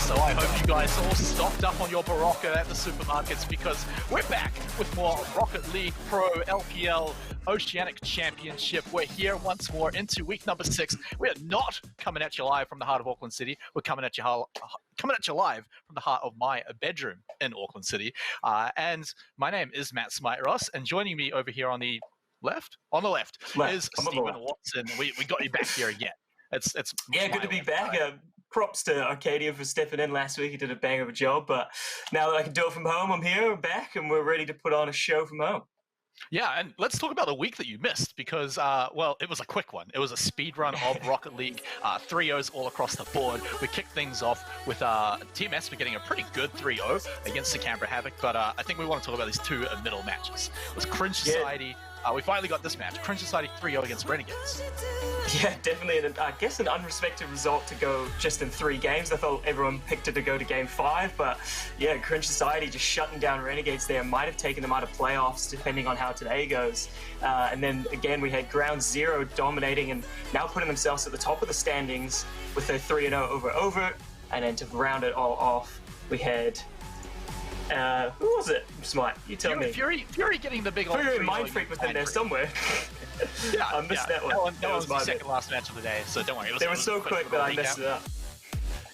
So I hope you guys all stocked up on your Barocca at the supermarkets because we're back with more Rocket League Pro LPL Oceanic Championship. We're here once more into week number 6. We are not coming at you live from the heart of Auckland City. We're coming at you live from the heart of my bedroom in Auckland City. And my name is Matt Smite Ross, and joining me over here on the left is Stephen Watson. We got you back here again. It's good to be back. Props to Arcadia for stepping in last week. He did a bang of a job, but now that I can do it from home, I'm here, we're back, and we're ready to put on a show from home. Yeah, and let's talk about the week that you missed because, well, it was a quick one. It was a speed run of Rocket League, 3-0s all across the board. We kicked things off with Team Esper getting a pretty good 3-0 against the Canberra Havoc, but I think we want to talk about these two middle matches. It was Cringe Society. We finally got this match. Cringe Society 3-0 against Renegades. Yeah, definitely. And I guess an unrespected result to go just in 3 games. I thought everyone picked it to go to game 5, but yeah, Cringe Society just shutting down Renegades there might have taken them out of playoffs depending on how today goes. And then again, we had Ground Zero dominating and now putting themselves at the top of the standings with their 3-0 over Overt. And then to round it all off, we had who was it? Smite, you tell me. Fury getting the big old Fury and Mindfreak was in there somewhere. Yeah, I missed that one. That was the second last match of the day, so don't worry. They were so quick that I messed it up.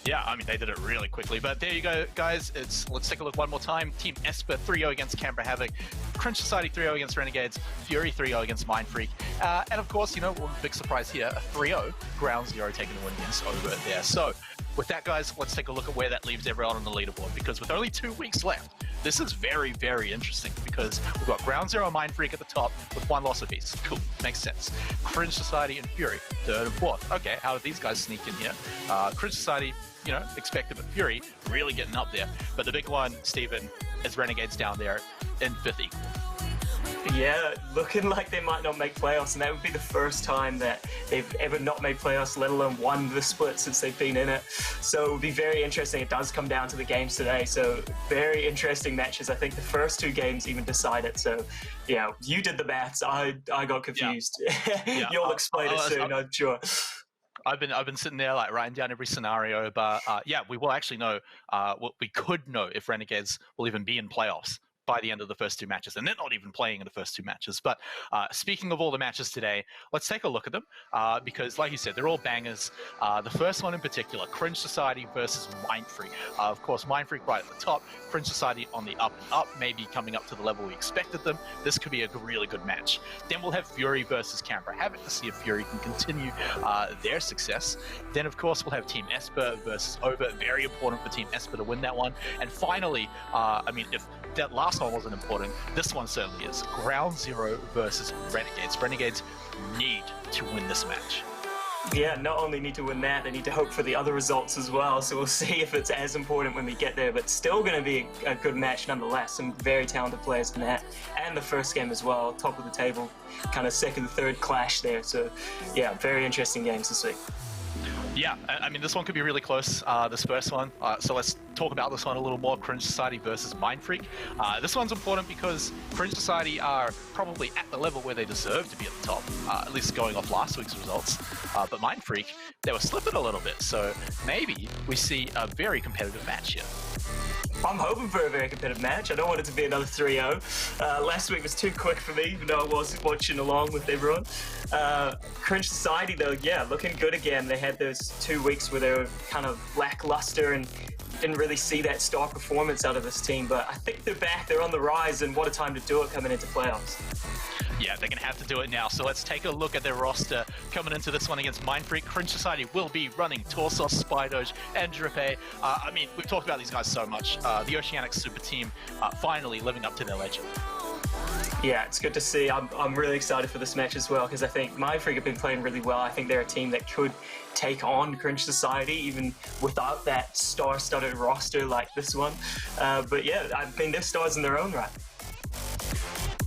Yeah, I mean, they did it really quickly. But there you go, guys. Let's take a look one more time. Team Esper 3-0 against Canberra Havoc. Cringe Society 3-0 against Renegades. Fury 3-0 against Mindfreak. And of course, big surprise here, a 3-0 Ground Zero taking the win against Overt there. So with that, guys, let's take a look at where that leaves everyone on the leaderboard. Because with only 2 weeks left, this is very, very interesting because we've got Ground Zero and Mindfreak at the top with 1 loss apiece. Cool, makes sense. Cringe Society and Fury, 3rd and 4th. Okay, how did these guys sneak in here? Cringe Society, expected, but Fury really getting up there. But the big one, Stephen, is Renegades down there in 5th equal. Yeah, looking like they might not make playoffs, and that would be the first time that they've ever not made playoffs, let alone won the split since they've been in it. So it would be very interesting. It does come down to the games today, so very interesting matches. I think the first 2 games even decide it. So, yeah, you did the maths. I got confused. Yeah. You'll explain it soon, I'm sure. I've been sitting there like writing down every scenario, but yeah, we will actually know what we could know if Renegades will even be in playoffs by the end of the first 2 matches, and they're not even playing in the first 2 matches. But speaking of all the matches today, let's take a look at them because, like you said, they're all bangers. The first one in particular, Cringe Society versus Mindfreak. Of course, Mindfreak right at the top, Cringe Society on the up and up, maybe coming up to the level we expected them. This could be a really good match. Then we'll have Fury versus Canberra Havoc to see if Fury can continue their success. Then, of course, we'll have Team Esper versus Overt. Very important for Team Esper to win that one. And finally, I mean, if that last one wasn't important, this one certainly is. Ground Zero versus Renegades. Renegades need to win this match. Yeah, not only need to win that, they need to hope for the other results as well. So we'll see if it's as important when we get there, but still going to be a good match nonetheless. Some very talented players in that. And the first game as well, top of the table, kind of second, third clash there. So yeah, very interesting games this week. Yeah, I mean, this one could be really close, this first one. So let's talk about this one a little more, Cringe Society versus Mindfreak. This one's important because Cringe Society are probably at the level where they deserve to be at the top, at least going off last week's results. But Mindfreak, they were slipping a little bit, so maybe we see a very competitive match here. I'm hoping for a very competitive match. I don't want it to be another 3-0. Last week was too quick for me, even though I was watching along with everyone. Cringe Society, though, yeah, looking good again. They had those 2 weeks where they were kind of lackluster and didn't really see that star performance out of this team. But I think they're back, they're on the rise, and what a time to do it coming into playoffs. Yeah, they're going to have to do it now. So let's take a look at their roster coming into this one against Mindfreak. Cringe Society will be running Torsos, Spidoge, and Drippe. I mean, we've talked about these guys so much. The Oceanic super team finally living up to their legend. Yeah, it's good to see. I'm really excited for this match as well because I think Mindfreak have been playing really well. I think they're a team that could take on Cringe Society even without that star-studded roster like this one. But yeah, I mean, they're stars in their own right.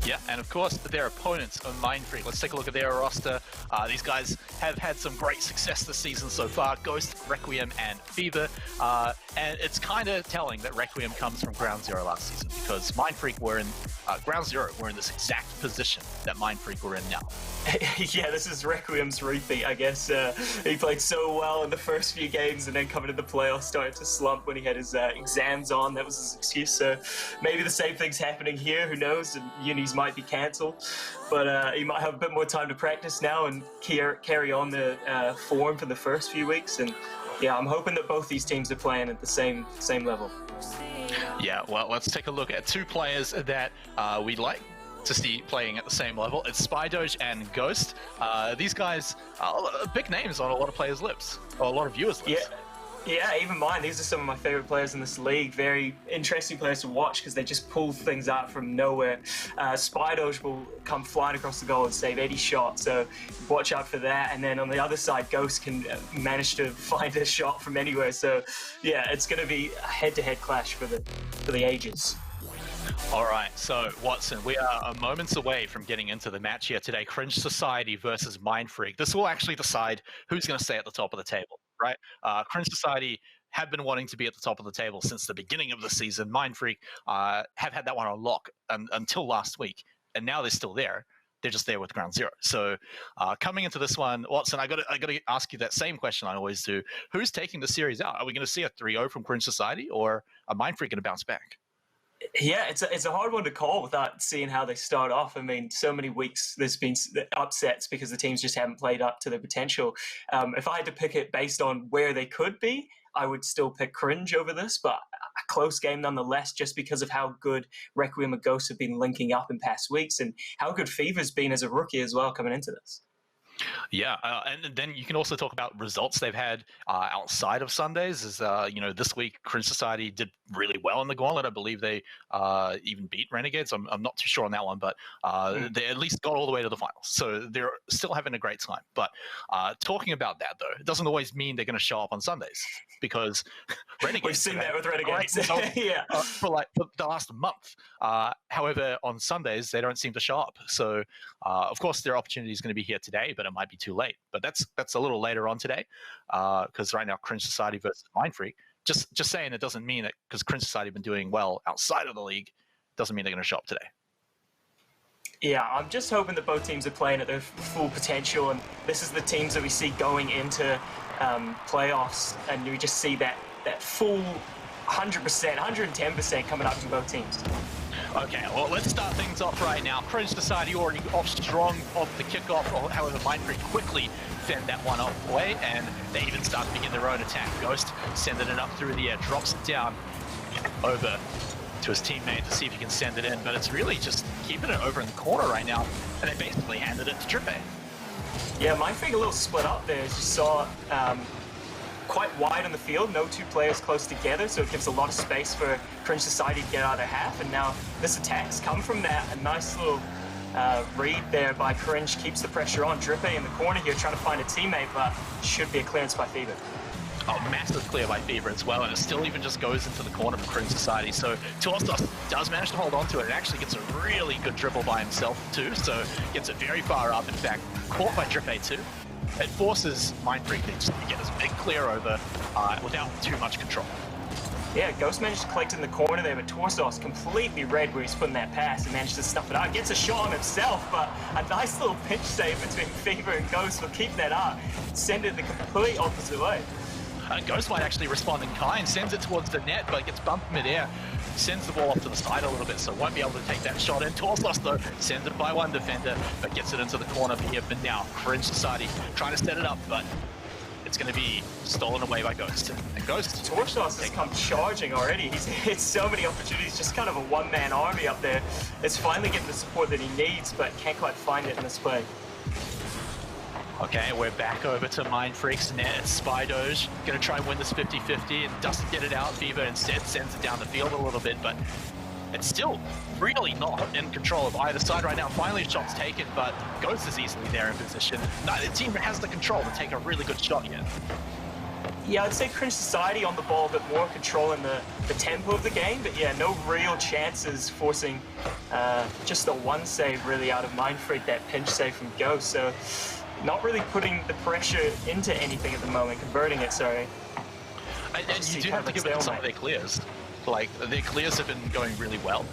Yeah, and of course, their opponents are Mindfreak. Let's take a look at their roster. These guys have had some great success this season so far. Ghost, Requiem, and Fever. And it's kind of telling that Requiem comes from Ground Zero last season because Mindfreak were in Ground Zero were in this exact position that Mindfreak were in now. Yeah, this is Requiem's repeat, I guess. He played so well in the first few games and then coming to the playoffs started to slump when he had his exams on. That was his excuse. So maybe the same thing's happening here. Who knows? And unis might be cancelled. But he might have a bit more time to practice now and carry on the form for the first few weeks. And yeah, I'm hoping that both these teams are playing at the same level. Yeah, well, let's take a look at two players that we'd like to see playing at the same level. It's SpyDoge and Ghost. These guys are big names on a lot of players' lips, or a lot of viewers' lips. Yeah, even mine. These are some of my favorite players in this league. Very interesting players to watch because they just pull things out from nowhere. SpyDoge will come flying across the goal and save 80 shots, so watch out for that. And then on the other side, Ghost can manage to find a shot from anywhere. So yeah, it's going to be a head-to-head clash for the ages. All right, so Watson, we are moments away from getting into the match here today. Cringe Society versus Mindfreak. This will actually decide who's going to stay at the top of the table, right? Cringe Society have been wanting to be at the top of the table since the beginning of the season. Mindfreak have had that one on lock until last week, and now they're still there. They're just there with Ground Zero. So coming into this one, Watson, I got to ask you that same question I always do. Who's taking the series out? Are we going to see a 3-0 from Cringe Society, or are Mindfreak going to bounce back? Yeah, it's a hard one to call without seeing how they start off. I mean, so many weeks there's been upsets because the teams just haven't played up to their potential. If I had to pick it based on where they could be, I would still pick Cringe over this, but a close game nonetheless, just because of how good Requiem and Ghost have been linking up in past weeks and how good Fever's been as a rookie as well coming into this. Yeah, and then you can also talk about results they've had outside of Sundays. Is this week Cringe Society did really well in the Gauntlet. I believe they even beat Renegades. I'm not too sure on that one, but they at least got all the way to the finals. So they're still having a great time. But talking about that though, it doesn't always mean they're going to show up on Sundays because Renegades. We've seen that with Renegades. Yeah, for the last month. However, on Sundays they don't seem to show up. So of course their opportunity is going to be here today, but it might be too late. But that's a little later on today, because right now Cringe Society versus Mindfreak. Just saying it doesn't mean that because Cringe Society have been doing well outside of the league, doesn't mean they're going to show up today. Yeah, I'm just hoping that both teams are playing at their full potential, and this is the teams that we see going into playoffs, and we just see that full 100%, 110% coming up from both teams. Okay, well, let's start things off right now. Cringe Society already off strong off the kickoff. However, Mindfreak quickly fend that one off away, and they even start to begin their own attack. Ghost sending it up through the air, drops it down over to his teammate to see if he can send it in, but it's really just keeping it over in the corner right now, and they basically handed it to Trippe. Yeah, Mindfreak a little split up there, as you saw. Quite wide on the field, no two players close together, so it gives a lot of space for Cringe Society to get out of their half, and now this attack's come from that. A nice little read there by Cringe, keeps the pressure on. Trippe in the corner here trying to find a teammate, but should be a clearance by Fever. Oh, massive clear by Fever as well, and it still even just goes into the corner for Cringe Society. So Torstos does manage to hold on to it and actually gets a really good dribble by himself too, so gets it very far up. In fact, caught by Trippe too. It forces Mindfreak to get this big clear over without too much control. Yeah, Ghost managed to collect in the corner there, but Torstos completely read where he's putting that pass and managed to stuff it out. Gets a shot on himself, but a nice little pinch save between Fever and Ghost will keep that up. Send it the complete opposite way. Ghost might actually respond in kind, sends it towards the net, but gets bumped midair. Sends the ball off to the side a little bit, so won't be able to take that shot in. Torstos, though, sends it by one defender, but gets it into the corner here for now. Cringe Society trying to set it up, but it's going to be stolen away by Ghost. And Ghost... Torstos has come charging already. He's hit so many opportunities, just kind of a one-man army up there. It's finally getting the support that he needs, but can't quite find it in this play. Okay, we're back over to Mindfreak's net. It's SpyDoge going to try and win this 50-50 and doesn't get it out. Fever instead sends it down the field a little bit, but it's still really not in control of either side right now. Finally, shot's taken, but Ghost is easily there in position. Neither team has the control to take a really good shot yet. Yeah, I'd say Cringe Society on the ball, a bit more control in the tempo of the game, but yeah, no real chances, forcing just the one save really out of Mindfreak, that pinch save from Ghost. So not really putting the pressure into anything at the moment, converting it, sorry. And you do have to give it some of their clears. like their clears have been going really well,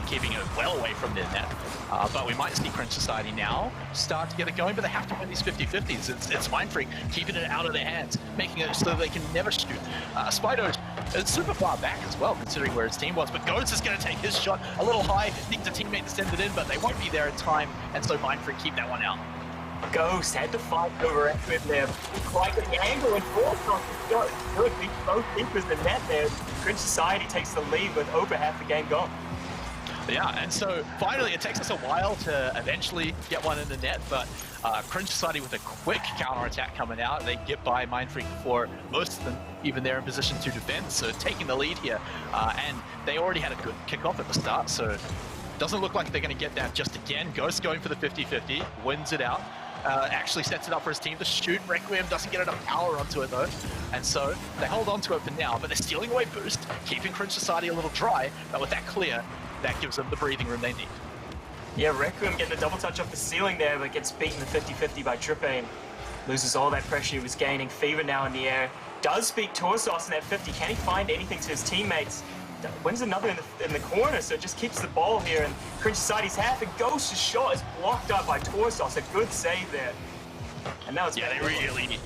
keeping it well away from their net. But we might see Cringe Society now start to get it going, but they have to win these 50-50s. It's Mindfreak keeping it out of their hands, making it so they can never shoot. Spido is super far back as well, considering where his team was, but Ghost is going to take his shot a little high, needs a teammate to send it in, but they won't be there in time, and so Mindfreak keep that one out. Ghost had to fight over Esper there. Quite the angle and force off the shot. Good, both keepers in net there. Cringe Society takes the lead with over half the game gone. Yeah, and so finally it takes us a while to eventually get one in the net, but Cringe Society with a quick counter-attack coming out. They get by Mindfreak before most of them even they're in position to defend, so taking the lead here. And they already had a good kickoff at the start, so doesn't look like they're going to get that just again. Ghost going for the 50-50, wins it out. Actually sets it up for his team to shoot. Requiem doesn't get enough power onto it though, and so they hold on to it for now, but they're stealing away boost, keeping Cringe Society a little dry, but with that clear, that gives them the breathing room they need. Yeah, Requiem getting a double touch off the ceiling there, but gets beaten the 50-50 by Drippane. Loses all that pressure he was gaining. Fever now in the air. Does beat Torsos in that 50. Can he find anything to his teammates? Wins another in the corner, so it just keeps the ball here, and Cringe Society's half, and Ghost's shot is blocked up by Torsos. A good save there. And that was yeah, they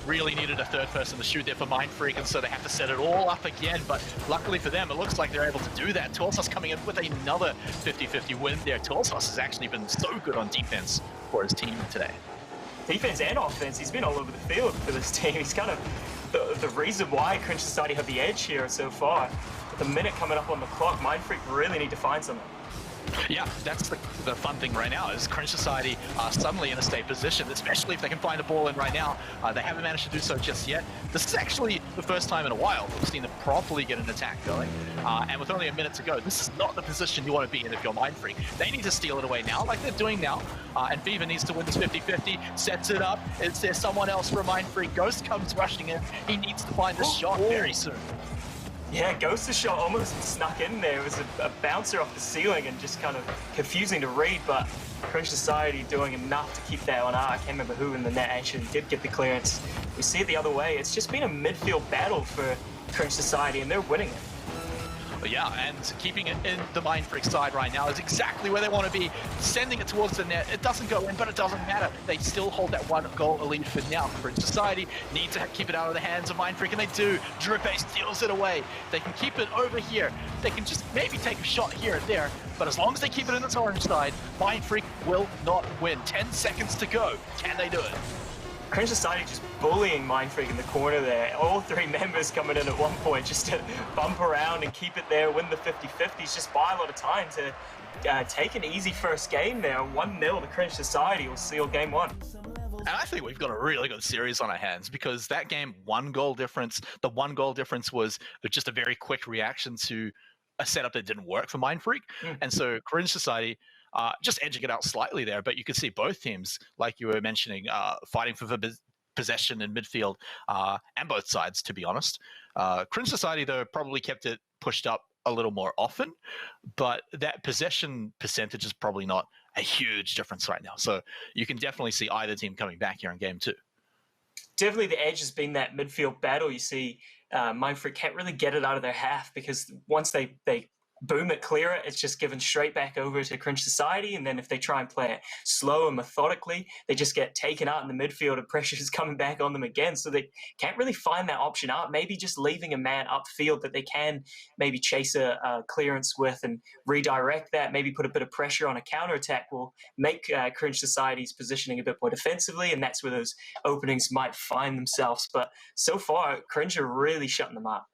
really needed a third person to shoot there for Mindfreak, and so they have to set it all up again, but luckily for them, it looks like they're able to do that. Torsos coming in with another 50-50 win there. Torsos has actually been so good on defense for his team today. Defense and offense, he's been all over the field for this team. He's kind of the reason why Cringe Society have the edge here so far. With a minute coming up on the clock, Mindfreak really need to find something. Yeah, that's the fun thing right now, is Cringe Society are suddenly in a state position, especially if they can find a ball in right now. They haven't managed to do so just yet. This is actually the first time in a while we've seen them properly get an attack going. And with only a minute to go, this is not the position you want to be in if you're Mindfreak. They need to steal it away now, like they're doing now. And Fever needs to win this 50-50, sets it up. Is there someone else for Mindfreak? Ghost comes rushing in. He needs to find this shot very soon. Yeah, Ghost's shot almost snuck in there. It was a bouncer off the ceiling and just kind of confusing to read, but Cringe Society doing enough to keep that one out. I can't remember who in the net actually did get the clearance. We see it the other way. It's just been a midfield battle for Cringe Society, and they're winning it. Yeah, and keeping it in the Mindfreak side right now is exactly where they want to be. Sending it towards the net. It doesn't go in, but it doesn't matter. They still hold that one goal lead for now. Cringe Society need to keep it out of the hands of Mindfreak, and they do. Drippay steals it away. They can keep it over here. They can just maybe take a shot here and there, but as long as they keep it in its orange side, Mindfreak will not win. 10 seconds to go. Can they do it? Cringe Society just bullying Mindfreak in the corner there. All three members coming in at one point just to bump around and keep it there, win the 50-50s, just buy a lot of time to take an easy first game there. 1-0 to Cringe Society will seal game one. And I think we've got a really good series on our hands, because that game, one goal difference, the one goal difference was just a very quick reaction to a setup that didn't work for Mindfreak. And so Cringe Society just edging it out slightly there, but you could see both teams, like you were mentioning, fighting for the possession in midfield, and both sides, to be honest. Cringe Society, though, probably kept it pushed up a little more often, but that possession percentage is probably not a huge difference right now. So you can definitely see either team coming back here in game two. Definitely the edge has been that midfield battle. You see Mindfreak can't really get it out of their half, because once they boom it, clear it, it's just given straight back over to Cringe Society, and then if they try and play it slow and methodically, they just get taken out in the midfield and pressure is coming back on them again, so they can't really find that option out. Maybe just leaving a man upfield that they can maybe chase a clearance with and redirect that, maybe put a bit of pressure on a counter-attack will make Cringe Society's positioning a bit more defensively, and that's where those openings might find themselves. But so far, Cringe are really shutting them up.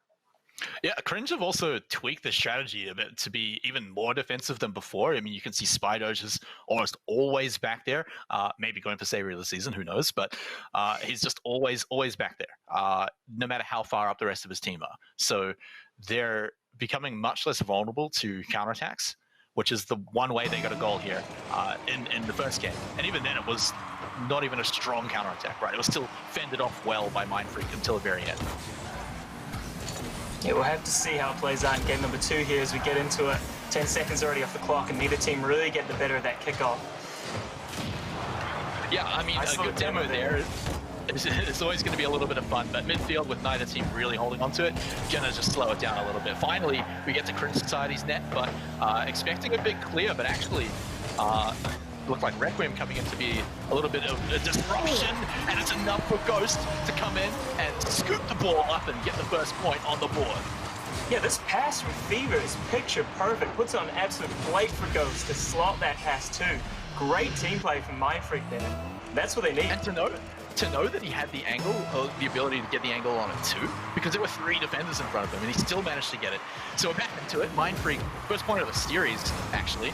Yeah, Cringe have also tweaked the strategy a bit to be even more defensive than before. I mean, you can see Spidoge is almost always back there, maybe going for Savior of the Season, who knows, but he's just always back there, no matter how far up the rest of his team are. So they're becoming much less vulnerable to counterattacks, which is the one way they got a goal here in the first game. And even then, it was not even a strong counterattack, right? It was still fended off well by Mindfreak until the very end. Yeah, we'll have to see how it plays out in game number two here as we get into it. 10 seconds already off the clock, and neither team really getting the better of that kickoff. Yeah, I mean, a good demo there. it's always going to be a little bit of fun, but midfield with neither team really holding onto it, gonna just slow it down a little bit. Finally, we get to Cringe Society's net, but expecting a big clear, but actually looked like Requiem coming in to be a little bit of a disruption, and it's enough for Ghost to come in and scoop the ball up and get the first point on the board. Yeah, this pass from Fever is picture perfect. Puts on an absolute plate for Ghost to slot that pass too. Great team play from Mindfreak there. That's what they need. And to know that he had the angle, or the ability to get the angle on it too, because there were 3 defenders in front of him, and he still managed to get it. So we're back into it. Mindfreak, first point of the series, actually.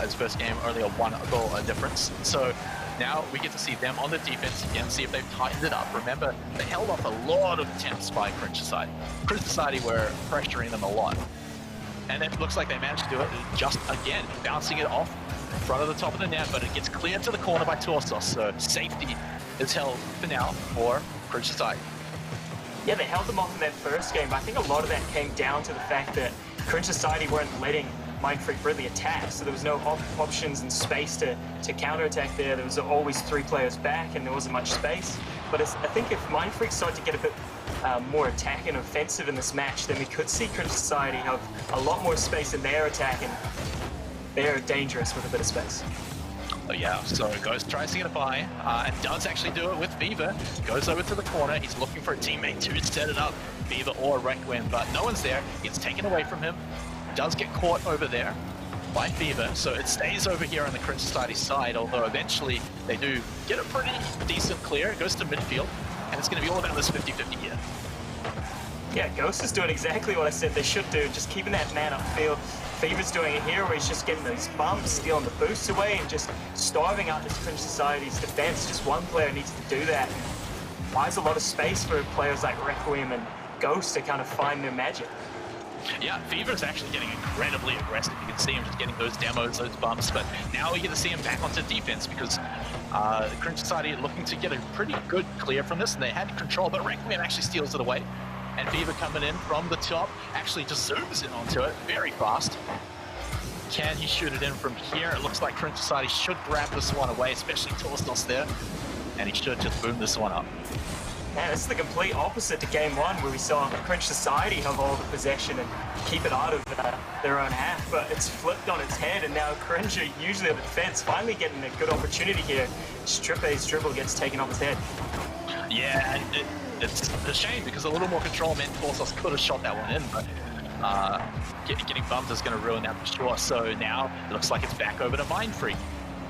His first game, only a 1 goal difference. So now we get to see them on the defense again, see if they've tightened it up. Remember, they held off a lot of attempts by Cringe Society. Cringe Society were pressuring them a lot. And it looks like they managed to do it just again, bouncing it off in front of the top of the net, but it gets cleared to the corner by Torsos, so safety is held for now for Cringe Society. Yeah, they held them off in that first game, but I think a lot of that came down to the fact that Cringe Society weren't letting Mindfreak really attack, so there was no options and space to counterattack there. There was always 3 players back, and there wasn't much space. But I think if Mindfreak started to get a bit more attack and offensive in this match, then we could see Cringe Society have a lot more space in their attack, and they're dangerous with a bit of space. Oh yeah, so Ghost tries to get a buy, and does actually do it with Fever. Goes over to the corner, he's looking for a teammate to set it up, Fever or Requiem, but no one's there. It's taken away from him. Does get caught over there by Fever, so it stays over here on the Cringe Society side, although eventually they do get a pretty decent clear. It goes to midfield, and it's going to be all about this 50-50 here. Yeah, Ghost is doing exactly what I said they should do, just keeping that man upfield. Fever's doing it here, where he's just getting those bumps, stealing the boosts away, and just starving out this Cringe Society's defense. Just one player needs to do that. And buys a lot of space for players like Requiem and Ghost to kind of find their magic. Yeah, Fever's actually getting incredibly aggressive. You can see him just getting those demos, those bumps, but now we get to see him back onto defense because Cringe Society are looking to get a pretty good clear from this, and they had control, but Requiem actually steals it away. And Fever coming in from the top, actually just zooms in onto it very fast. Can he shoot it in from here? It looks like Cringe Society should grab this one away, especially Torsos there. And he should just boom this one up. Man, this is the complete opposite to game 1, where we saw Cringe Society have all the possession and keep it out of their own half, but it's flipped on its head, and now Cringe are usually on the defense, finally getting a good opportunity here. Strippe's dribble gets taken off his head. Yeah, and it's a shame because a little more control meant Torsos could have shot that one in, but getting bumped is going to ruin that for sure. So now it looks like it's back over to Mindfreak.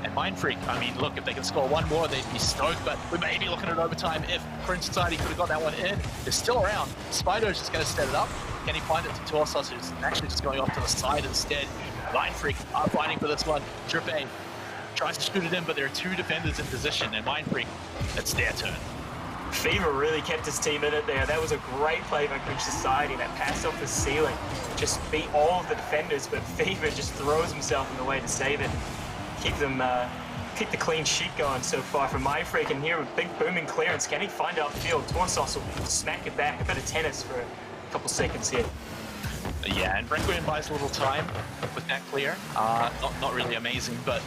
And Mindfreak, I mean, look, if they can score one more, they'd be stoked, but we may be looking at overtime if Cringe Society could have got that one in. They're still around. Spider's just going to set it up. Can he find it to Torsos, who's actually just going off to the side instead? Mindfreak are fighting for this one. Trippe tries to shoot it in, but there are 2 defenders in position, and Mindfreak, it's their turn. Fever really kept his team in it there. That was a great play by Cringe Society. That pass off the ceiling just beat all of the defenders, but Fever just throws himself in the way to save it. Keep the clean sheet going so far from Mindfreak. And here with big booming clearance, can he find outfield? Torsos will smack it back. A bit of tennis for a couple seconds here. Yeah, and Requiem buys a little time with that clear. Not really amazing, but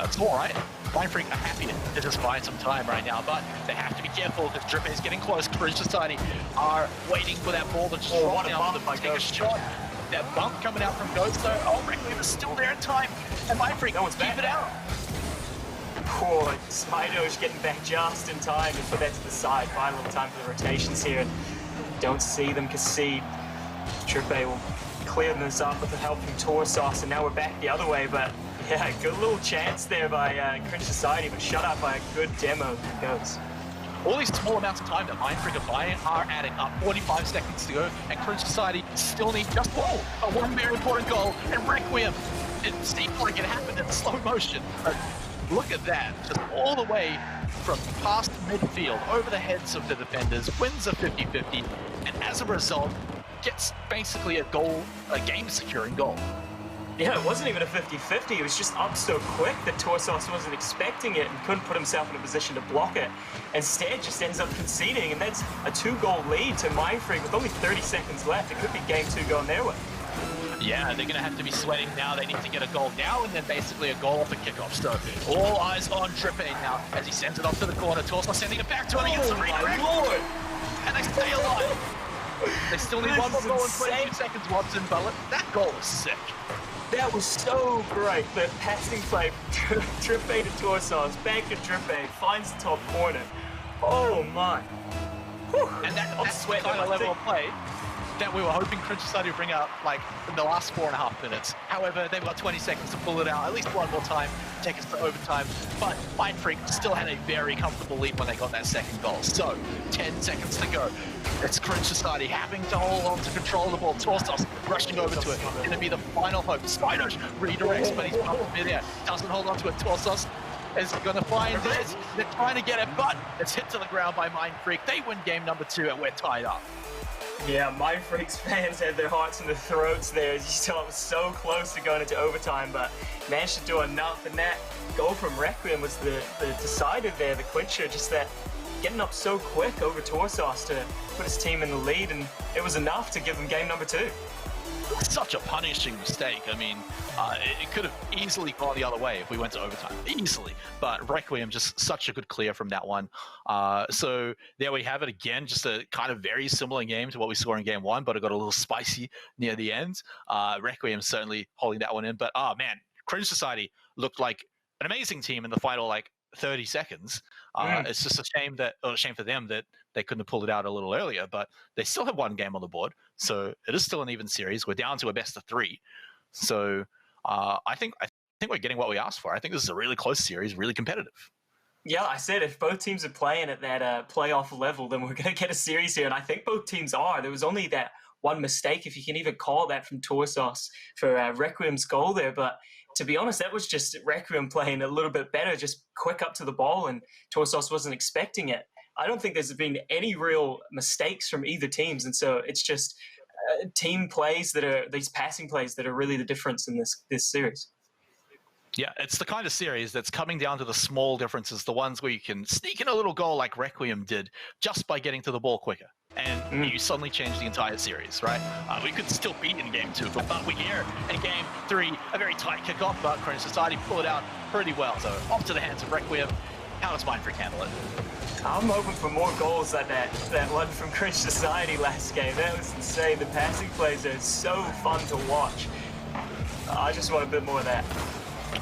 it's all right. Mindfreak are happy to just buy some time right now, but they have to be careful because Drippe is getting close. Cringe Society are waiting for that ball to just drop down to take a shot. That bump coming out from Ghost though. Oh, Requiem is still there in time, and Mindfreak keep it out. Poor Smite's getting back just in time and put that to the side. Buy a little time for the rotations here. Don't see them concede. Trippe will clear this up with the help from Torsos, and now we're back the other way, but yeah, good little chance there by Cringe Society, but shut up by a good demo from Ghost. All these small amounts of time that Mindfreak are buying are adding up. 45 seconds to go, and Cringe Society still need just one very important goal, and Requiem, it seemed like it happened in slow motion, but look at that, just all the way from past midfield, over the heads of the defenders, wins a 50-50, and as a result, gets basically a game-securing goal. Yeah, it wasn't even a 50-50, it was just up so quick that Torsos wasn't expecting it and couldn't put himself in a position to block it. Instead, just ends up conceding, and that's a 2-goal lead to Mindfreak with only 30 seconds left. It could be game 2 going their way. Yeah, they're going to have to be sweating now. They need to get a goal now and then basically a goal off a kickoff. So all eyes on Trippe now as he sends it off to the corner. Torso sending it back to him against the redirect. Lord! And they stay alive. They still need one more goal in 22 seconds, Watson, but that goal was sick. That was so great. The passing play, Trippe to Torsos, back to Trippe, finds the top corner. Oh my. Whew. And that's the kind of level of play that we were hoping Cringe Society would bring out like in the last 4.5 minutes. However, they've got 20 seconds to pull it out at least one more time, take us to overtime. But Mindfreak still had a very comfortable lead when they got that second goal. So 10 seconds to go. It's Cringe Society having to hold on to control of the ball. Torsos rushing over to it. Going to be the final hope. Spider redirects, but he's bumped midair. Doesn't hold on to it. Torsos is going to find it. They're trying to get it, but it's hit to the ground by Mindfreak. They win game number 2 and we're tied up. Yeah, Mindfreak's fans had their hearts in their throats there. As you saw, it was so close to going into overtime, but managed to do enough. And that goal from Requiem was the decider there, the clincher, just that getting up so quick over Torsos to put his team in the lead, and it was enough to give them game number 2. Such a punishing mistake. I mean, it could have easily gone the other way if we went to overtime. Easily. But Requiem, just such a good clear from that one. So there we have it again. Just a kind of very similar game to what we saw in game 1, but it got a little spicy near the end. Requiem certainly holding that one in. But, man, Cringe Society looked like an amazing team in the final, 30 seconds. It's just a shame for them that they couldn't have pulled it out a little earlier, but they still have one game on the board. So it is still an even series. We're down to a best of 3. So I think we're getting what we asked for. I think this is a really close series, really competitive. Yeah, I said if both teams are playing at that playoff level, then we're going to get a series here. And I think both teams are. There was only that one mistake, if you can even call that, from Torsos for Requiem's goal there. But to be honest, that was just Requiem playing a little bit better, just quick up to the ball, and Torsos wasn't expecting it. I don't think there's been any real mistakes from either teams, and so it's just team plays these passing plays that are really the difference in this series. Yeah, it's the kind of series that's coming down to the small differences, the ones where you can sneak in a little goal like Requiem did just by getting to the ball quicker. And you suddenly change the entire series, right? We could still beat in game 2, but we're here in game 3, a very tight kickoff, but Cringe Society pull it out pretty well. So off to the hands of Requiem. How does Mindfreak handle it? I'm hoping for more goals like that one from Cringe Society last game. That was insane. The passing plays are so fun to watch. I just want a bit more of that.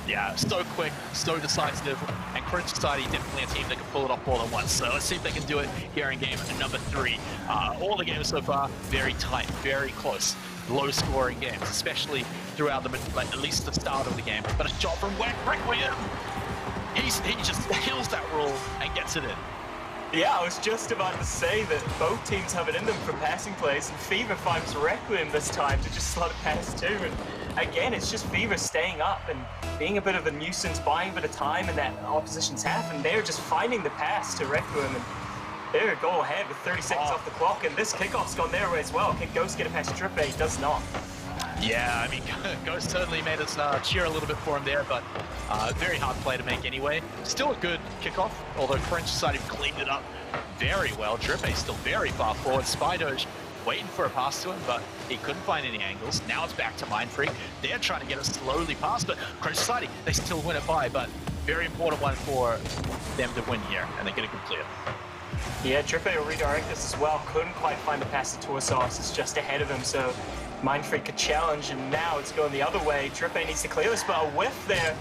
Yeah, so quick, so decisive, and Cringe Society definitely a team that can pull it off more than once. So let's see if they can do it here in game number 3. All the games so far, very tight, very close, low-scoring games, especially throughout at least the start of the game. But a shot from Requiem. He just kills that roll and gets it in. Yeah, I was just about to say that both teams have it in them for passing plays, and Fever finds Requiem this time to just slot it past too. And again, it's just Fever staying up and being a bit of a nuisance, buying a bit of time in that opposition's half, and they're just finding the pass to Requiem, and they're a goal ahead with 30 seconds off the clock, and this kickoff's gone their way as well. Can Ghost get it past Trippe? He does not. Yeah, I mean, Ghost certainly made us cheer a little bit for him there, but very hard play to make anyway. Still a good kickoff, although Cringe Society cleaned it up very well. Trippe still very far forward. Spidoge waiting for a pass to him, but he couldn't find any angles. Now it's back to Mindfreak. They're trying to get us slowly past, but Cringe Society, they still win it by, but very important one for them to win here, and they get a good clear. Yeah, Trippe will redirect this as well. Couldn't quite find the pass to Torsos. It's just ahead of him, so Mindfreak could challenge, and now it's going the other way. Trippe needs to clear this, but a whiff there.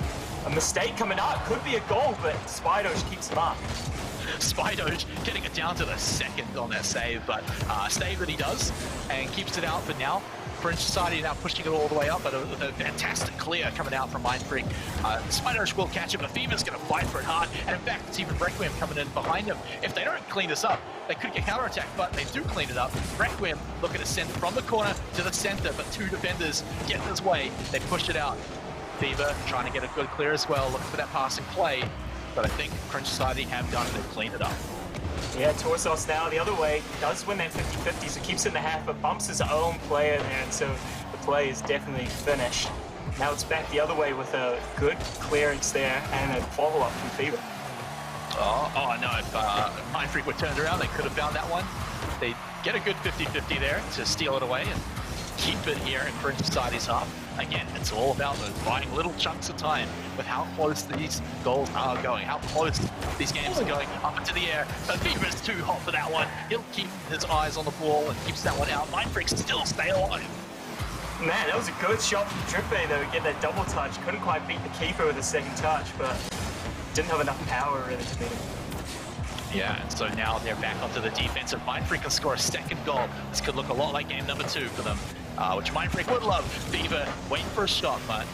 A mistake coming out. Could be a goal, but Spidoge keeps him up. Spidoge getting it down to the second on that save, but save that he does and keeps it out for now. Cringe Society now pushing it all the way up, but a fantastic clear coming out from Mindfreak. Spidoge will catch him, but Fever's going to fight for it hard, and in fact, it's even Requiem coming in behind him. If they don't clean this up, they could get counterattacked, but they do clean it up. Requiem looking to send from the corner to the center, but 2 defenders get in his way. They push it out. Fever trying to get a good clear as well, looking for that passing play, but I think Cringe Society have done it. They've cleaned it up. Yeah, Torsos now the other way. Does win that 50-50, so keeps it in the half, but bumps his own player there, and so the play is definitely finished. Now it's back the other way with a good clearance there and a follow-up from Fever. Oh no, if Mindfreak were turned around, they could have found that one. They get a good 50-50 there to steal it away, and keep it here in Cringe Society's half. Again, it's all about those buying little chunks of time with how close these goals are going, how close these games are going up into the air. But Fever's too hot for that one. He'll keep his eyes on the ball and keeps that one out. Mindfreak still stay alive. Man, that was a good shot from Drippy though, get that double touch. Couldn't quite beat the keeper with a second touch, but didn't have enough power really to beat him. Yeah, and so now they're back onto the defensive. Mindfreak can score a second goal. This could look a lot like game number 2 for them, which Mindfreak would love. Fever waiting for a shot, but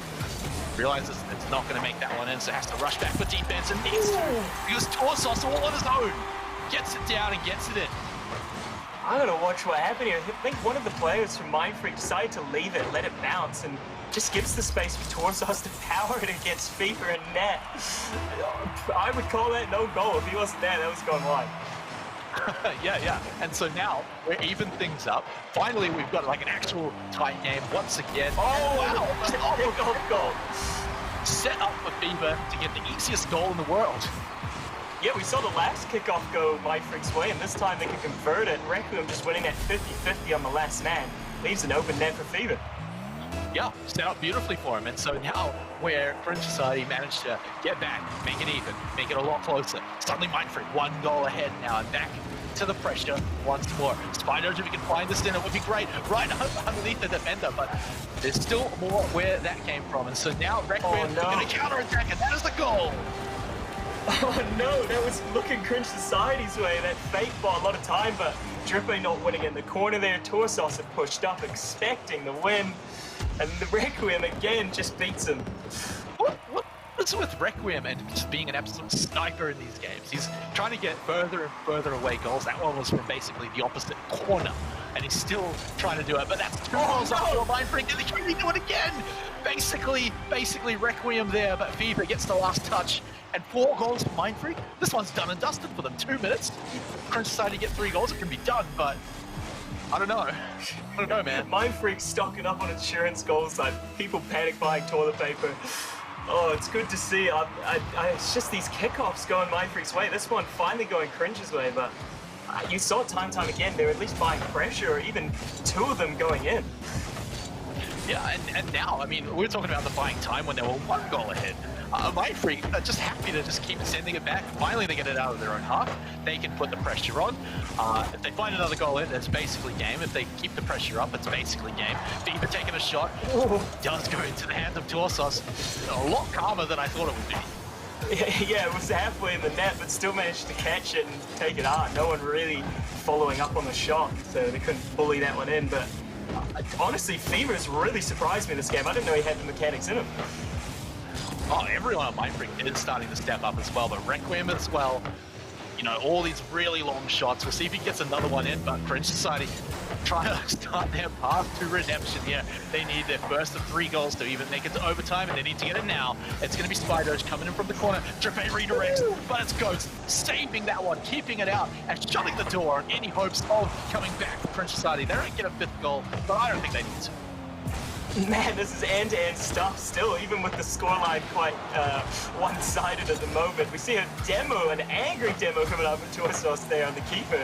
realizes it's not going to make that one in, so has to rush back for defense and needs to, because Torsos all on his own gets it down and gets it in. I'm going to watch what happened here. I think one of the players from Mindfreak decided to leave it, let it bounce, and just gives the space for Torsos to power it against Fever and net. I would call that no goal. If he wasn't there, that was going wide. Yeah. And so now we're even things up. Finally, we've got like an actual tight game once again. Oh, wow. Kickoff goal. Set up for Fever to get the easiest goal in the world. Yeah, we saw the last kickoff go Mindfreak's way, and this time they can convert it. Requiem just winning that 50-50 on the last man. Leaves an open net for Fever. Yeah, set up beautifully for him. And so now where Cringe Society managed to get back, make it even, make it a lot closer. Suddenly Mindfreak 1 goal ahead now and back to the pressure once more. Spider, if we can find this in, it would be great. Right underneath the defender, but there's still more where that came from. And so now Requiem going to counter-attack, and that is the goal. Oh no, that was looking Cringe Society's way. That fake ball, a lot of time, but Drippy not winning in the corner there. Torsos had pushed up, expecting the win. And the Requiem again just beats him. What's with Requiem and just being an absolute sniper in these games? He's trying to get further and further away goals. That one was from basically the opposite corner, and he's still trying to do it. But that's 2 goals up for Mindfreak, and can he do it again? Basically Requiem there, but Fever gets the last touch. And 4 goals for Mindfreak. This one's done and dusted for them. 2 minutes. Cringe Society get 3 goals. It can be done, but I don't know, man. Mindfreak stocking up on insurance goals, like people panic buying toilet paper. Oh, it's good to see. It's just these kickoffs going Mindfreak's way. This one finally going Cringe's way, but you saw time and time again, they're at least buying pressure, or even 2 of them going in. Yeah, and now, I mean, we're talking about the buying time when they were 1 goal ahead. Mindfreak are just happy to just keep sending it back. Finally, they get it out of their own half. They can put the pressure on. If they find another goal in, it's basically game. If they keep the pressure up, it's basically game. Fever taking a shot. Does go into the hands of Torsos. A lot calmer than I thought it would be. Yeah, it was halfway in the net, but still managed to catch it and take it out. No one really following up on the shot, so they couldn't bully that one in. But honestly, Fever's really surprised me this game. I didn't know he had the mechanics in him. Oh, everyone on Mindfreak is starting to step up as well, but Requiem as well. You know, all these really long shots. We'll see if he gets another one in, but Cringe Society trying to start their path to redemption here. They need their first of 3 goals to even make it to overtime, and they need to get it now. It's going to be Spider coming in from the corner. Drippy redirects, but it's Ghost saving that one, keeping it out, and shutting the door on any hopes of coming back for Cringe Society. They don't get a 5th goal, but I don't think they need to. Man, this is end-to-end stuff still, even with the scoreline quite one-sided at the moment. We see a demo, an angry demo coming up with Torsos there on the keeper.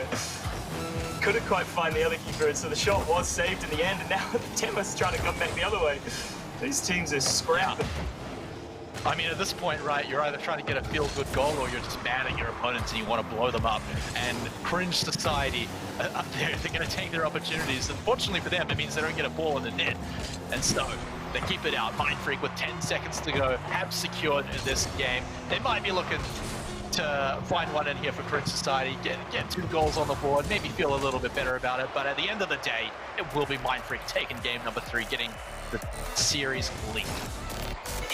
Couldn't quite find the other keeper, so the shot was saved in the end, and now the demo's trying to come back the other way. These teams are scrapping. I mean, at this point, right, you're either trying to get a feel-good goal or you're just mad at your opponents and you want to blow them up. And Cringe Society, they're going to take their opportunities. Unfortunately for them, it means they don't get a ball in the net. And so they keep it out. Mindfreak with 10 seconds to go have secured this game. They might be looking to find one in here for Cringe Society, get 2 goals on the board, maybe feel a little bit better about it. But at the end of the day, it will be Mindfreak taking game number 3, getting the series lead.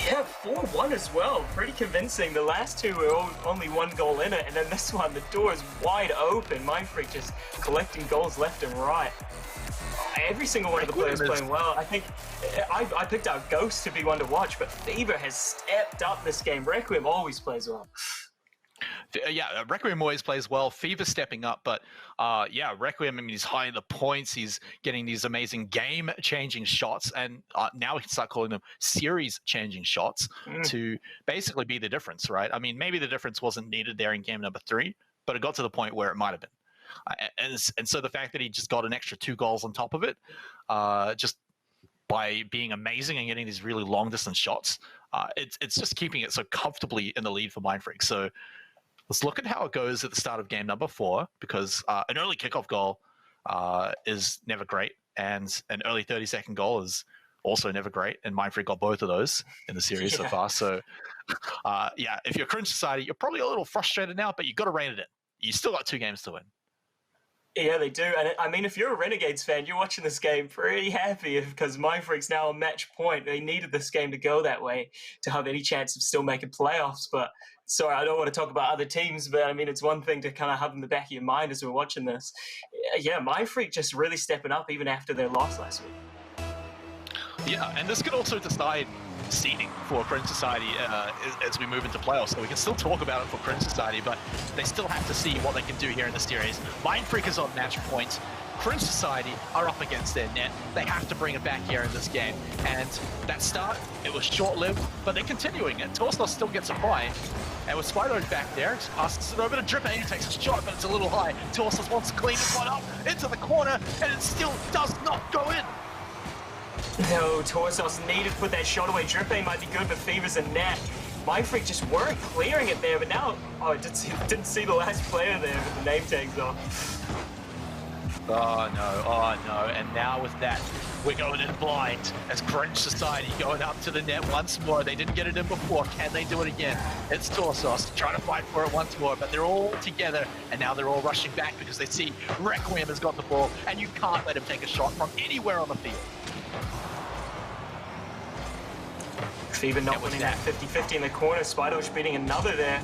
Yeah, 4-1 as well. Pretty convincing. The last 2 were only 1 goal in it, and then this one, the door is wide open. Mindfreak just collecting goals left and right. Every single one of the players playing well. I think I picked out Ghost to be one to watch, but Fever has stepped up this game. Requiem always plays well. Yeah, Requiem always plays well. Fever stepping up, but yeah, Requiem, I mean, he's high in the points. He's getting these amazing game-changing shots, and now we can start calling them series-changing shots to basically be the difference, right? I mean, maybe the difference wasn't needed there in game number 3, but it got to the point where it might have been. And so the fact that he just got an extra 2 goals on top of it, just by being amazing and getting these really long distance shots, it's just keeping it so comfortably in the lead for Mindfreak. So let's look at how it goes at the start of game number 4, because an early kickoff goal is never great, and an early 30-second goal is also never great, and Mindfreak got both of those in the series so far. So yeah, if you're Cringe Society, you're probably a little frustrated now, but you've got to rein it in. You still got 2 games to win. Yeah, they do. And I mean, if you're a Renegades fan, you're watching this game pretty happy because Mindfreak's now a match point. They needed this game to go that way to have any chance of still making playoffs. But sorry, I don't want to talk about other teams, but I mean, it's one thing to kind of have in the back of your mind as we're watching this. Yeah, Mindfreak just really stepping up even after their loss last week. Yeah, and this could also decide seeding for Cringe Society as we move into playoffs. So we can still talk about it for Cringe Society, but they still have to see what they can do here in the series. Mindfreak is on match point. Cringe Society are up against their net. They have to bring it back here in this game. And that start, it was short-lived, but they're continuing it. Torsos still gets a buy. And with Spider back there, passes it over to Drippy, who takes a shot, but it's a little high. Torsos wants to clean this one up into the corner, and it still does not go in. No, Torsos needed to put that shot away. Drippy might be good, but Fever's a net. Mindfreak just weren't clearing it there, but now, oh, I didn't see the last player there with the name tags off. Oh no, and now with that, we're going in blind as Cringe Society going up to the net once more. They didn't get it in before. Can they do it again? It's Torsos trying to fight for it once more, but they're all together, and now they're all rushing back because they see Requiem has got the ball, and you can't let him take a shot from anywhere on the field. Fever not winning that 50-50 in the corner. Spidosh beating another there.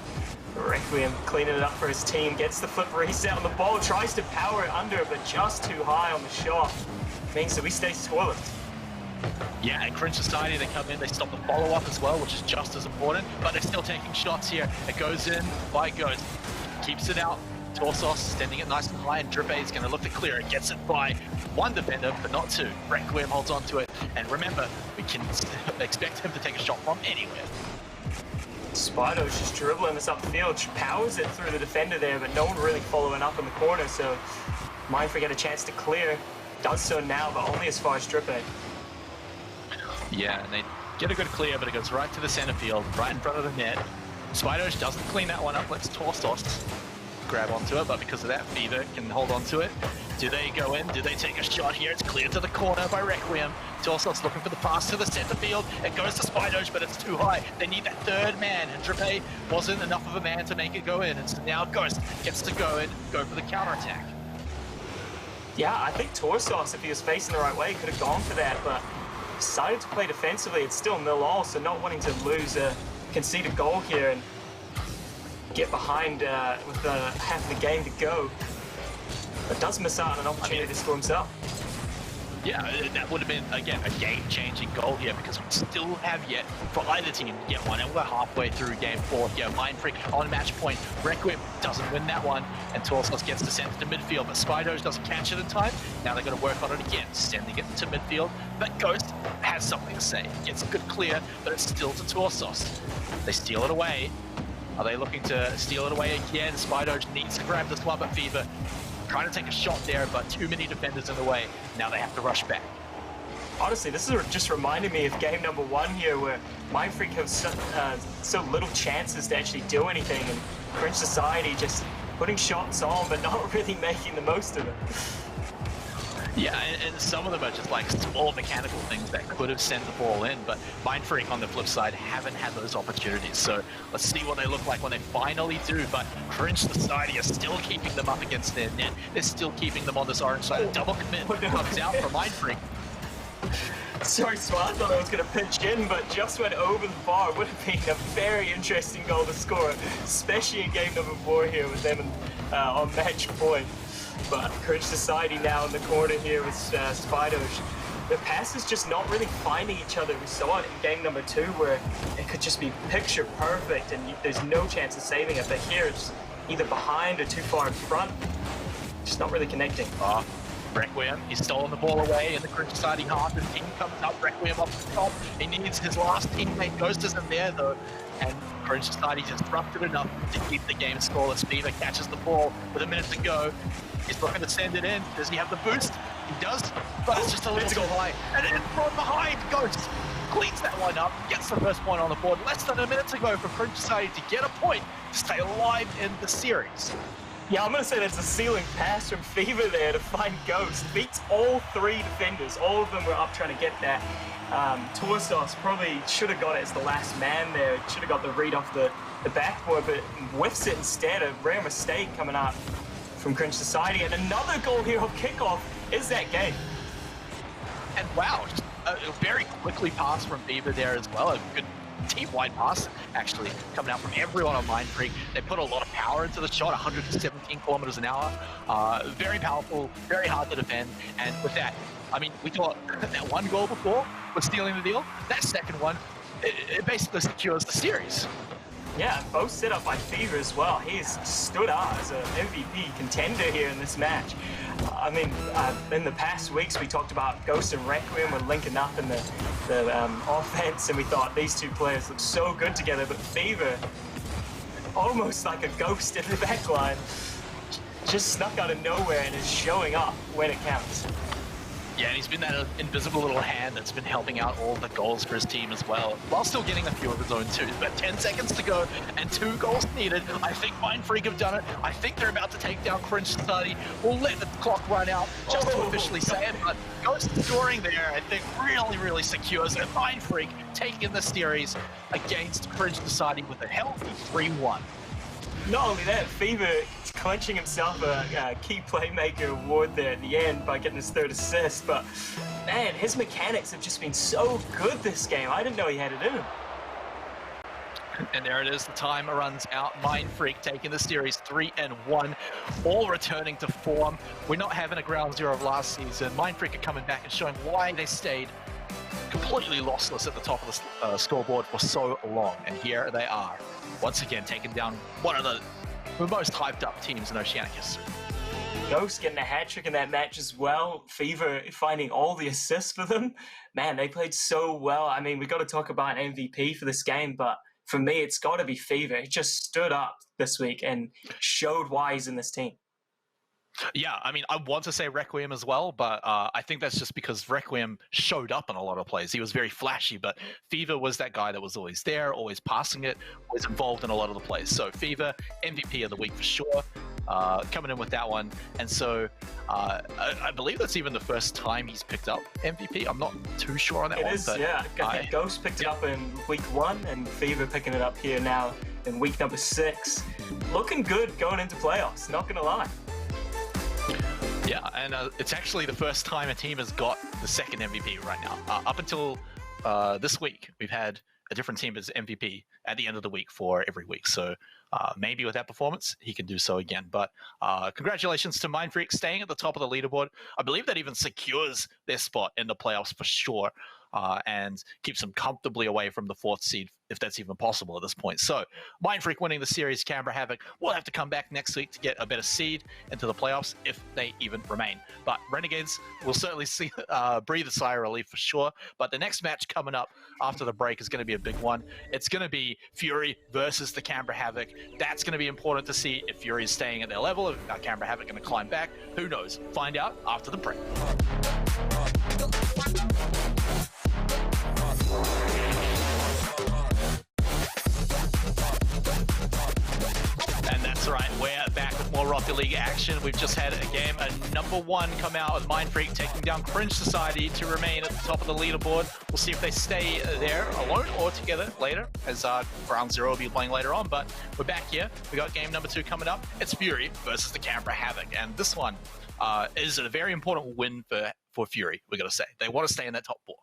Requiem cleaning it up for his team. Gets the flip reset on the ball. Tries to power it under, but just too high on the shot. Means that we stay scoreless. Yeah, and Cringe Society, they come in, they stop the follow-up as well, which is just as important, but they're still taking shots here. It goes in by Ghost. Keeps it out. Torsos standing it nice and high, and Drippy is going to look to clear it. Gets it by 1 defender, but not 2. Requiem holds on to it. And remember, we can expect him to take a shot from anywhere. Spido's just dribbling this upfield, powers it through the defender there, but no one really following up in the corner, so Mindfreak had a chance to clear. Does so now, but only as far as Drippy. Yeah, and they get a good clear, but it goes right to the center field, right in front of the net. Spidosh doesn't clean that one up, lets Torsos grab onto it, but because of that, Fever can hold on to it. Do they go in? Do they take a shot here? It's cleared to the corner by Requiem. Torsos looking for the pass to the center field. It goes to Spidosh, but it's too high. They need that 3rd man, and Drippy wasn't enough of a man to make it go in, and so now Ghost gets to go in, go for the counterattack. Yeah, I think Torsos, if he was facing the right way, could have gone for that, but decided to play defensively. It's still 0-0, so not wanting to lose a conceded goal here and get behind with half the game to go. But does miss out on an opportunity to score himself. Yeah, that would have been, again, a game-changing goal here because we still have yet for either team to get one, and we're halfway through game 4 here. Mindfreak on match point. Requiem doesn't win that one, and Torsos gets to send it to midfield, but Spidosh doesn't catch it in time. Now they're going to work on it again, sending it to midfield, but Ghost has something to say. Gets a good clear, but it's still to Torsos. They steal it away. Are they looking to steal it away again? Spidosh needs to grab this one, but Fever trying to take a shot there, but too many defenders in the way. Now they have to rush back. Honestly, this is just reminding me of game number 1 here, where Mindfreak have so little chances to actually do anything, and Cringe Society just putting shots on, but not really making the most of it. Yeah, and some of them are just like small mechanical things that could have sent the ball in, but Mindfreak on the flip side haven't had those opportunities. So let's see what they look like when they finally do, but Cringe Society are still keeping them up against their net. They're still keeping them on this orange side. A double commit comes out for Mindfreak. Sorry, Smart, thought I was going to pitch in, but just went over the bar. Would have been a very interesting goal to score, especially in game number 4 here with them on match point. But Cringe Society now in the corner here with Spidosh. The pass is just not really finding each other. We saw it in game number 2 where it could just be picture perfect and there's no chance of saving it. But here it's either behind or too far in front. Just not really connecting. Requiem, he's stolen the ball away in the Cringe Society half. The team comes up, Requiem off the top. He needs his last teammate. Ghost isn't there though. And Cringe Society just disrupted enough to keep the game scoreless. Fever catches the ball with a minute to go. He's looking to send it in. Does he have the boost? He does, but it's just a little too high. And then from behind, Ghost cleans that one up, gets the first point on the board. Less than a minute to go for Cringe Society to get a point to stay alive in the series. Yeah, I'm going to say that's a ceiling pass from Fever there to find Ghost. Beats all 3 defenders. All of them were up trying to get that. Torsos probably should have got it as the last man there. Should have got the read off the backboard, but whiffs it instead. A rare mistake coming up from Cringe Society. And another goal here off kickoff is that game. And wow, just a very quickly pass from Fever there as well. A good team-wide pass, actually, coming out from everyone on Mindfreak. They put a lot of power into the shot, 117 kilometers an hour. Very powerful, very hard to defend. And with that, I mean, we thought that one goal before was stealing the deal. That second one, it basically secures the series. Yeah, both set up by Fever as well. He's stood out as an MVP contender here in this match. I mean, in the past weeks, we talked about Ghost and Requiem were linking up in the offense, and we thought these two players look so good together, but Fever, almost like a ghost in the backline, just snuck out of nowhere and is showing up when it counts. Yeah, and he's been that invisible little hand that's been helping out all the goals for his team as well, while still getting a few of his own too. But 10 seconds to go and 2 goals needed. I think Mindfreak have done it. I think they're about to take down Cringe Society. We'll let the clock run out just to officially say it, but Ghost scoring there, I think, really secures it. Mindfreak taking the series against Cringe Society with a healthy 3-1. Not only that, Fever clinching himself a key playmaker award there at the end by getting his 3rd assist, but man, his mechanics have just been so good this game. I didn't know he had it in him. And there it is, the time runs out. Mindfreak taking the series 3-1, all returning to form. We're not having a ground zero of last season. Mindfreak are coming back and showing why they stayed completely lossless at the top of the scoreboard for so long. And here they are, once again taking down one of the most hyped up teams in Oceanic history. Ghost getting a hat trick in that match as well. Fever finding all the assists for them. Man, they played so well. I mean, we got to talk about an MVP for this game, but for me, it's got to be Fever. He just stood up this week and showed why he's in this team. Yeah, I mean, I want to say Requiem as well, but I think that's just because Requiem showed up in a lot of plays. He was very flashy, but Fever was that guy that was always there, always passing it, always involved in a lot of the plays. So Fever, MVP of the week for sure, coming in with that one. And so I believe that's even the first time he's picked up MVP. I'm not too sure on that one. It is, yeah. I think Ghost picked it up in week 1, and Fever picking it up here now in week number 6. Looking good going into playoffs, not going to lie. Yeah, and it's actually the first time a team has got the second MVP right now. Up until this week, we've had a different team as MVP at the end of the week for every week. So maybe with that performance, he can do so again. But congratulations to Mindfreak staying at the top of the leaderboard. I believe that even secures their spot in the playoffs for sure, and keeps them comfortably away from the 4th seed, if that's even possible at this point. So Mindfreak winning the series, Canberra Havoc will have to come back next week to get a better seed into the playoffs, if they even remain. But Renegades will certainly see breathe a sigh of relief for sure. But the next match coming up after the break is going to be a big one. It's going to be Fury versus the Canberra Havoc. That's going to be important to see if Fury is staying at their level, if Canberra Havoc going to climb back. Who knows? Find out after the break. And that's right, we're back with more Rocket League action. We've just had a game, a number 1 come out with Mindfreak taking down Cringe Society to remain at the top of the leaderboard. We'll see if they stay there alone or together later, as Ground Zero will be playing later on. But we're back here. We got game number 2 coming up. It's Fury versus the Canberra Havoc. And this one is a very important win for Fury, we're going to say. They want to stay in that top 4.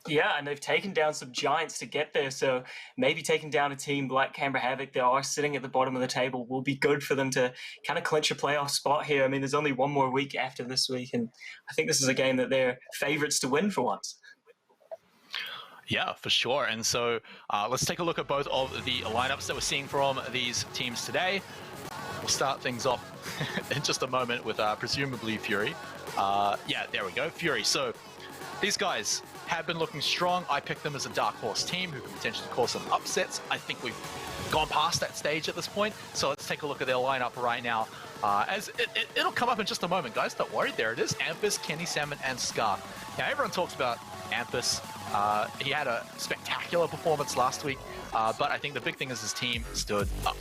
Yeah, and they've taken down some giants to get there, so maybe taking down a team like Canberra Havoc, they are sitting at the bottom of the table, will be good for them to kind of clinch a playoff spot here. I mean, there's only one more week after this week, and I think this is a game that they're favourites to win for once. Yeah, for sure. And so let's take a look at both of the lineups that we're seeing from these teams today. We'll start things off in just a moment with presumably Fury. Yeah, there we go, Fury. So these guys have been looking strong. I picked them as a dark horse team who could potentially cause some upsets. I think we've gone past that stage at this point. So let's take a look at their lineup right now. As it'll come up in just a moment, guys. Don't worry. There it is. Anthus, Kenny Salmon, and Scar. Now, everyone talks about Anthus. He had a spectacular performance last week, but I think the big thing is his team stood up.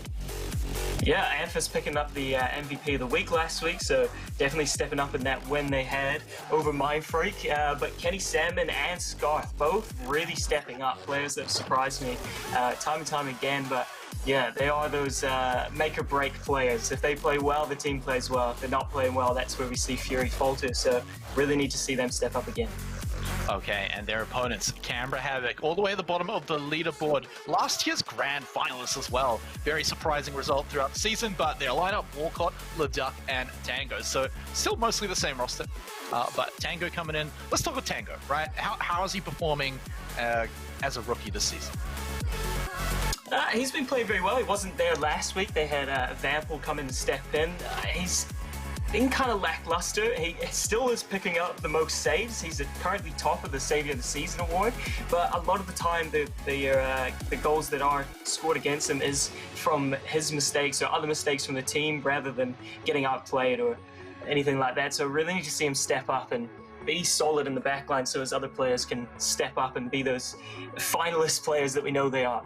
Yeah, Anthus picking up the MVP of the week last week, so definitely stepping up in that win they had over Mindfreak. But Kenny Salmon and Scarth both really stepping up, players that surprised me time and time again. But yeah, they are those make or break players. If they play well, the team plays well. If they're not playing well, that's where we see Fury falter. So really need to see them step up again. Okay, and their opponents, Canberra Havoc, all the way at the bottom of the leaderboard. Last year's grand finalists as well. Very surprising result throughout the season, but their lineup, Walcott, Leduc, and Tango. So still mostly the same roster, but Tango coming in. Let's talk with Tango, right? How is he performing as a rookie this season? He's been playing very well. He wasn't there last week. They had Vampel come in and step in. He's been kind of lackluster. He still is picking up the most saves. He's currently top of the Savior of the Season award, but a lot of the time the goals that are scored against him is from his mistakes or other mistakes from the team rather than getting outplayed or anything like that. So really need to see him step up and be solid in the backline so his other players can step up and be those finalist players that we know they are.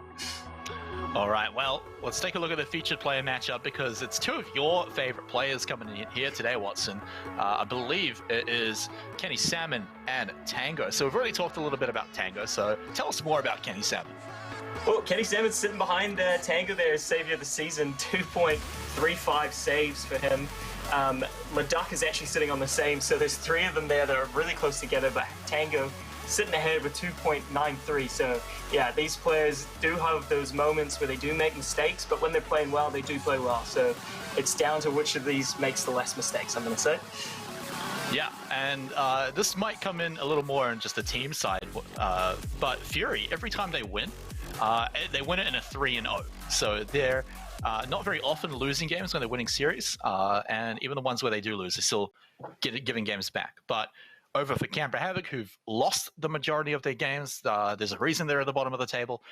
All right, well, let's take a look at the featured player matchup because it's two of your favorite players coming in here today, Watson. I believe it is Kenny Salmon and Tango. So we've already talked a little bit about Tango, so tell us more about Kenny Salmon. Well, Kenny Salmon's sitting behind Tango there as Savior of the Season, 2.35 saves for him. Leduc is actually sitting on the same, so there's three of them there that are really close together, but Tango sitting ahead with 2.93. So yeah, these players do have those moments where they do make mistakes, but when they're playing well, they do play well. So it's down to which of these makes the less mistakes, I'm going to say. Yeah, and this might come in a little more on just the team side, but Fury, every time they win it in a 3-0. So they're not very often losing games when they're winning series, and even the ones where they do lose, they're still giving games back. But over for Canberra Havoc, who've lost the majority of their games, there's a reason they're at the bottom of the table.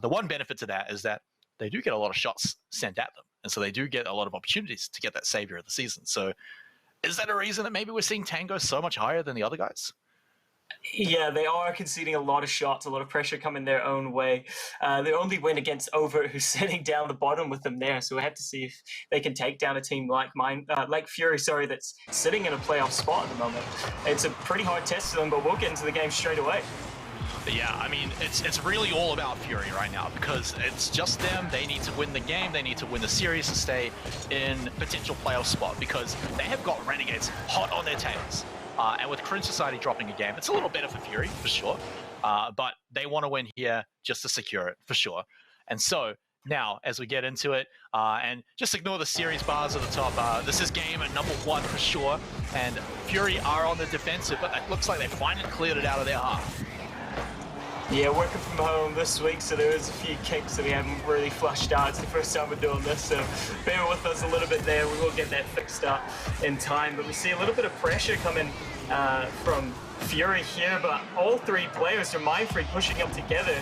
The one benefit to that is that they do get a lot of shots sent at them, and so they do get a lot of opportunities to get that Savior of the Season. So is that a reason that maybe we're seeing Tango so much higher than the other guys? Yeah, they are conceding a lot of shots, a lot of pressure coming their own way. They only win against Overt, who's sitting down the bottom with them there. So we have to see if they can take down a team like Fury, that's sitting in a playoff spot at the moment. It's a pretty hard test for them, but we'll get into the game straight away. Yeah, I mean, it's really all about Fury right now because it's just them. They need to win the game. They need to win the series to stay in potential playoff spot because they have got Renegades hot on their tails. And with Cringe Society dropping a game, it's a little better for Fury, for sure. But they want to win here just to secure it, for sure. And so now, as we get into it, and just ignore the series bars at the top, this is game at number 1 for sure. And Fury are on the defensive, but it looks like they finally cleared it out of their half. Yeah, working from home this week, so there is a few kinks that we haven't really flushed out. It's the first time we're doing this, so bear with us a little bit there. We will get that fixed up in time, but we see a little bit of pressure coming from Fury here, but all three players from Mindfreak pushing up together.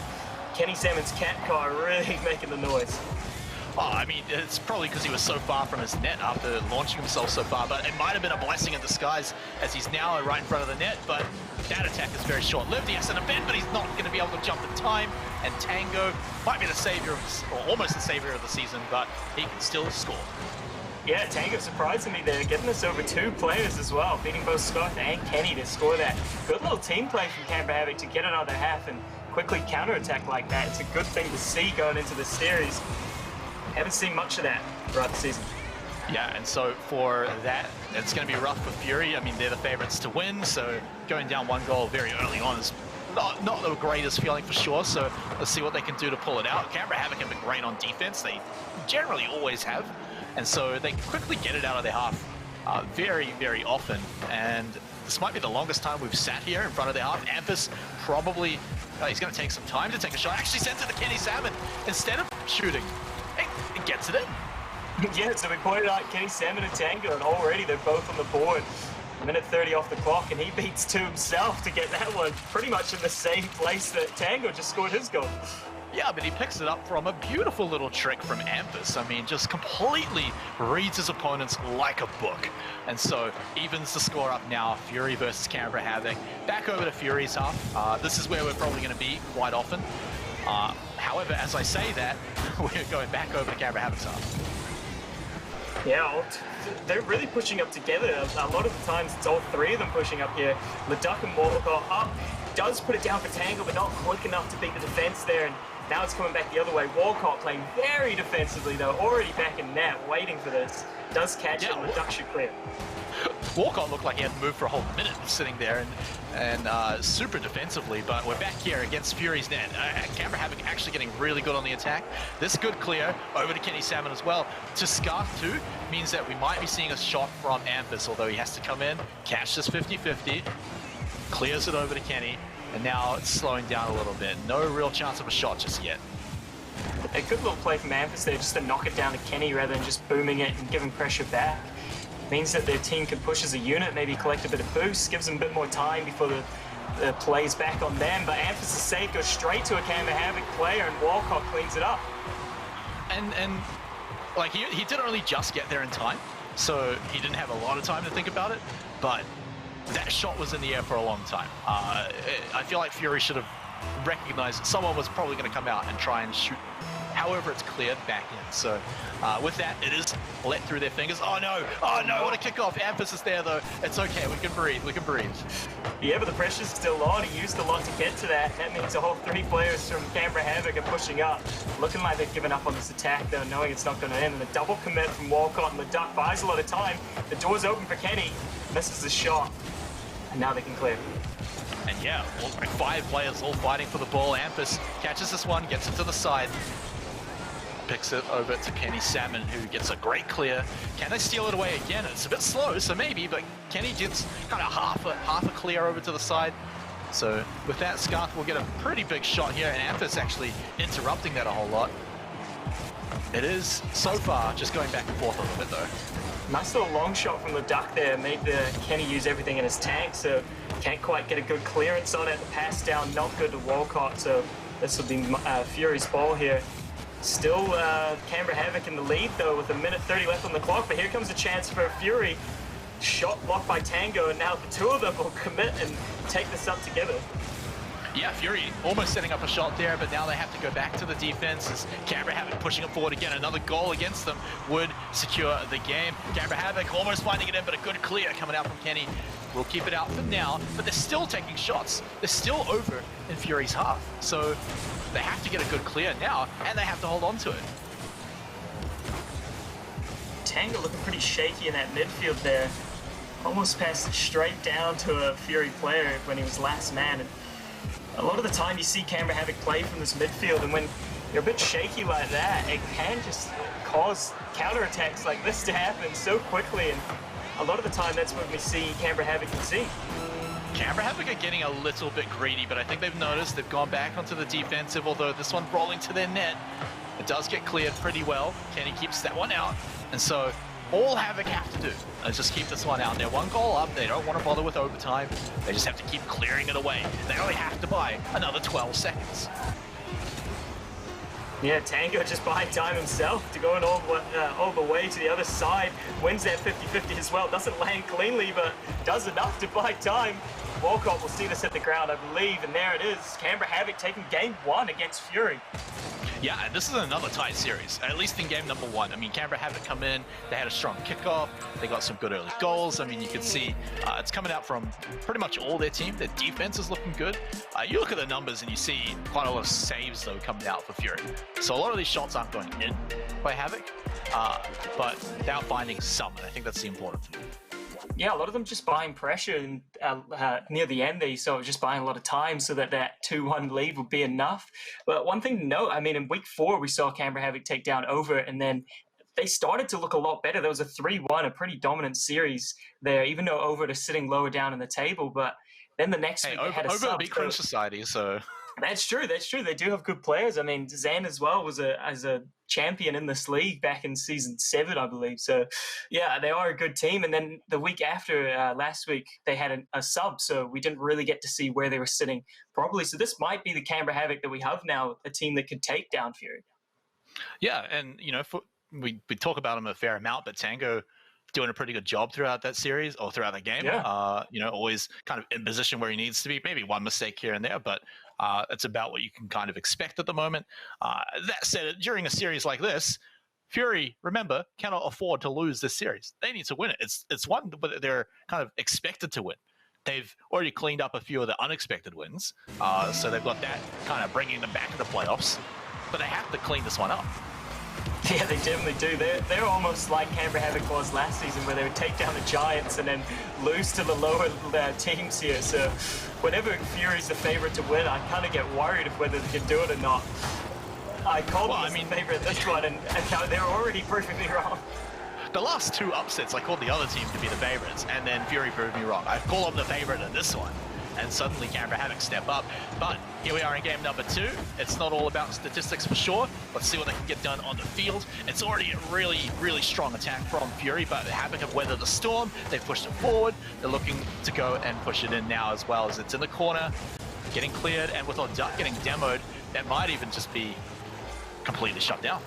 Kenny Salmon's cat car really making the noise. Oh, I mean, it's probably because he was so far from his net after launching himself so far, but it might have been a blessing in disguise as he's now right in front of the net, but that attack is very short-lived. He has an event, but he's not going to be able to jump in time, and Tango might be the savior, or almost the savior of the season, but he can still score. Yeah, Tango surprising me there, getting us over 2 players as well, beating both Scott and Kenny to score that. Good little team play from Canberra Havoc to get it on their half and quickly counterattack like that. It's a good thing to see going into the series. Haven't seen much of that throughout the season. Yeah, and so for that, it's going to be rough for Fury. I mean, they're the favorites to win, so going down 1 goal very early on is not the greatest feeling for sure, so let's see what they can do to pull it out. Canberra Havoc have been great on defense. They generally always have, and so they quickly get it out of their half very, very often, and this might be the longest time we've sat here in front of their half. Anthus probably, he's going to take some time to take a shot. Actually sends it to Kenny Salmon instead of shooting. It gets it in. Yeah, so we pointed out Kenny Salmon and Tango, and already they're both on the board. Minute 30 off the clock, and he beats 2 himself to get that one pretty much in the same place that Tango just scored his goal. Yeah, but he picks it up from a beautiful little trick from Ampus. I mean, just completely reads his opponents like a book. And so evens the score up now. Fury versus Canberra Havoc. Back over to Fury's half. This is where we're probably going to be quite often. However, as I say that, we're going back over to Canberra Havoc's half. Yeah, they're really pushing up together. A lot of the times it's all three of them pushing up here. Leduc and Walcott up. Does put it down for Tango, but not quick enough to beat the defense there. And now it's coming back the other way. Walcott playing very defensively, though. Already back in net, waiting for this. Does catch it, and Leduc should clear. Walcott looked like he hadn't moved for a whole minute, sitting there and super defensively, but we're back here against Fury's net. Canberra Havoc actually getting really good on the attack. This good clear over to Kenny Salmon as well. To Scarf 2 means that we might be seeing a shot from Ampus, although he has to come in, catch this 50-50, clears it over to Kenny, and now it's slowing down a little bit. No real chance of a shot just yet. A good little play from Ampus there, just to knock it down to Kenny rather than just booming it and giving pressure back. Means that their team can push as a unit, maybe collect a bit of boost, gives them a bit more time before the play's back on them. But Ampus is safe, goes straight to a Canberra Havoc player, and Walcott cleans it up. And like he didn't really just get there in time, so he didn't have a lot of time to think about it, but that shot was in the air for a long time. I feel like Fury should have recognized that someone was probably going to come out and try and shoot however it's cleared back in. So with that, it is let through their fingers. Oh no, what a kickoff. Ampus is there though. It's okay, we can breathe. Yeah, but the pressure's still on. He used a lot to get to that. That means the whole three players from Canberra Havoc are pushing up. Looking like they've given up on this attack though, knowing it's not going to end. And the double commit from Walcott, and the duck buys a lot of time. The door's open for Kenny, misses the shot, and now they can clear. And yeah, like 5 players all fighting for the ball. Ampus catches this one, gets it to the side, picks it over to Kenny Salmon, who gets a great clear. Can they steal it away again? It's a bit slow, so maybe, but Kenny gets kind of half a clear over to the side. So with that, Scarf will get a pretty big shot here, and Ampus actually interrupting that a whole lot. It is, so far, just going back and forth a little bit though. Nice little long shot from the duck there, made the Kenny use everything in his tank, so can't quite get a good clearance on it. The pass down, not good to Walcott, so this will be Fury's ball here. Still Canberra Havoc in the lead though, with 1:30 left on the clock, but here comes a chance for Fury. Shot blocked by Tango, and now the two of them will commit and take this up together. Yeah, Fury almost setting up a shot there, but now they have to go back to the defense as Canberra Havoc pushing it forward again. Another goal against them would secure the game. Canberra Havoc almost finding it in, but a good clear coming out from Kenny. We'll keep it out for now, but they're still taking shots. They're still over in Fury's half, so they have to get a good clear now, and they have to hold on to it. Tango looking pretty shaky in that midfield there. Almost passed it straight down to a Fury player when he was last man. And a lot of the time you see Canberra Havoc play from this midfield, and when you're a bit shaky like that, it can just cause counterattacks like this to happen so quickly, and a lot of the time that's when we see Canberra Havoc concede. Canberra Havoc are getting a little bit greedy, but I think they've noticed they've gone back onto the defensive, although this one rolling to their net. It does get cleared pretty well. Kenny keeps that one out, and so all Havoc have to do is just keep this one out. They're 1 goal up. They don't want to bother with overtime. They just have to keep clearing it away. They only have to buy another 12 seconds. Yeah, Tango just buying time himself to going all the way to the other side. Wins that 50-50 as well. Doesn't land cleanly, but does enough to buy time. Walcott will see this at the ground, I believe, and there it is. Canberra Havoc taking game 1 against Fury. Yeah, and this is another tight series, at least in game number 1. I mean, Canberra Havoc come in, they had a strong kickoff, they got some good early goals. I mean, you can see it's coming out from pretty much all their team. Their defense is looking good. You look at the numbers and you see quite a lot of saves, though, coming out for Fury. So a lot of these shots aren't going in by Havoc, but they're finding some, and I think that's the important thing. Yeah, a lot of them just buying pressure, and near the end there you saw just buying a lot of time so that 2-1 lead would be enough. But one thing to note, I mean, in week 4 we saw Canberra Havoc take down Overt, and then they started to look a lot better. There was a 3-1, a pretty dominant series there, even though Overt is sitting lower down in the table. But then the next week they had a Overt beat Cringe Society, so... That's true. That's true. They do have good players. I mean, Zan as well was as a champion in this league back in season 7, I believe. So, yeah, they are a good team. And then the week after last week, they had a sub, so we didn't really get to see where they were sitting properly. So this might be the Canberra Havoc that we have now, a team that could take down Fury. Yeah, and we talk about them a fair amount, but Tango doing a pretty good job throughout that series or throughout that game. Yeah. Always kind of in position where he needs to be. Maybe one mistake here and there, but it's about what you can kind of expect at the moment. That said, during a series like this, Fury, remember, cannot afford to lose this series. They need to win it. It's one, but they're kind of expected to win. They've already cleaned up a few of the unexpected wins, so they've got that kind of bringing them back to the playoffs. But they have to clean this one up. Yeah, they definitely do. They're almost like Canberra Havoc was last season, where they would take down the Giants and then lose to the lower teams here. So whenever Fury's the favourite to win, I kind of get worried of whether they can do it or not. I called them as the favourite this one, and they're already proving me wrong. The last 2 upsets, I called the other team to be the favourites, and then Fury proved me wrong. I call them the favourite in this one, and suddenly Canberra Havoc step up. But here we are in game number 2. It's not all about statistics for sure. Let's see what they can get done on the field. It's already a really, really strong attack from Fury, but Havoc have weathered the storm. They've pushed it forward. They're looking to go and push it in now as well, as it's in the corner, getting cleared, and with Duck getting demoed, that might even just be completely shut down.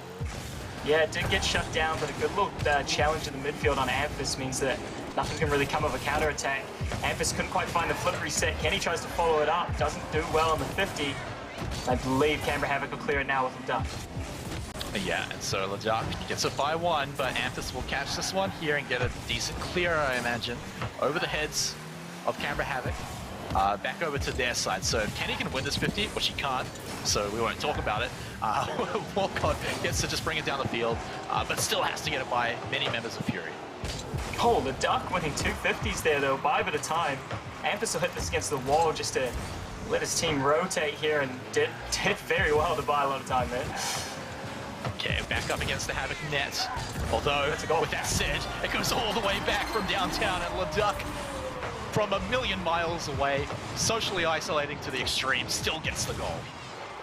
Yeah, it did get shut down, but a good little challenge in the midfield on Amphis means that nothing can really come of a counter-attack. Amphis couldn't quite find the flip reset. Kenny tries to follow it up, doesn't do well on the 50. I believe Canberra Havoc will clear it now with Leduc. Yeah, and so Leduc gets it by 1, but Amphis will catch this one here and get a decent clear, I imagine, over the heads of Canberra Havoc. Back over to their side. So Kenny can win this 50, which he can't, so we won't talk about it. Walcott gets to just bring it down the field, but still has to get it by many members of Fury. Oh, the Duck winning 2 50s there, though, 5 at a time. Amphis will hit this against the wall just to let his team rotate here, and did very well to buy a lot of time there. Okay, back up against the Havoc net. Although, with that said, it goes all the way back from downtown, and Leduc, from a million miles away, socially isolating to the extreme, still gets the goal.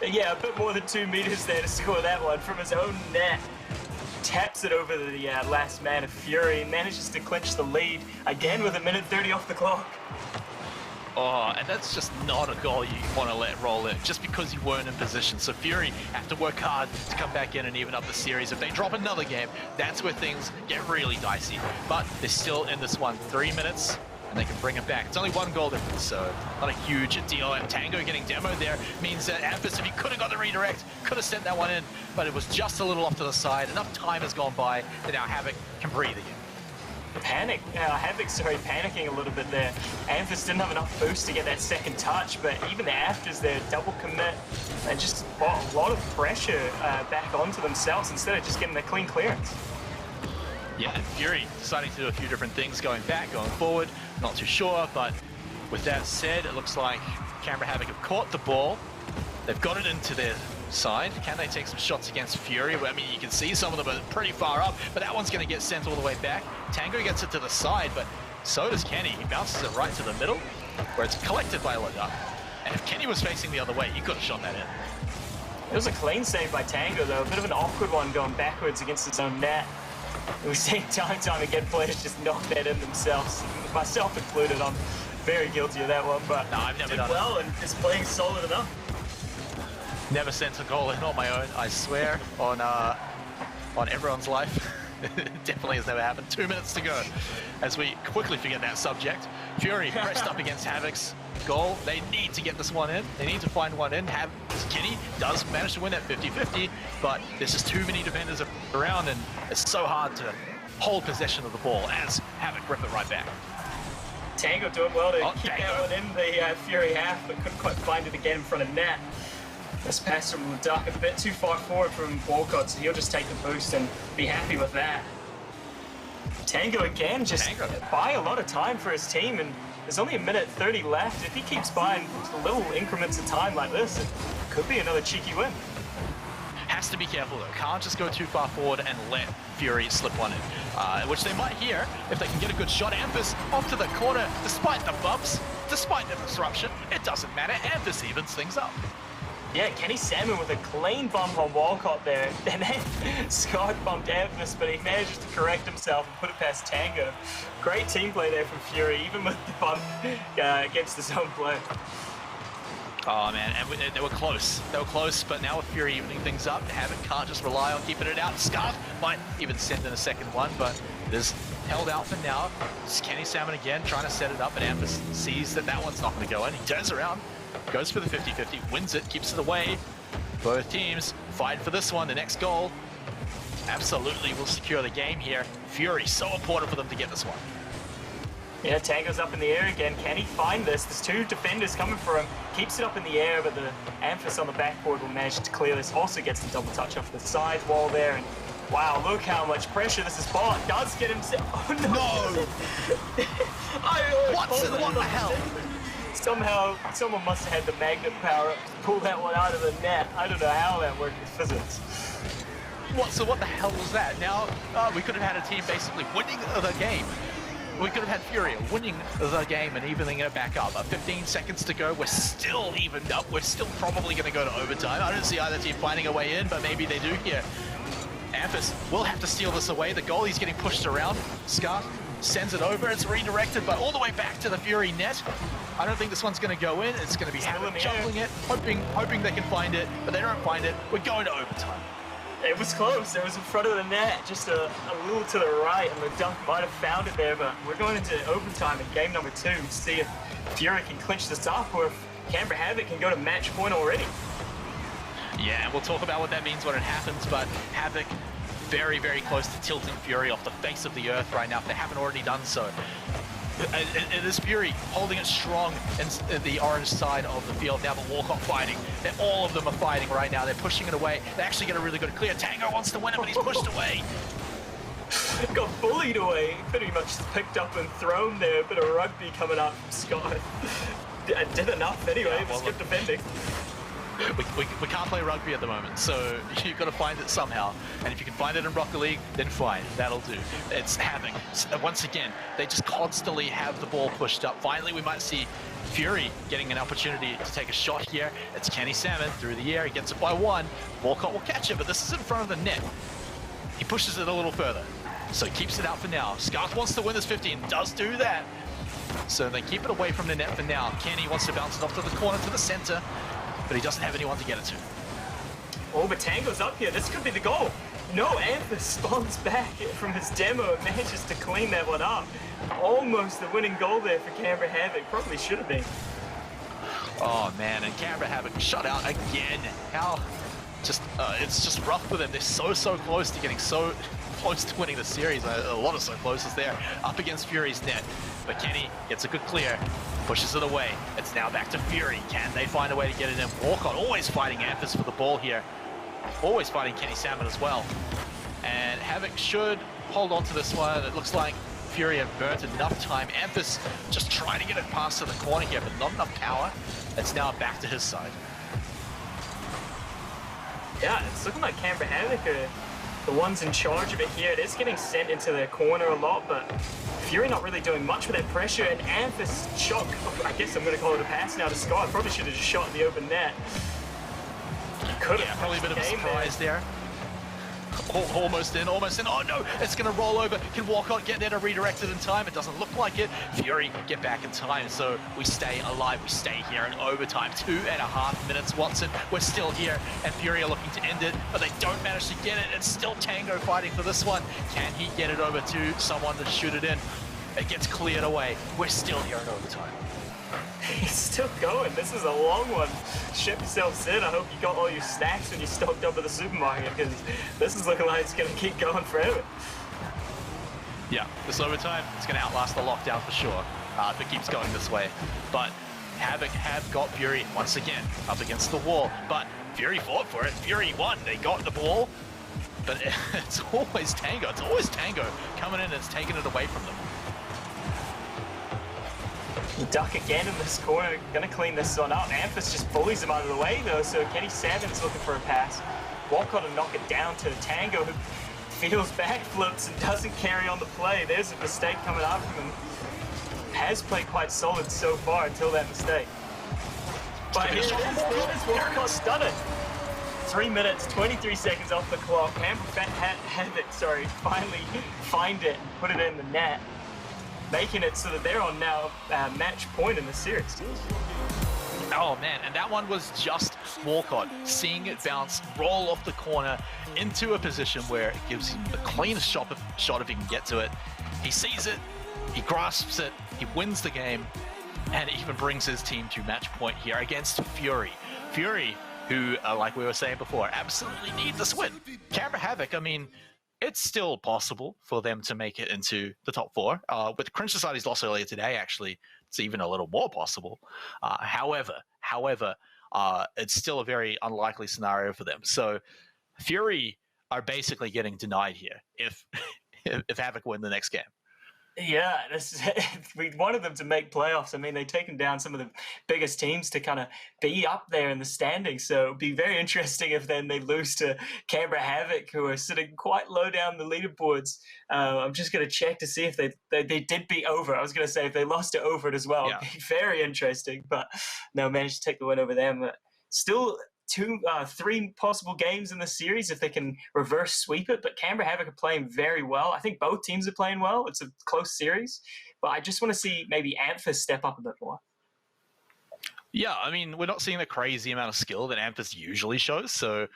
Yeah, a bit more than 2 meters there to score that one from his own net. Taps it over the last man of Fury, manages to clinch the lead, again with 1:30 off the clock. Oh, and that's just not a goal you want to let roll in, just because you weren't in position. So Fury have to work hard to come back in and even up the series. If they drop another game, that's where things get really dicey. But they're still in this one, 3 minutes, and they can bring it back. It's only 1 goal difference, so not a huge deal. And Tango getting demoed there means that Amphis, if he could have got the redirect, could have sent that one in, but it was just a little off to the side. Enough time has gone by that now Havoc can breathe again. Havoc, panicking a little bit there. Amphis didn't have enough boost to get that second touch, but even the afters there, double commit, and just a lot of pressure back onto themselves instead of just getting a clean clearance. Yeah, and Fury deciding to do a few different things going back, going forward, not too sure, but with that said, it looks like Canberra Havoc have caught the ball. They've got it into their side. Can they take some shots against Fury? I mean, you can see some of them are pretty far up, but that one's going to get sent all the way back. Tango gets it to the side, but so does Kenny. He bounces it right to the middle, where it's collected by Leduc. And if Kenny was facing the other way, he could have shot that in. It was a clean save by Tango, though. A bit of an awkward one going backwards against his own net. We've seen time and time again players just knock that in themselves, myself included. I'm very guilty of that one, but no, I've never done well and is playing solid enough. Never sent a goal in on my own, I swear, on everyone's life. Definitely has never happened. 2 minutes to go as we quickly forget that subject. Fury pressed up against Havoc's goal. They need to get this one in. They need to find one in. Kenny does manage to win at 50-50, but there's just too many defenders around, and it's so hard to hold possession of the ball as Havoc rip it right back. Tango doing well to keep that one in the Fury half, but couldn't quite find it again in front of net. This pass from Leduc a bit too far forward from Walcott, so he'll just take the boost and be happy with that. Tango again, just buy a lot of time for his team, and there's only 1:30 left. If he keeps buying little increments of time like this, it could be another cheeky win. Has to be careful though. Can't just go too far forward and let Fury slip one in, which they might here if they can get a good shot. Amphis off to the corner, despite the bumps, despite the disruption, it doesn't matter. Amphis evens things up. Yeah, Kenny Salmon with a clean bump on Walcott there, and then Scott bumped Anthus, but he manages to correct himself and put it past Tango. Great team play there from Fury, even with the bump against his own play. Oh man, and they were close. They were close, but now with Fury evening things up, Havoc can't just rely on keeping it out. Scarf might even send in a second one, but it is held out for now. It's Kenny Salmon again, trying to set it up, and Anthus sees that that one's not going to go in. He turns around, goes for the 50-50, wins it, keeps it away. Both teams fight for this one, the next goal. Absolutely will secure the game here. Fury, so important for them to get this one. Yeah, Tango's up in the air again. Can he find this? There's two defenders coming for him. Keeps it up in the air, but the Amphis on the backboard will manage to clear this. Also gets the double touch off the side wall there. And wow, look how much pressure this is bought. Does get himself. Oh no! What the hell? Somehow, someone must have had the magnet power up to pull that one out of the net. I don't know how that worked with physics. So what the hell was that? Now, we could have had a team basically winning the game. We could have had Fury winning the game and evening it back up. 15 seconds to go, we're still evened up. We're still probably going to go to overtime. I don't see either team finding a way in, but maybe they do here. Amphis will have to steal this away. The goalie's getting pushed around. Scar sends it over. It's redirected, but all the way back to the Fury net. I don't think this one's going to go in. It's going to be Havoc juggling it, hoping they can find it, but they don't find it. We're going to overtime. It was close. It was in front of the net, just a little to the right, and the dunk might have found it there, but we're going into overtime in game number 2 to see if Fury can clinch this up or if Canberra Havoc can go to match point already. Yeah, we'll talk about what that means when it happens, but Havoc very, very close to tilting Fury off the face of the earth right now if they haven't already done so. It is Fury holding it strong in the orange side of the field now, but Walcott fighting. All of them are fighting right now. They're pushing it away. They actually get a really good clear. Tango wants to win it, but he's pushed away. Got bullied away. Pretty much picked up and thrown there. A bit of rugby coming out from Scott. Did enough anyway, but kept defending. We can't play rugby at the moment, so you've got to find it somehow. And if you can find it in Rocket League, then fine, that'll do. It's Havoc. Once again, they just constantly have the ball pushed up. Finally, we might see Fury getting an opportunity to take a shot here. It's Kenny Salmon through the air. He gets it by 1. Walcott will catch it, but this is in front of the net. He pushes it a little further, so he keeps it out for now. Scarf wants to win this 50 and does do that. So they keep it away from the net for now. Kenny wants to bounce it off to the corner, to the center, but he doesn't have anyone to get it to. Oh, but Tango's up here. This could be the goal. No, Anthus spawns back from his demo and manages to clean that one up. Almost the winning goal there for Canberra Havoc. Probably should have been. Oh man, and Canberra Havoc shut out again. How it's just rough for them. They're so close to getting so close to winning the series. A lot of so close is there up against Fury's net. But Kenny gets a good clear, pushes it away. It's now back to Fury. Can they find a way to get it in? Walcott always fighting Amphis for the ball here. Always fighting Kenny Salmon as well. And Havoc should hold on to this one. It looks like Fury have burnt enough time. Amphis just trying to get it past to the corner here, but not enough power. It's now back to his side. Yeah, it's looking like Canberra Havoc are the ones in charge of it here. It is getting sent into their corner a lot, but Fury not really doing much with that pressure, and Amphis shot, I guess I'm going to call it a pass now to Scott. Probably should have just shot in the open net. Could have probably a bit of a surprise there. Almost in. Oh no, it's going to roll over. Can Walcott get there to redirect it in time? It doesn't look like it. Fury get back in time, so we stay alive. We stay here in overtime. 2.5 minutes, Watson. We're still here, and Fury are looking to end it, but they don't manage to get it. It's still Tango fighting for this one. Can he get it over to someone to shoot it in? It gets cleared away. We're still here in overtime. He's still going. This is a long one. Ship yourselves in. I hope you got all your snacks when you stocked up at the supermarket, because this is looking like it's going to keep going forever. Yeah, this overtime, it's going to outlast the lockdown for sure, if it keeps going this way. But Havoc have got Fury once again up against the wall, but Fury fought for it. Fury won. They got the ball, but it's always Tango. It's always Tango coming in and it's taking it away from them. Duck again in this corner, gonna clean this one up. Amphis just bullies him out of the way though, so Kenny Salmon's looking for a pass. Walcott will knock it down to Tango, who feels backflips and doesn't carry on the play. There's a mistake coming up from him. Has played quite solid so far until that mistake. But here it is, Walcott's done it. 3 minutes, 23 seconds off the clock. Havoc, finally find it and put it in the net, making it so that they're on now match point in the series. Oh man, and that one was just Walcott seeing it bounce, roll off the corner into a position where it gives him the cleanest shot if he can get to it. He sees it, he grasps it, he wins the game, and even brings his team to match point here against Fury. Fury, who, like we were saying before, absolutely need this win. Canberra Havoc, I mean, it's still possible for them to make it into the top 4. With Cringe Society's loss earlier today, actually, it's even a little more possible. However, it's still a very unlikely scenario for them. So Fury are basically getting denied here if Havoc win the next game. Yeah, we wanted them to make playoffs. I mean, they've taken down some of the biggest teams to kind of be up there in the standings. So it'd be very interesting if then they lose to Canberra Havoc, who are sitting quite low down the leaderboards. I'm just going to check to see if they did beat Overt. I was going to say if they lost to Overt as well, it'd be very interesting. But no, managed to take the win over them. But still 3 possible games in the series if they can reverse sweep it. But Canberra Havoc are playing very well. I think both teams are playing well. It's a close series, but I just want to see maybe Amphis step up a bit more. Yeah, I mean, we're not seeing the crazy amount of skill that Amphis usually shows, so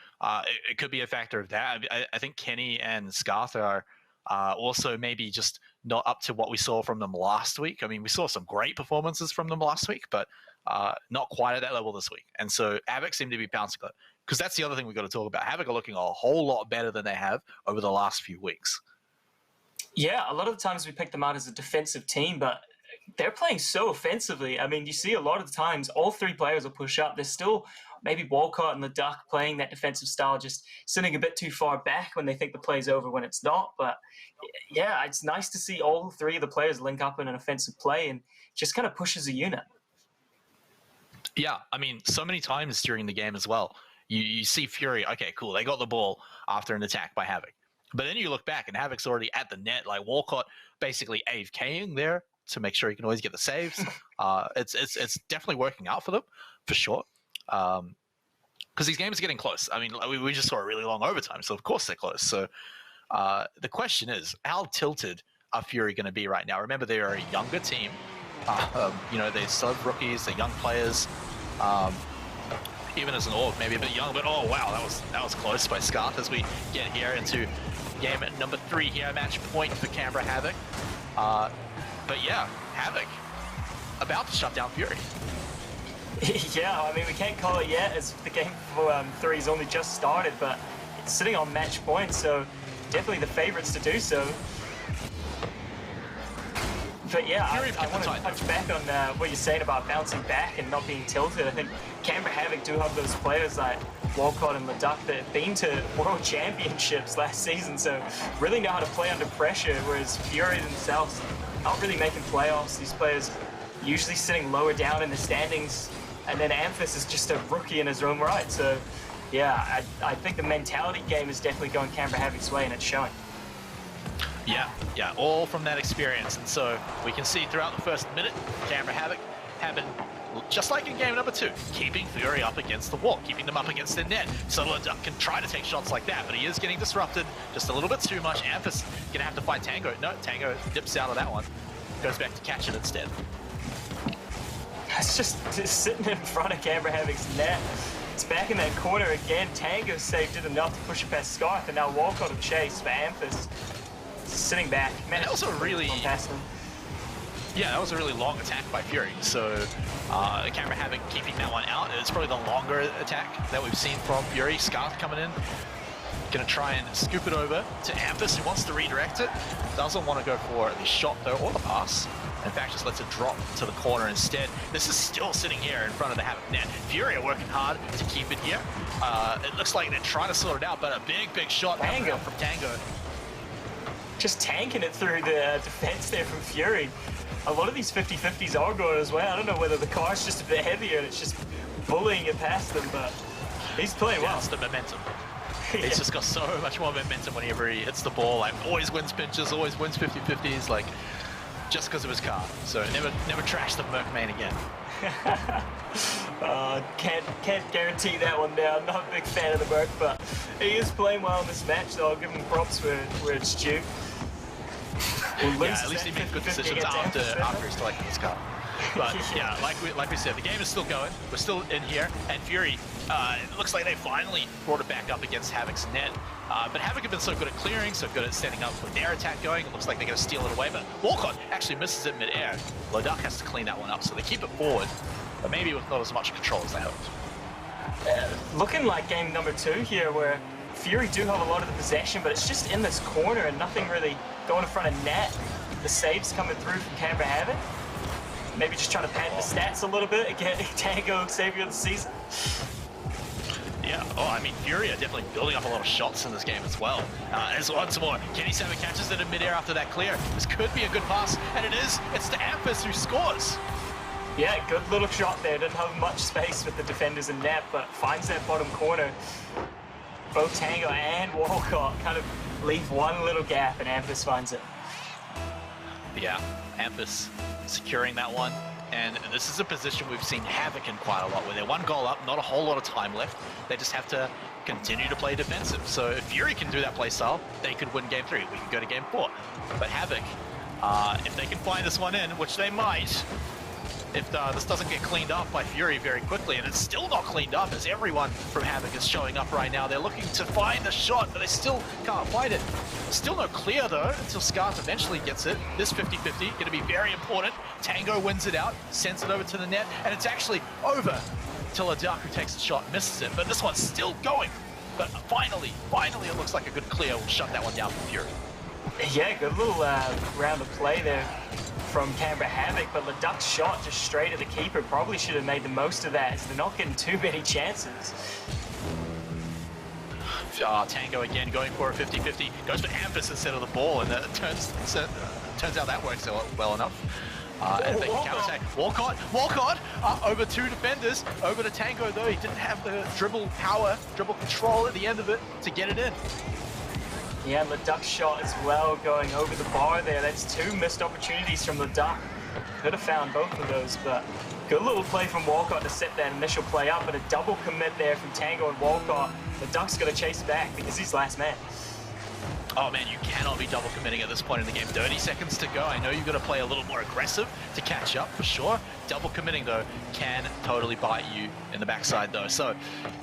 it could be a factor of that. I think Kenny and Scarth are also maybe just not up to what we saw from them last week. I mean, we saw some great performances from them last week, but not quite at that level this week. And so Havoc seem to be bouncing it, because that's the other thing we've got to talk about. Havoc are looking a whole lot better than they have over the last few weeks. Yeah, a lot of the times we pick them out as a defensive team, but they're playing so offensively. I mean, you see a lot of the times all 3 players will push up. There's still maybe Walcott and the Duck playing that defensive style, just sitting a bit too far back when they think the play's over when it's not. But yeah, it's nice to see all 3 of the players link up in an offensive play and just kind of push as a unit. Yeah, I mean, so many times during the game as well, you see Fury, okay, cool, they got the ball after an attack by Havoc. But then you look back and Havoc's already at the net, like Walcott basically AFKing there to make sure he can always get the saves. It's definitely working out for them, for sure. Because these games are getting close. I mean, we just saw a really long overtime, so of course they're close. So the question is, how tilted are Fury going to be right now? Remember, they are a younger team. They still have rookies, they're young players. Even as an org, maybe a bit young, but oh wow, that was close by Scarth as we get here into game number 3 here, match point for Canberra Havoc. But yeah, Havoc about to shut down Fury. Yeah, I mean, we can't call it yet as the game for 3 has only just started, but it's sitting on match point, so definitely the favourites to do so. But yeah, I want to touch back on what you're saying about bouncing back and not being tilted. I think Canberra Havoc do have those players like Walcott and Leduc that have been to World Championships last season, so really know how to play under pressure, whereas Fury themselves not really making playoffs. These players usually sitting lower down in the standings, and then Amphis is just a rookie in his own right. So yeah, I think the mentality game is definitely going Canberra Havoc's way, and it's showing. Yeah, all from that experience. And so we can see throughout the first minute, Canberra Havoc have been, just like in game number 2, keeping Fury up against the wall, keeping them up against the net. So Leduc can try to take shots like that, but he is getting disrupted just a little bit too much. Amphis gonna have to fight Tango. No, Tango dips out of that one. Goes back to catch it instead. It's just sitting in front of Canberra Havoc's net. It's back in that corner again. Tango saved it enough to push it past Scarth, and now Walcott of chase for Amphis. Sitting back. Man, that was a really that was a really long attack by Fury. So Canberra Havoc keeping that one out. It's probably the longer attack that we've seen from Fury. Scarth coming in, gonna try and scoop it over to Amphis, who wants to redirect it. Doesn't want to go for the shot though, or the pass. In fact, just lets it drop to the corner instead. This is still sitting here in front of the Havoc net. Fury are working hard to keep it here. It looks like they're trying to sort it out, but a big shot from Tango. Just tanking it through the defense there from Fury. A lot of these 50-50s are going as well. I don't know whether the car's just a bit heavier and it's just bullying it past them, but he's playing well. It's the momentum. He's just got so much more momentum whenever he hits the ball. Like, always wins pinches, always wins 50-50s, like, just because of his car. So never trash the Merc main again. Can't guarantee that one now. I'm not a big fan of the Merc, but he is playing well in this match, so I'll give him props where it's due. Yeah, at least he made good decisions after he selected this card. But yeah, like we said, the game is still going. We're still in here, and Fury, it looks like they finally brought it back up against Havoc's net. But Havoc have been so good at clearing, so good at setting up with their attack going. It looks like they're going to steal it away, but Walcott actually misses it mid-air. LeDuc has to clean that one up, so they keep it forward, but maybe with not as much control as they hoped. Looking like game number 2 here, where Fury do have a lot of the possession, but it's just in this corner and nothing really going in front of net. The saves coming through from Canberra Havoc. Maybe just trying to pad the stats a little bit and get Tango Savior of the season. Yeah, I mean, Fury are definitely building up a lot of shots in this game as well. As once more, Kenny Saber catches it in midair after that clear. This could be a good pass, and it is. It's the Amphis who scores. Yeah, good little shot there. Didn't have much space with the defenders in net, but finds that bottom corner. Both Tango and Walcott kind of leave one little gap, and Amphis finds it. Yeah, Amphis securing that one. And this is a position we've seen Havoc in quite a lot, where they're 1 goal up, not a whole lot of time left. They just have to continue to play defensive. So if Fury can do that play style, they could win game 3. We could go to game 4. But Havoc, if they can find this one in, which they might, if this doesn't get cleaned up by Fury very quickly, and it's still not cleaned up as everyone from Havoc is showing up right now. They're looking to find the shot, but they still can't find it. Still no clear though, until Scarf eventually gets it. This 50-50, gonna be very important. Tango wins it out, sends it over to the net, and it's actually over till LeDuc, who takes the shot, misses it, but this one's still going. But finally it looks like a good clear will shut that one down for Fury. Yeah, good little round of play there from Canberra Havoc, but LeDuc's shot just straight at the keeper. Probably should have made the most of that, as they're not getting too many chances. Tango again going for a 50-50, goes for Amphis instead of the ball, and it turns out that works well enough. And they can counter-attack. Walcott over 2 defenders, over to Tango though. He didn't have the dribble power, dribble control at the end of it to get it in. Yeah, LeDuc's shot as well going over the bar there. That's 2 missed opportunities from LeDuc. Could have found both of those, but good little play from Walcott to set that initial play up, but a double commit there from Tango and Walcott. LeDuc's going to chase back because he's last man. Oh man, you cannot be double committing at this point in the game. 30 seconds to go. I know you've got to play a little more aggressive to catch up for sure. Double committing though can totally bite you in the backside though. So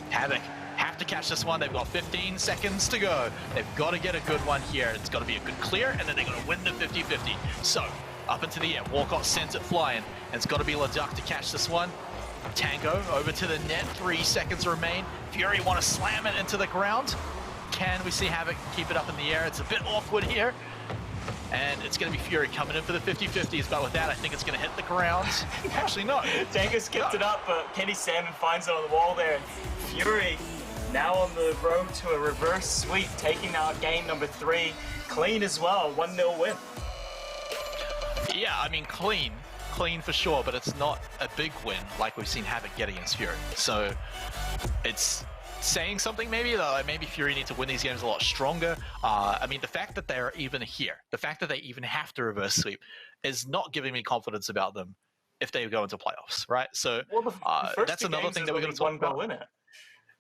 Havoc have to catch this one. They've got 15 seconds to go. They've got to get a good one here. It's got to be a good clear, and then they're going to win the 50-50. So up into the air, Walcott sends it flying, and it's got to be LeDuc to catch this one. Tango over to the net, 3 seconds remain. Fury want to slam it into the ground. Can we see Havoc keep it up in the air? It's a bit awkward here. And it's going to be Fury coming in for the 50-50s, but with that, I think it's going to hit the ground. Actually, no. Tango skipped it up, but Kenny Salmon finds it on the wall there. Fury now on the road to a reverse sweep, taking out game number 3. Clean as well, 1-0 win. Yeah, I mean, clean for sure, but it's not a big win like we've seen Havoc get against Fury. So it's saying something maybe, though. Maybe Fury need to win these games a lot stronger. I mean, the fact that they're even here, the fact that they even have to reverse sweep is not giving me confidence about them if they go into playoffs, right? So that's another thing that we're going to talk about.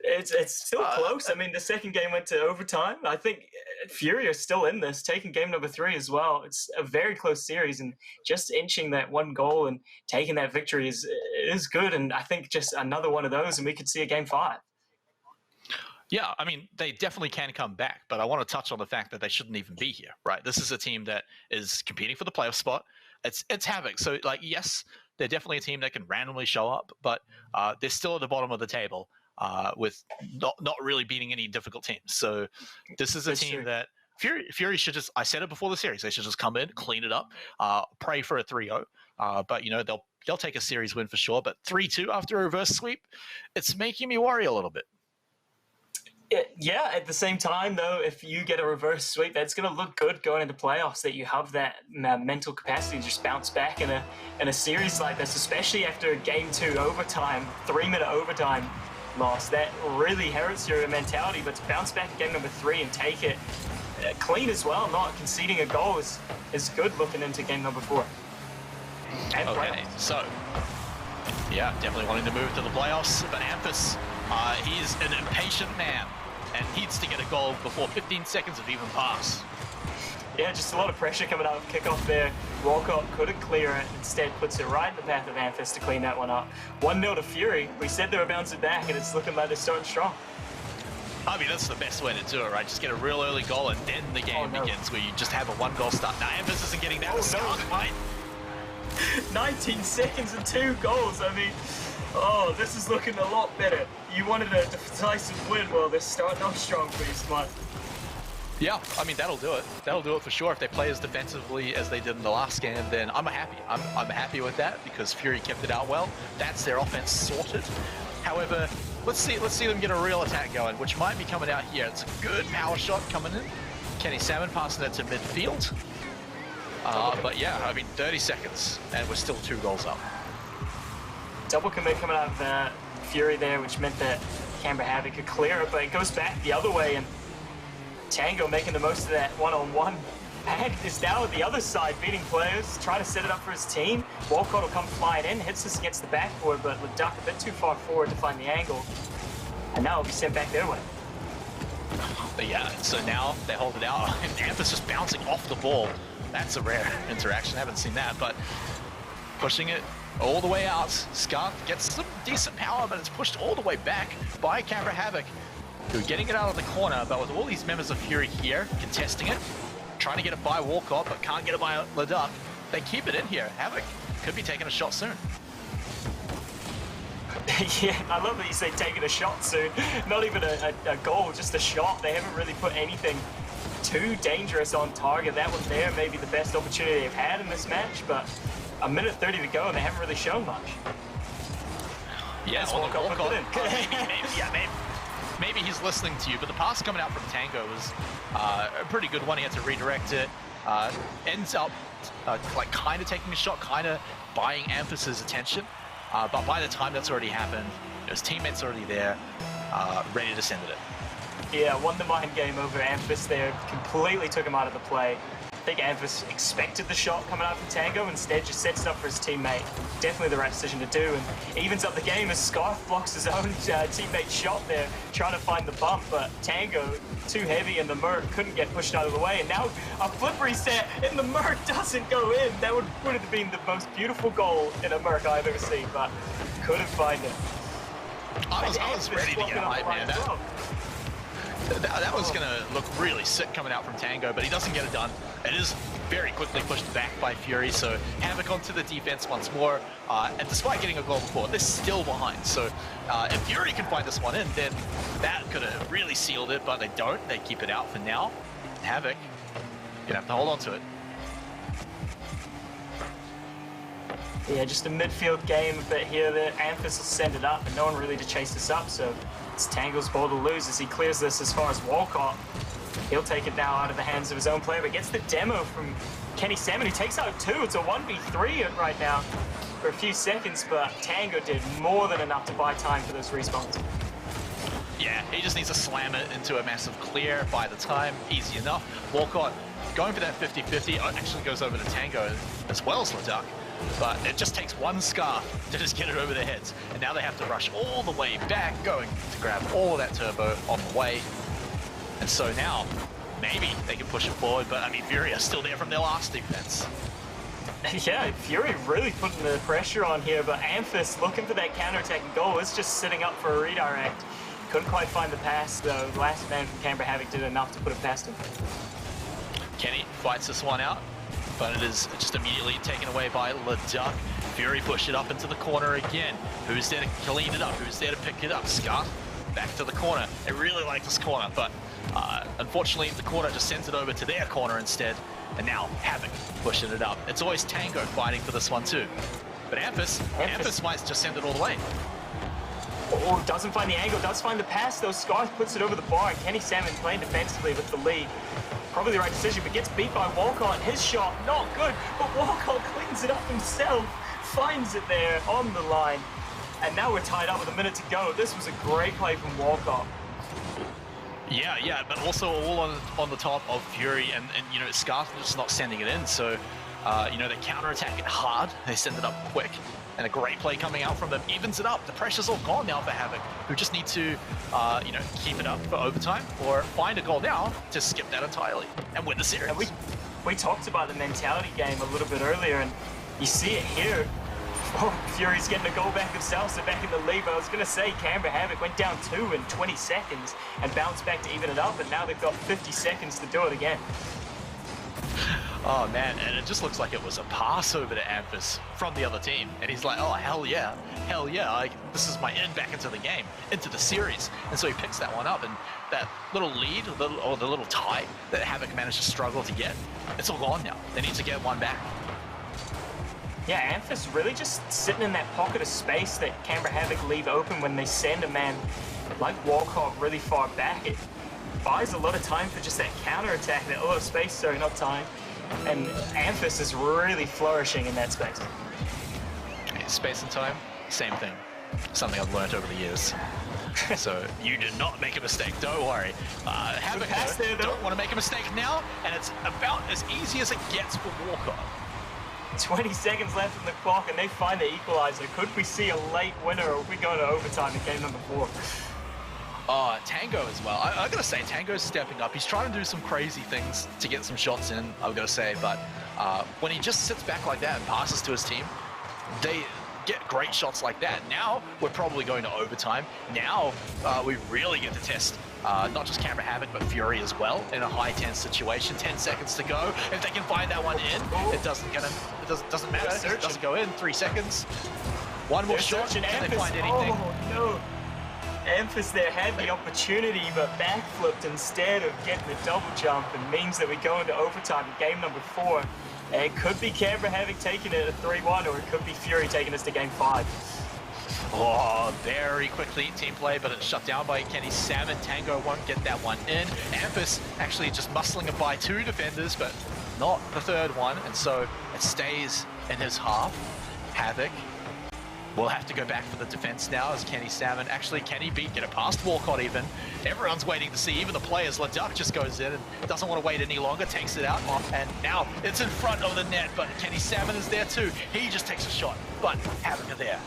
It's still close. I mean, the second game went to overtime. I think Fury are still in this, taking game number 3 as well. It's a very close series, and just inching that 1 goal and taking that victory is good. And I think just another one of those, and we could see a game 5. Yeah, I mean, they definitely can come back, but I want to touch on the fact that they shouldn't even be here, right? This is a team that is competing for the playoff spot. It's Havoc, so like, yes, they're definitely a team that can randomly show up, but they're still at the bottom of the table. With not really beating any difficult teams. So this is a team that Fury should just, I said it before the series, they should just come in, clean it up, pray for a 3-0. But you know, they'll take a series win for sure. But 3-2 after a reverse sweep, it's making me worry a little bit. Yeah, at the same time though, if you get a reverse sweep, that's going to look good going into playoffs, that you have that mental capacity to just bounce back in a series like this, especially after game 2 overtime, 3-minute overtime loss. That really hurts your mentality, but to bounce back in game number 3 and take it clean as well, not conceding a goal is good looking into game number 4. Okay, so Yeah, definitely wanting to move to the playoffs, but Amphis, he's an impatient man and needs to get a goal before 15 seconds have even passed. Yeah, just a lot of pressure coming out of kickoff there. Walcott couldn't clear it, instead puts it right in the path of Amphis to clean that one up. 1-0 to Fury. We said they were bouncing back, and it's looking like they're starting strong. I mean, that's the best way to do it, right? Just get a real early goal, and then the game begins, where you just have a 1-goal start. Now, Amphis isn't getting that. Right? 19 seconds and 2 goals. I mean, oh, this is looking a lot better. You wanted a decisive win. Well, they're starting off strong for you, Smite. Yeah, I mean, that'll do it. That'll do it for sure. If they play as defensively as they did in the last game, then I'm happy. I'm happy with that because Fury kept it out well. That's their offense sorted. However, let's see them get a real attack going, which might be coming out here. It's a good power shot coming in. Kenny Salmon passing it to midfield. But yeah, I mean, 30 seconds, and we're still 2 goals up. Double commit coming out of Fury there, which meant that Canberra Havoc could clear it, but it goes back the other way, and Tango making the most of that one-on-one. And is now at the other side, beating players, trying to set it up for his team. Walcott will come flying in, hits us against the backboard, but LeDuc a bit too far forward to find the angle. And now he'll be sent back their way. But yeah, so now they hold it out, and Amphis just bouncing off the ball. That's a rare interaction, I haven't seen that, but pushing it all the way out. Scarf gets some decent power, but it's pushed all the way back by Canberra Havoc, who are getting it out of the corner, but with all these members of Fury here, contesting it, trying to get it by Walcott, but can't get it by LeDuc. They keep it in here. Havoc could be taking a shot soon. Yeah, I love that you say taking a shot soon. Not even a goal, just a shot. They haven't really put anything too dangerous on target. That one there may be the best opportunity they've had in this match, but a minute 30 to go and they haven't really shown much. Yeah, Walcott. Maybe he's listening to you, but the pass coming out from Tango was a pretty good one. He had to redirect it. Ends up like kind of taking a shot, kind of buying Amphis's attention. But by the time that's already happened, his teammates already there, ready to send it. Yeah, won the mind game over Amphis there, completely took him out of the play. I think Amphis expected the shot coming out from Tango, instead just sets it up for his teammate. Definitely the right decision to do, and evens up the game as Scarf blocks his own teammate's shot there, trying to find the bump, but Tango, too heavy, and the Merc couldn't get pushed out of the way, and now a flip reset, and the Merc doesn't go in. That would have been the most beautiful goal in a Merc I've ever seen, but couldn't find it. I was ready to get hype, man. That was going to look really sick coming out from Tango, but he doesn't get it done. It is very quickly pushed back by Fury, so Havoc onto the defense once more. And despite getting a goal before, they're still behind. So if Fury can find this one in, then that could have really sealed it, but they don't. They keep it out for now. Havoc, you have to hold on to it. Yeah, just a midfield game a bit here. Amphis will send it up, and no one really to chase this up, so it's Tango's ball to lose as he clears this as far as Walcott. He'll take it now out of the hands of his own player, but gets the demo from Kenny Salmon, who takes out 2. It's a 1v3 right now for a few seconds, but Tango did more than enough to buy time for those respawns. Yeah, he just needs to slam it into a massive clear by the time. Easy enough. Walcott going for that 50-50. Actually goes over to Tango as well as LeDuc. But it just takes one Scarf to just get it over their heads. And now they have to rush all the way back, going to grab all of that turbo on the way. And so now, maybe they can push it forward, but I mean, Fury are still there from their last defense. Yeah, Fury really putting the pressure on here, but Amphis looking for that counter-attacking goal is just sitting up for a redirect. Couldn't quite find the pass, though. The last man from Canberra Havoc did enough to put it past him. Kenny fights this one out, but it is just immediately taken away by LeDuc. Fury push it up into the corner again. Who's there to clean it up? Who's there to pick it up? Scarf back to the corner. They really like this corner, but unfortunately the corner just sends it over to their corner instead. And now Havoc pushing it up. It's always Tango fighting for this one too. But Amphis might just send it all the way. Oh, doesn't find the angle, does find the pass though. Scarf puts it over the bar, and Kenny Salmon playing defensively with the lead. Probably the right decision, but gets beat by Walcott. His shot, not good, but Walcott cleans it up himself, finds it there on the line. And now we're tied up with a minute to go. This was a great play from Walcott. Yeah, but also all on the top of Fury, and you know, Scarf just not sending it in, so you know, they counter-attack it hard, they send it up quick, and a great play coming out from them evens it up. The pressure's all gone now for Havoc, who just need to, you know, keep it up for overtime or find a goal now to skip that entirely and win the series. And we talked about the mentality game a little bit earlier, and you see it here. Oh, Fury's getting a goal back themselves, they're back in the lead. But I was going to say, Canberra Havoc went down 2 in 20 seconds and bounced back to even it up, and now they've got 50 seconds to do it again. Oh man, and it just looks like it was a pass over to Amphis from the other team. And he's like, oh, hell yeah, this is my in back into the game, into the series. And so he picks that one up, and that little lead, or the little tie that Havoc managed to struggle to get, it's all gone now. They need to get one back. Yeah, Amphis really just sitting in that pocket of space that Canberra Havoc leave open when they send a man like Walcott really far back. It buys a lot of time for just that counter-attack, a lot of space, sorry, not time. And Amphis is really flourishing in that space. Space and time, same thing. Something I've learned over the years. So you did not make a mistake, don't worry. Havoc don't want to make a mistake now, and it's about as easy as it gets for Walcott. 20 seconds left on the clock, and they find the equalizer. Could we see a late winner, or are we going to overtime in game number 4? Tango as well. I gotta say, Tango's stepping up. He's trying to do some crazy things to get some shots in, I've gotta say, but when he just sits back like that and passes to his team, they get great shots like that. Now, we're probably going to overtime. Now, we really get to test not just Canberra Havoc, but Fury as well in a high tense situation. 10 seconds to go. If they can find that one in, it doesn't matter. It doesn't go in. 3 seconds. One more shot. Can they find anything? Oh, no. Amphis there had the opportunity, but backflipped instead of getting the double jump, and means that we go into overtime in game number 4. It could be Canberra Havoc taking it at 3-1, or it could be Fury taking us to game 5. Oh, very quickly team play, but it's shut down by Kenny Salmon. Tango won't get that one in. Amphis actually just muscling it by 2 defenders, but not the third one, and so it stays in his half. Havoc will have to go back for the defense now as Kenny Salmon. Actually, Kenny get it past Walcott even. Everyone's waiting to see, even the players. LeDuc just goes in and doesn't want to wait any longer, takes it out, and now it's in front of the net, but Kenny Salmon is there too. He just takes a shot, but Havoc are there.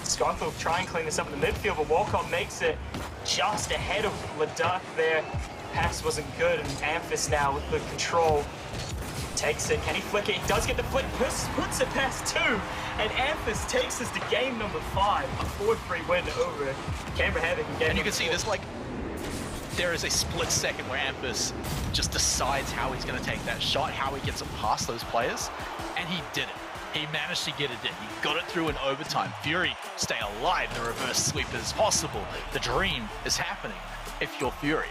Skyfall will try and clean this up in the midfield, but Walcott makes it just ahead of LeDuc there. Pass wasn't good, and Amphis now with the control takes it. Can he flick it? He does get the flick, puts it past 2, and Amphis takes us to game number 5, a 4-3 win over Canberra Havoc. And you can see this, like, there is a split second where Amphis just decides how he's going to take that shot, how he gets it past those players, and he did it. He managed to get it in. He got it through in overtime. Fury stay alive. The reverse sweep is possible. The dream is happening if you're Fury.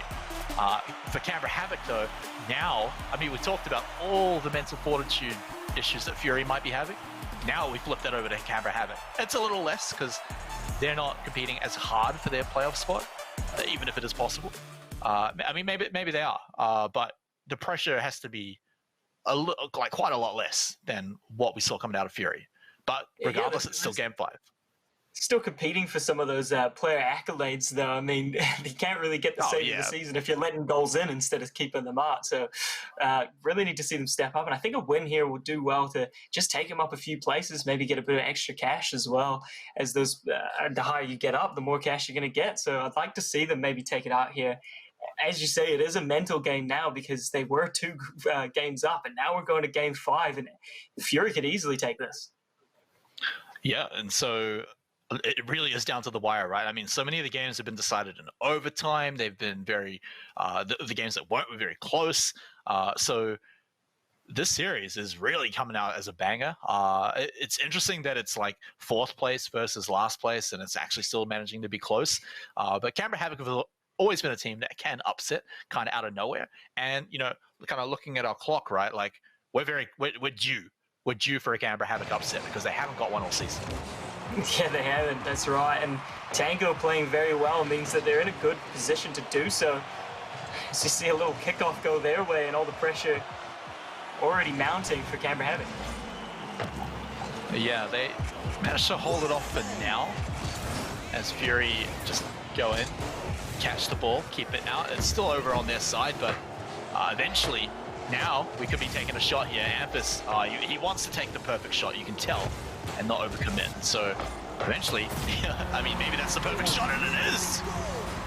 For Canberra Havoc, though, now, I mean, we talked about all the mental fortitude issues that Fury might be having. Now we flip that over to Canberra Havoc. It's a little less because they're not competing as hard for their playoff spot, even if it is possible. I mean, maybe they are, but the pressure has to be quite a lot less than what we saw coming out of Fury. But regardless, it's still game 5. Still competing for some of those player accolades, though. I mean, you can't really get the save of the season if you're letting goals in instead of keeping them out. So really need to see them step up. And I think a win here will do well to just take them up a few places, maybe get a bit of extra cash as well. As those, the higher you get up, the more cash you're going to get. So I'd like to see them maybe take it out here. As you say, it is a mental game now because they were 2 games up, and now we're going to game 5, and Fury could easily take this. Yeah, and so it really is down to the wire, right? I mean, so many of the games have been decided in overtime. They've been very, the games that weren't were very close. So this series is really coming out as a banger. It's interesting that it's like 4th place versus last place, and it's actually still managing to be close. But Canberra Havoc have always been a team that can upset kind of out of nowhere. And, you know, kind of looking at our clock, right? Like we're due. We're due for a Canberra Havoc upset because they haven't got one all season. Yeah, they haven't. That's right. And Tango playing very well means that they're in a good position to do so. As you see a little kickoff go their way and all the pressure already mounting for Canberra Havoc. Yeah, they managed to hold it off for now as Fury just go in, catch the ball, keep it out. It's still over on their side, but eventually now we could be taking a shot here. Amphis, he wants to take the perfect shot, you can tell, and not overcommit. So eventually, I mean, maybe that's the perfect shot, and it is.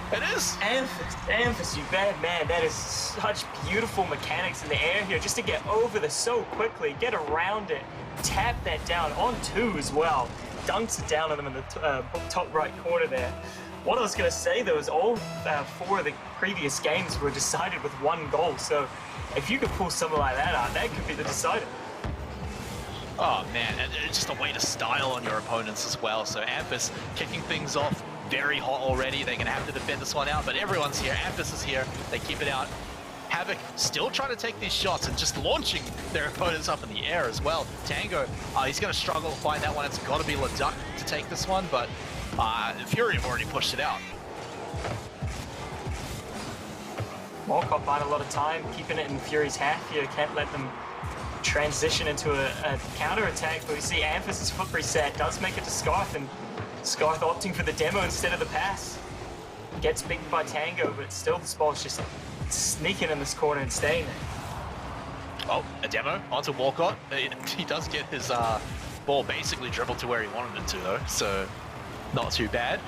It is. Amphis, you bad man. That is such beautiful mechanics in the air here, just to get over this so quickly, get around it, tap that down on two as well, dunks it down on them in the top right corner there. What I was going to say though is all four of the previous games were decided with one goal, so if you could pull something like that out, that could be the decider. Oh man, and it's just a way to style on your opponents as well. So Amphis kicking things off very hot already. They're going to have to defend this one out, but everyone's here. Amphis is here. They keep it out. Havoc still trying to take these shots and just launching their opponents up in the air as well. Tango, he's going to struggle to find that one. It's got to be LeDuc to take this one, but Fury have already pushed it out. Walcott buying a lot of time, keeping it in Fury's half here. Can't let them transition into a counter-attack, but we see Amphis' foot reset does make it to Scarth, and Scarth opting for the demo instead of the pass. Gets beaten by Tango, but still the ball's just sneaking in this corner and staying there. Oh, a demo onto Walcott. He does get his ball basically dribbled to where he wanted it to though, so not too bad.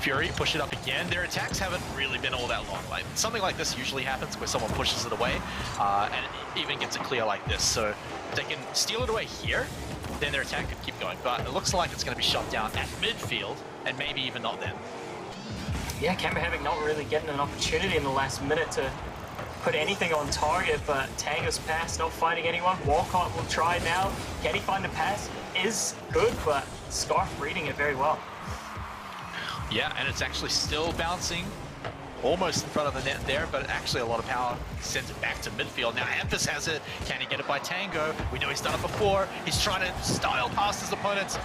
Fury push it up again. Their attacks haven't really been all that long. Like something like this usually happens where someone pushes it away, and it even gets a clear like this. So if they can steal it away here, then their attack could keep going. But it looks like it's going to be shut down at midfield, and maybe even not then. Yeah, Canberra Havoc not really getting an opportunity in the last minute to put anything on target, but Tango's pass not finding anyone. Walcott will try now. Can he find the pass? Is good, but Scarf reading it very well. Yeah, and it's actually still bouncing almost in front of the net there, but actually a lot of power sends it back to midfield. Now Amphis has it. Can he get it by Tango? We know he's done it before. He's trying to style past his opponents.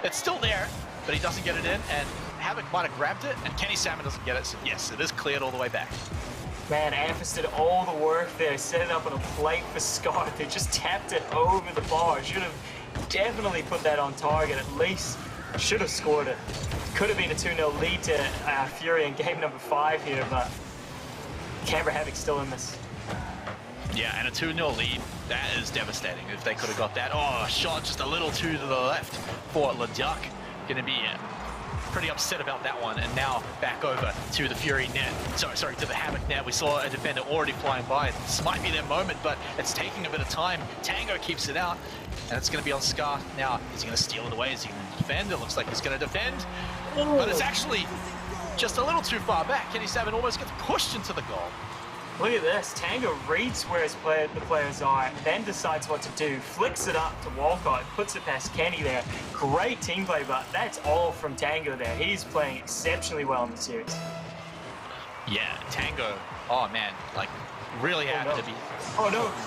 It's still there, but he doesn't get it in, and Havoc might have grabbed it, and Kenny Salmon doesn't get it, so yes, it is cleared all the way back. Man, Amphis did all the work there, set it up on a plate for Scarf. They just tapped it over the bar. Should have definitely put that on target, at least. Should have scored it. Could have been a 2-0 lead to Fury in game number 5 here, but Canberra Havoc still in this. Yeah, and a 2-0 lead, that is devastating if they could have got that. Oh, a shot just a little to the left for LeDuc. Gonna be pretty upset about that one, and now back over to the Fury net. Sorry, to the Havoc net. We saw a defender already flying by. This might be their moment, but it's taking a bit of time. Tango keeps it out, and it's going to be on Scar. Now, is he going to steal it away? Is he going to defend? It looks like he's going to defend, but it's actually just a little too far back. Kenny Salmon almost gets pushed into the goal. Look at this. Tango reads where the players are, then decides what to do, flicks it up to Walcott, puts it past Kenny there. Great team play, but that's all from Tango there. He's playing exceptionally well in the series. Yeah, Tango, oh man, like really happy to be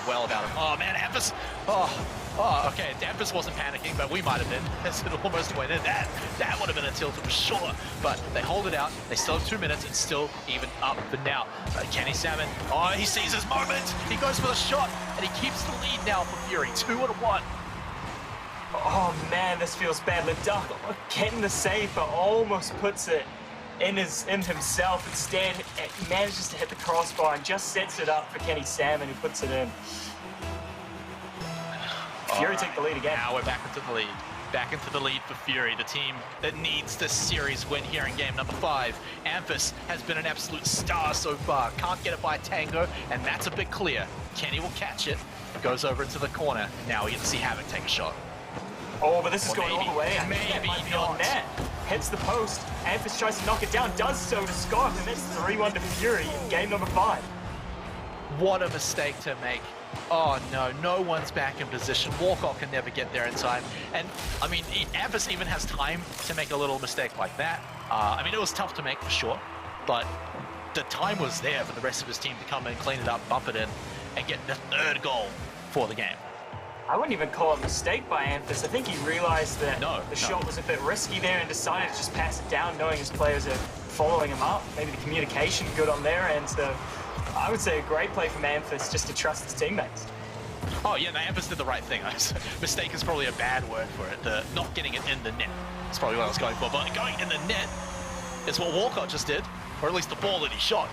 well about him. Oh man, Amphis, oh, okay, Amphis wasn't panicking, but we might have been, as it almost went in. That would have been a tilt for sure, but they hold it out. They still have 2 minutes. It's still even up for now. Kenny Salmon, oh, he sees his moment. He goes for the shot, and he keeps the lead now for Fury, 2-1. Oh man, this feels bad. LeDuc getting the save, but almost puts it in himself. Instead, he manages to hit the crossbar and just sets it up for Kenny Salmon, who puts it in. Fury take the lead again. Now we're back into the lead. Back into the lead for Fury, the team that needs this series win here in game number 5. Amphis has been an absolute star so far. Can't get it by Tango, and that's a bit clear. Kenny will catch it. Goes over into the corner. Now we get to see Havoc take a shot. Oh, but this is going all the way. Maybe not. Net. Hits the post. Amphis tries to knock it down. Does so to Scarf, and that's 3-1 to Fury in game number 5. What a mistake to make. Oh no, no one's back in position. Walcott can never get there in time. And I mean, Amphis even has time to make a little mistake like that. I mean, it was tough to make for sure, but the time was there for the rest of his team to come and clean it up, bump it in, and get the 3rd goal for the game. I wouldn't even call it a mistake by Amphis. I think he realized that the shot was a bit risky there and decided to just pass it down, knowing his players are following him up. Maybe the communication good on their end, so I would say a great play from Amphis just to trust his teammates. Oh yeah, no, Amphis did the right thing. Mistake is probably a bad word for it. Not getting it in the net is probably what I was going for, but going in the net is what Walcott just did, or at least the ball that he shot.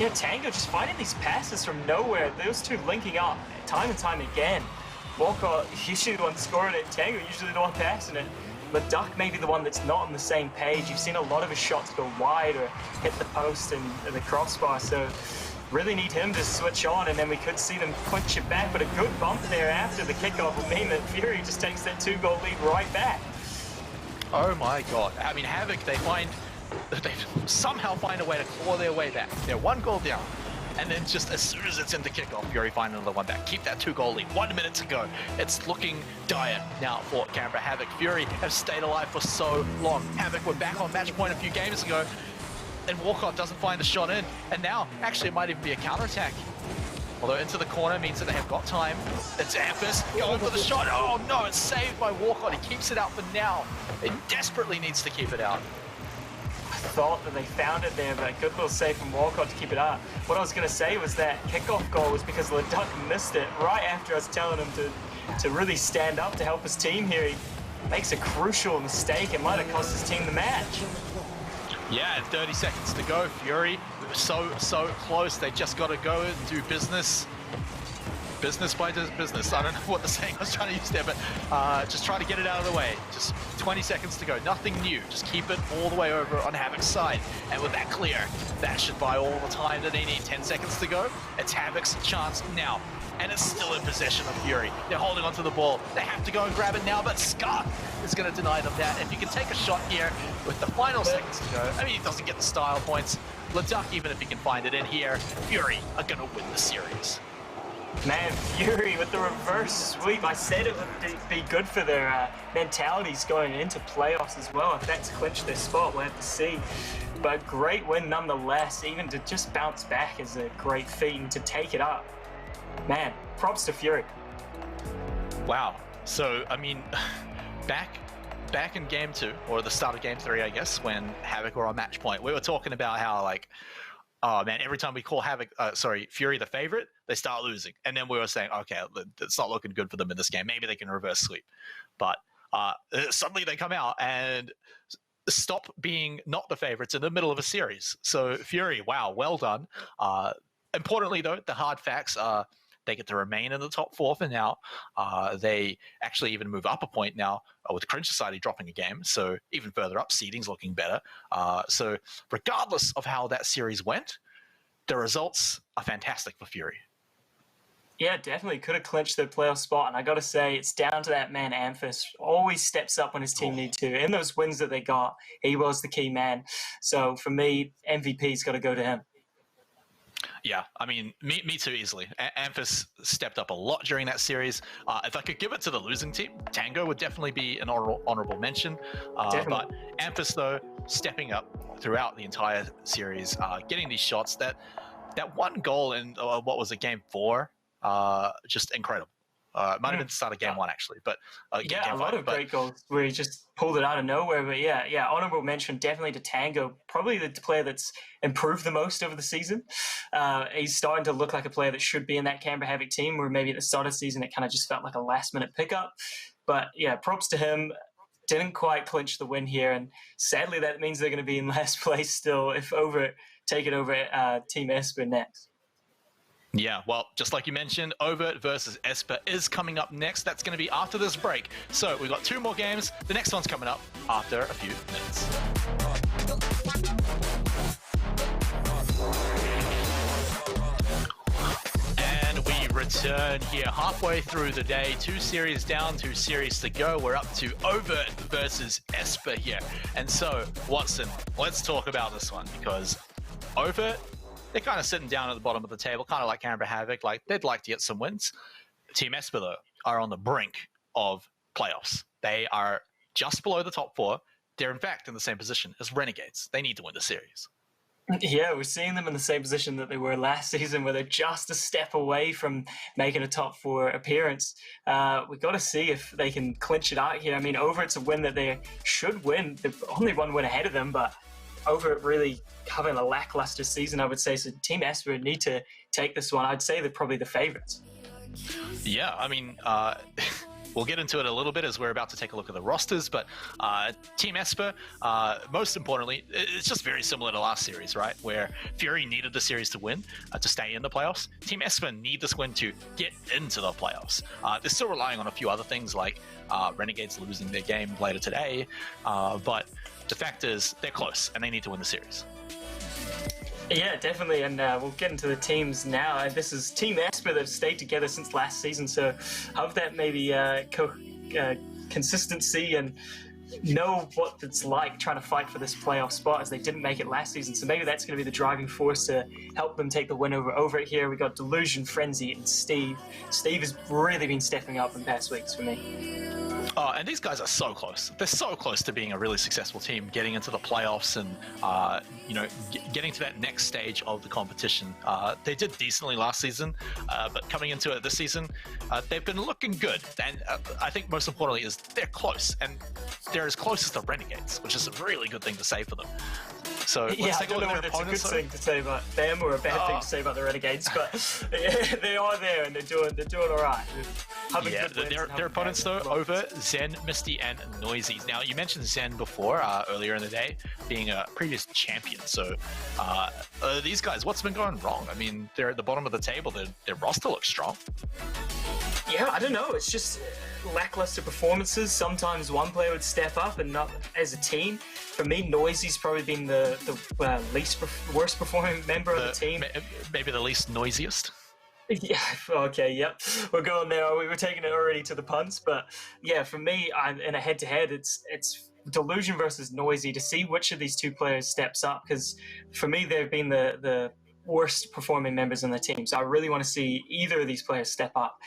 yeah, Tango just finding these passes from nowhere. Those two linking up time and time again. Walcott usually the one scoring it, Tango usually the one passing it. LeDuc may be the one that's not on the same page. You've seen a lot of his shots go wide or hit the post and the crossbar, so really need him to switch on, and then we could see them clinch it back, but a good bump there after the kickoff will mean that Fury just takes that 2-goal lead right back. Oh my god. I mean, Havoc, they somehow find a way to claw their way back. They're 1 goal down. And then just as soon as it's into kickoff, Fury find another one back. Keep that 2-goal lead. 1 minute to go. It's looking dire now for Canberra. Havoc, Fury have stayed alive for so long. Havoc were back on match point a few games ago, and Walcott doesn't find the shot in. And now, actually, it might even be a counterattack. Although into the corner means that they have got time. It's Amphis going for the shot. Oh no, it's saved by Walcott. He keeps it out for now. It desperately needs to keep it out. Thought that they found it there, but a good little save from Walcott to keep it up. What I was going to say was that kickoff goal was because LeDuc missed it right after I was telling him to really stand up to help his team here. He makes a crucial mistake. It might have cost his team the match. Yeah, 30 seconds to go. Fury, so close. They just got to go and do business. Business by business. I don't know what the saying I was trying to use there, but just try to get it out of the way. Just 20 seconds to go. Nothing new. Just keep it all the way over on Havoc's side. And with that clear, that should buy all the time that they need. 10 seconds to go. It's Havoc's chance now. And it's still in possession of Fury. They're holding onto the ball. They have to go and grab it now, but Scott is going to deny them that. If you can take a shot here with the final seconds to go, I mean, he doesn't get the style points. LeDuc, even if he can find it in here, Fury are going to win the series. Man, Fury with the reverse sweep. I said it would be good for their mentalities going into playoffs as well. If that's clinched their spot, we'll have to see. But great win nonetheless. Even to just bounce back is a great feat, and to take it up. Man, props to Fury. Wow. So, I mean, back in game 2, or the start of game 3, I guess, when Havoc were on match point, we were talking about how, like, oh man, every time we call Fury the favorite, they start losing. And then we were saying, okay, it's not looking good for them in this game. Maybe they can reverse sweep. But suddenly they come out and stop being not the favorites in the middle of a series. So Fury, wow, well done. Importantly, though, the hard facts are they get to remain in the top 4 for now. They actually even move up a point now with Cringe Society dropping a game. So even further up, seeding's looking better. So regardless of how that series went, the results are fantastic for Fury. Yeah, definitely could have clinched their playoff spot. And I got to say, it's down to that man, Amphis. Always steps up when his team need to. In those wins that they got, he was the key man. So for me, MVP's got to go to him. Yeah, I mean, me too, easily. Amphis stepped up a lot during that series. If I could give it to the losing team, Tango would definitely be an honorable mention. But Amphis, though, stepping up throughout the entire series, getting these shots. That one goal in, what was it, game 4? Just incredible. It might have been the start of game 1, actually. But yeah, a lot of great goals where he just pulled it out of nowhere. But yeah, honorable mention definitely to Tango, probably the player that's improved the most over the season. He's starting to look like a player that should be in that Canberra Havoc team, where maybe at the start of the season it kind of just felt like a last-minute pickup. But yeah, props to him. Didn't quite clinch the win here, and sadly that means they're going to be in last place still if Overt take it over Team Esper next. Yeah, well, just like you mentioned, Overt versus Esper is coming up next. That's going to be after this break. So we've got 2 more games. The next one's coming up after a few minutes. And we return here halfway through the day. 2 series down, 2 series to go. We're up to Overt versus Esper here. And so, Watson, let's talk about this one, because Overt, they're kind of sitting down at the bottom of the table, kind of like Canberra Havoc. Like, they'd like to get some wins. Team Esper, though, are on the brink of playoffs. They are just below the top 4. They're, in fact, in the same position as Renegades. They need to win the series. Yeah, we're seeing them in the same position that they were last season, where they're just a step away from making a top 4 appearance. We've got to see if they can clinch it out here. I mean, Overt's a win that they should win. They've only 1 win ahead of them, but Overt really having a lackluster season, I would say. So Team Esper need to take this one. I'd say they're probably the favorites. Yeah, I mean, we'll get into it a little bit as we're about to take a look at the rosters, but Team Esper, most importantly, it's just very similar to last series, right? Where Fury needed the series to win to stay in the playoffs. Team Esper need this win to get into the playoffs. They're still relying on a few other things like Renegades losing their game later today, but the fact is they're close and they need to win the series. Yeah, definitely, and we'll get into the teams now. This is Team Esper that have stayed together since last season, so hope that maybe consistency and know what it's like trying to fight for this playoff spot, as they didn't make it last season. So maybe that's going to be the driving force to help them take the win over Overt here. We got Delusion, Frenzy, and Steve. Steve has really been stepping up in past weeks for me. Oh, and these guys are so close. They're so close to being a really successful team, getting into the playoffs and, getting to that next stage of the competition. They did decently last season, but coming into it this season, they've been looking good. And I think most importantly is they're close, and they're as close as the Renegades, which is a really good thing to say for them. So yeah, I don't know whether it's a good thing to say about them or a bad thing to say about the Renegades, but they are there and they're doing all right. Yeah, their opponents though, Overt, Zen, Misty, and Noisy. Now, you mentioned Zen before, earlier in the day, being a previous champion. So these guys, what's been going wrong? I mean, they're at the bottom of the table. Their roster looks strong. Yeah, I don't know. It's just lackluster performances. Sometimes one player would step up and not as a team. For me, Noisy's probably been the worst performing member of the team. Maybe the least noisiest. Yeah, okay, yep. We're going there. We were taking it already to the puns, but yeah, for me, in a head-to-head, it's Delusion versus Noisy to see which of these two players steps up, because for me, they've been the worst performing members on the team, so I really want to see either of these players step up.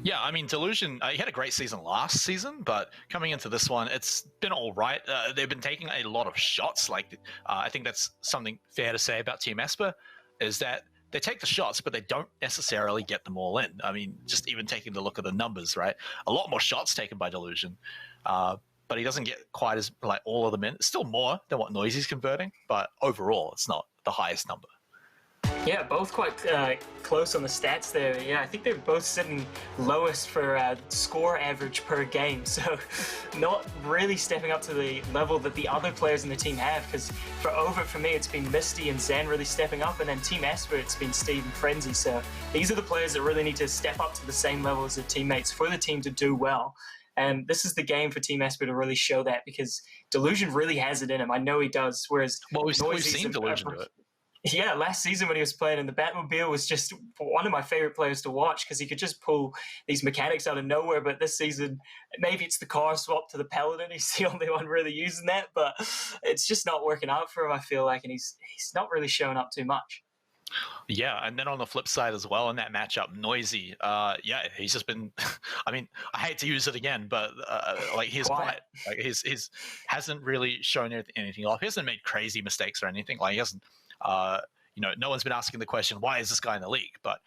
Yeah, I mean, Delusion, he had a great season last season, but coming into this one, it's been all right. They've been taking a lot of shots. I think that's something fair to say about Team Esper, is that they take the shots, but they don't necessarily get them all in. I mean, just even taking a look at the numbers, right? A lot more shots taken by Delusion, but he doesn't get quite as, all of them in. It's still more than what Noisy's converting, but overall, it's not the highest number. Yeah, both quite close on the stats there. Yeah, I think they're both sitting lowest for score average per game, so not really stepping up to the level that the other players in the team have, because for Overt, for me, it's been Misty and Zen really stepping up, and then Team Esper, it's been Steve and Frenzy, so these are the players that really need to step up to the same level as their teammates for the team to do well. And this is the game for Team Esper to really show that, because Delusion really has it in him. I know he does, whereas we've seen Delusion do it. Yeah, last season when he was playing in the Batmobile was just one of my favorite players to watch, because he could just pull these mechanics out of nowhere. But this season, maybe it's the car swap to the Paladin. He's the only one really using that, but it's just not working out for him, I feel like, and he's not really showing up too much. Yeah, and then on the flip side as well, in that matchup, Noisy, he's just been, I mean, I hate to use it again, but he's quiet. He's hasn't really shown anything off. He hasn't made crazy mistakes or anything. He hasn't. No one's been asking the question, why is this guy in the league? But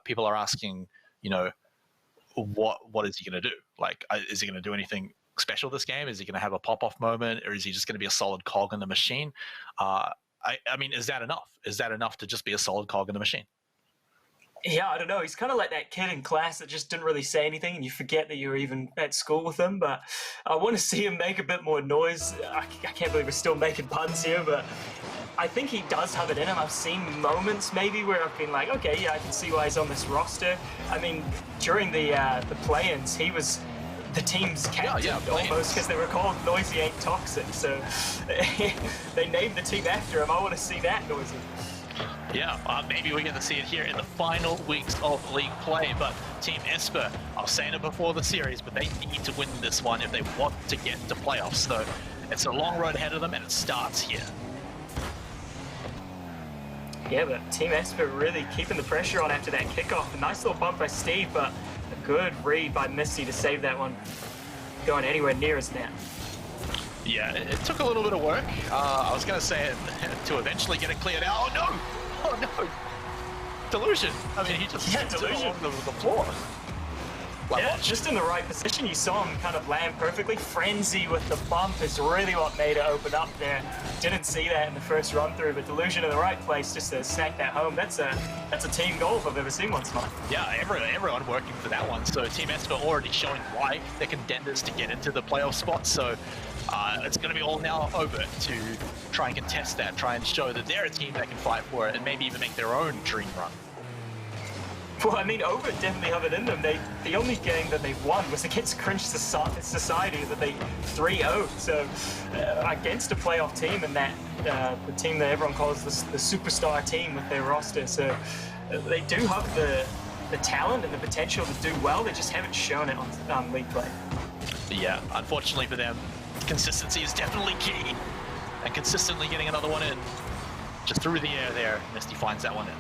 people are asking, what is he going to do? Is he going to do anything special this game? Is he going to have a pop-off moment, or is he just going to be a solid cog in the machine? I mean, is that enough? Is that enough to just be a solid cog in the machine? Yeah, I don't know. He's kind of like that kid in class that just didn't really say anything, and you forget that you were even at school with him. But I want to see him make a bit more noise. I can't believe we're still making puns here, but I think he does have it in him. I've seen moments maybe where I've been like, okay, yeah, I can see why he's on this roster. I mean, during the play-ins, he was the team's captain almost, because they were called Noisy Ain't Toxic. So they named the team after him. I want to see that, Noisy. Yeah, maybe we get to see it here in the final weeks of league play, but Team Esper, I was saying it before the series, but they need to win this one if they want to get to playoffs. So it's a long road ahead of them, and it starts here. Yeah, but Team Esper really keeping the pressure on after that kickoff. A nice little bump by Steve, but a good read by Misty to save that one going anywhere near his net. Yeah, it took a little bit of work. I was going to say to eventually get it cleared out. Oh, no! Oh, no! Delusion. I mean, he just Delusion along the floor. Like, yeah, just in the right position. You saw him kind of land perfectly. Frenzy with the bump is really what made it open up there. Didn't see that in the first run through, but Delusion in the right place just to snack that home. That's a team goal if I've ever seen one, Smite. Yeah, everyone working for that one. So Team Esper already showing why they're contenders to get into the playoff spot. So it's going to be all now over to try and contest that, try and show that they're a team that can fight for it, and maybe even make their own dream run. Well, I mean, Overt definitely have it in them. The only game that they've won was against Cringe Society that they 3-0'd. So against a playoff team, and that the team that everyone calls the superstar team with their roster. So they do have the talent and the potential to do well. They just haven't shown it on league play. Yeah, unfortunately for them, consistency is definitely key, and consistently getting another one in. Just through the air there, Misty finds that one in.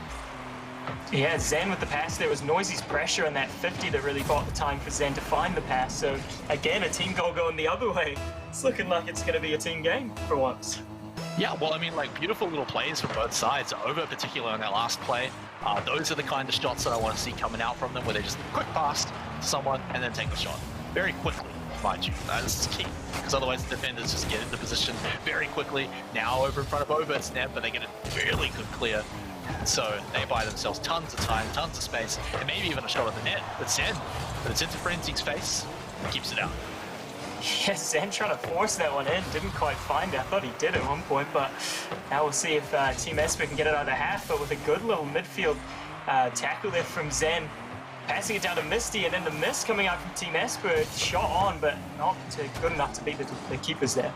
Yeah, Zen with the pass. There was Noisy's pressure on that 50 that really bought the time for Zen to find the pass. So again, a team goal going the other way. It's looking like it's going to be a team game for once. Yeah, well, I mean, like, beautiful little plays from both sides. Over particular on that last play, those are the kind of shots that I want to see coming out from them, where they just quick pass to someone and then take a shot very quickly, mind you. This is key, because otherwise the defenders just get into position very quickly. Now over in front of Overt's net, but they get a really good clear. So they buy themselves tons of time, tons of space, and maybe even a shot at the net. But Zen, but it's into Frenzy's face, and keeps it out. Yeah, Zen trying to force that one in, didn't quite find it. I thought he did at one point, but now we'll see if Team Esper can get it out of the half. But with a good little midfield tackle there from Zen, passing it down to Misty, and then the miss coming out from Team Esper, shot on, but not good enough to beat the keepers there.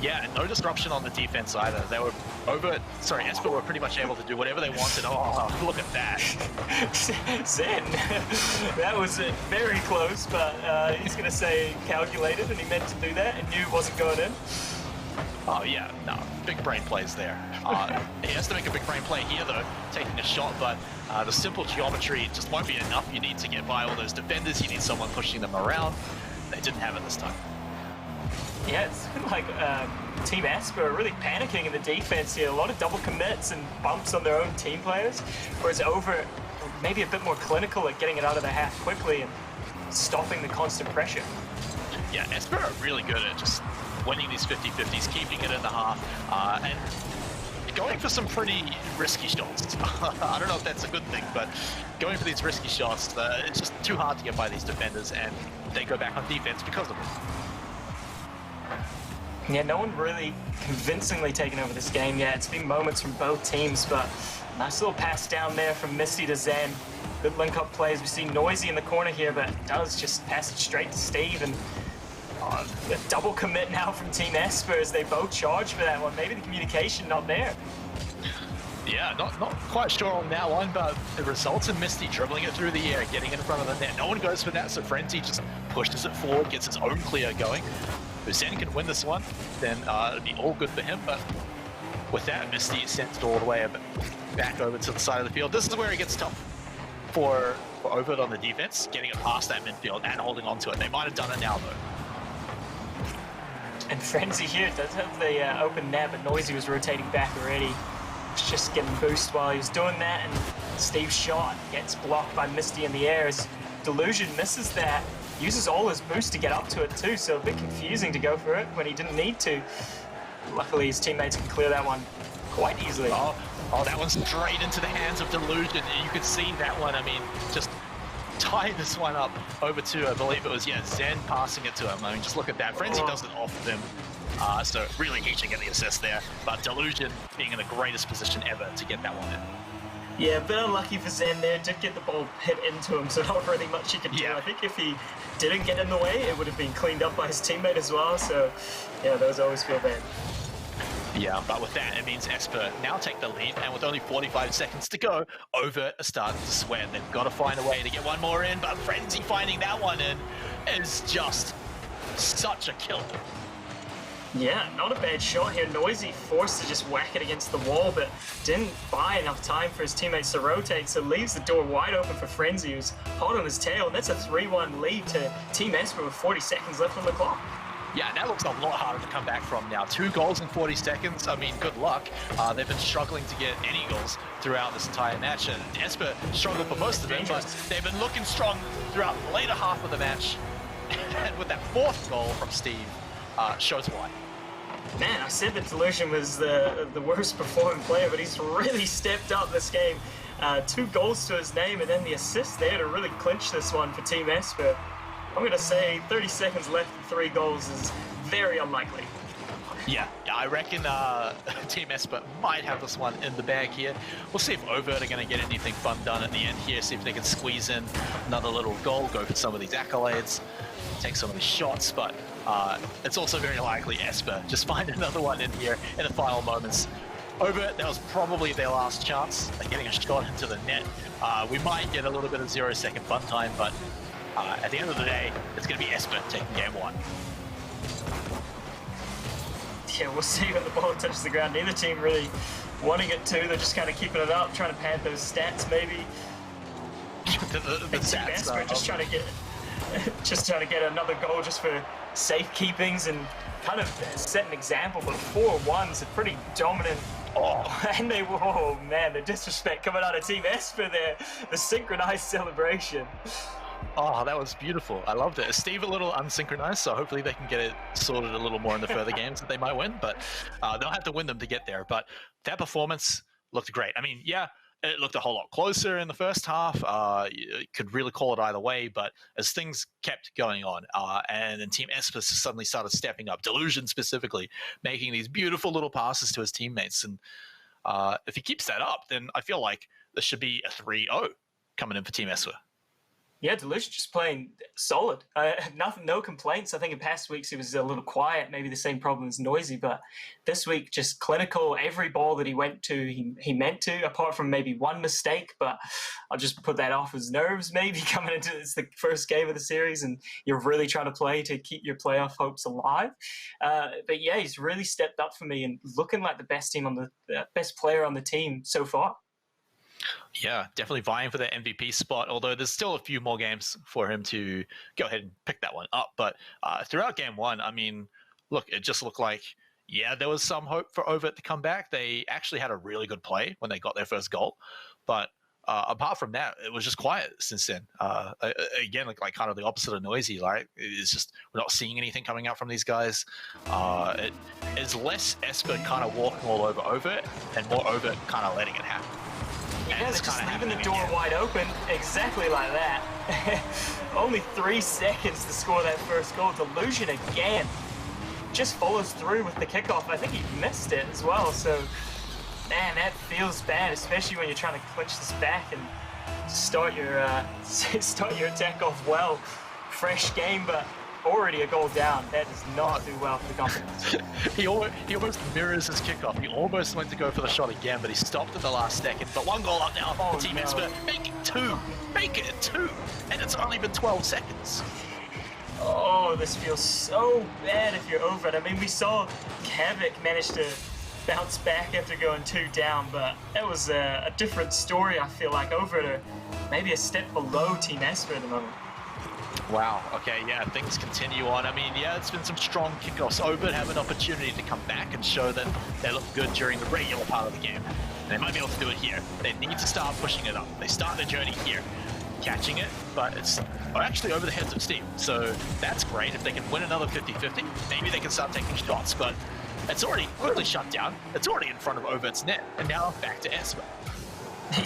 Yeah, and no disruption on the defense either. They were Esper were pretty much able to do whatever they wanted. Oh, look at that. Zen, that was very close, but he's going to say calculated, and he meant to do that and knew it wasn't going in. Oh yeah, no, big brain plays there. He has to make a big brain play here though, taking a shot, but the simple geometry just won't be enough. You need to get by all those defenders, you need someone pushing them around. They didn't have it this time. Yeah, it's been like Team Esper are really panicking in the defense here. A lot of double commits and bumps on their own team players, whereas Over maybe a bit more clinical at getting it out of the half quickly and stopping the constant pressure. Yeah, Esper are really good at just winning these 50-50s, keeping it in the half, and going for some pretty risky shots. I don't know if that's a good thing, but going for these risky shots, it's just too hard to get by these defenders, and they go back on defense because of it. Yeah, no one really convincingly taken over this game yet. It's been moments from both teams, but nice little pass down there from Misty to Zen. Good link-up plays. We see Noisy in the corner here, but does just pass it straight to Steve, and a double commit now from Team Esper as they both charge for that one. Maybe the communication not there. Yeah, not quite sure on that one, but it results in Misty dribbling it through the air, getting in front of the net. No one goes for that, so Frenzy just pushes it forward, gets his own clear going. If Zen can win this one, then it'd be all good for him, but with that, Misty is sent all the way back over to the side of the field. This is where it gets tough for Overt on the defense, getting it past that midfield and holding on to it. They might have done it now, though. And Frenzy here does have the open net, but Noisy was rotating back already. It's just getting boost while he was doing that, and Steve's shot gets blocked by Misty in the air as Delusion misses that. Uses all his boost to get up to it too, so a bit confusing to go for it when he didn't need to. Luckily his teammates can clear that one quite easily. Oh, that one's straight into the hands of Delusion. You could see that one, I mean, just tie this one up over to, I believe it was, yeah, Zen passing it to him. I mean, just look at that. Frenzy does it off them. So really each to get the assist there, but Delusion being in the greatest position ever to get that one in. Yeah, a bit unlucky for Zen there. Did get the ball hit into him, so not really much he could do. Yeah. I think if he didn't get in the way, it would have been cleaned up by his teammate as well. So, yeah, those always feel bad. Yeah, but with that, it means Esper now take the lead, and with only 45 seconds to go, Overt are starting to sweat. They've got to find a way to get one more in, but Frenzy finding that one in is just such a killer. Yeah, not a bad shot here. Noisy forced to just whack it against the wall, but didn't buy enough time for his teammates to rotate, so leaves the door wide open for Frenzy, who's hot on his tail, and that's a 3-1 lead to Team Esper with 40 seconds left on the clock. Yeah, that looks a lot harder to come back from now. 2 goals in 40 seconds. I mean, good luck. They've been struggling to get any goals throughout this entire match, and Esper struggled for most of it, but they've been looking strong throughout the later half of the match. And with that 4th goal from Steve, shows why. Man, I said that Delusion was the worst performing player, but he's really stepped up this game. 2 goals to his name, and then the assist there to really clinch this one for Team Esper. I'm going to say 30 seconds left and 3 goals is very unlikely. Yeah, I reckon Team Esper might have this one in the bag here. We'll see if Overt are going to get anything fun done at the end here, see if they can squeeze in another little goal, go for some of these accolades, take some of these shots, but it's also very likely Esper just find another one in here in the final moments. Overt, that was probably their last chance at getting a shot into the net. We might get a little bit of 0-second fun time, but at the end of the day, it's going to be Esper taking game 1. Yeah, we'll see when the ball touches the ground. Neither team really wanting it to. They're just kind of keeping it up, trying to pad those stats maybe. the stats, Esper just trying to get another goal just for safekeepings and kind of set an example. But 4-1's a pretty dominant. And oh man, the disrespect coming out of Team Esper there. The synchronized celebration. Oh, that was beautiful. I loved it. Steve a little unsynchronized, so hopefully they can get it sorted a little more in the further games that they might win, but they'll have to win them to get there. But that performance looked great. I mean, yeah, it looked a whole lot closer in the first half. You could really call it either way, but as things kept going on, and then Team Esper suddenly started stepping up, Delusion specifically, making these beautiful little passes to his teammates. And if he keeps that up, then I feel like there should be a 3-0 coming in for Team Esper. Yeah, Delusion just playing solid. No complaints. I think in past weeks he was a little quiet, maybe the same problem as Noisy, but this week just clinical. Every ball that he went to, he meant to, apart from maybe one mistake, but I'll just put that off as nerves maybe coming into it's the first game of the series and you're really trying to play to keep your playoff hopes alive. But yeah, he's really stepped up for me and looking like the best best player on the team so far. Yeah, definitely vying for the MVP spot, although there's still a few more games for him to go ahead and pick that one up. But throughout game 1, I mean, look, it just looked like, yeah, there was some hope for Overt to come back. They actually had a really good play when they got their first goal. But apart from that, it was just quiet since then. Again, like kind of the opposite of Noisy. Like, it's just we're not seeing anything coming out from these guys. It is less Esper kind of walking all over Overt and more Overt kind of letting it happen. Yeah, it's just leaving the door wide open, exactly like that. Only 3 seconds to score that first goal. Delusion again. Just follows through with the kickoff. I think he missed it as well, so man, that feels bad, especially when you're trying to clinch this back and start your attack off well. Fresh game, but already a goal down. That does not do well for the confidence. he almost mirrors his kickoff. He almost went to go for the shot again, but he stopped at the last second. But 1 goal up now for Team Esper. Make it 2. Make it 2. And it's only been 12 seconds. Oh, this feels so bad if you're over it. I mean, we saw Havoc manage to bounce back after going 2 down, but that was a different story, I feel like. Over to maybe a step below Team Esper at the moment. Wow, okay, yeah, things continue on. I mean, yeah, it's been some strong kickoffs. Overt have an opportunity to come back and show that they look good during the regular part of the game. They might be able to do it here. They need to start pushing it up. They start their journey here, catching it, but it's actually over the heads of Steve. So that's great. If they can win another 50-50, maybe they can start taking shots, but it's already quickly shut down. It's already in front of Overt's net, and now back to Esper.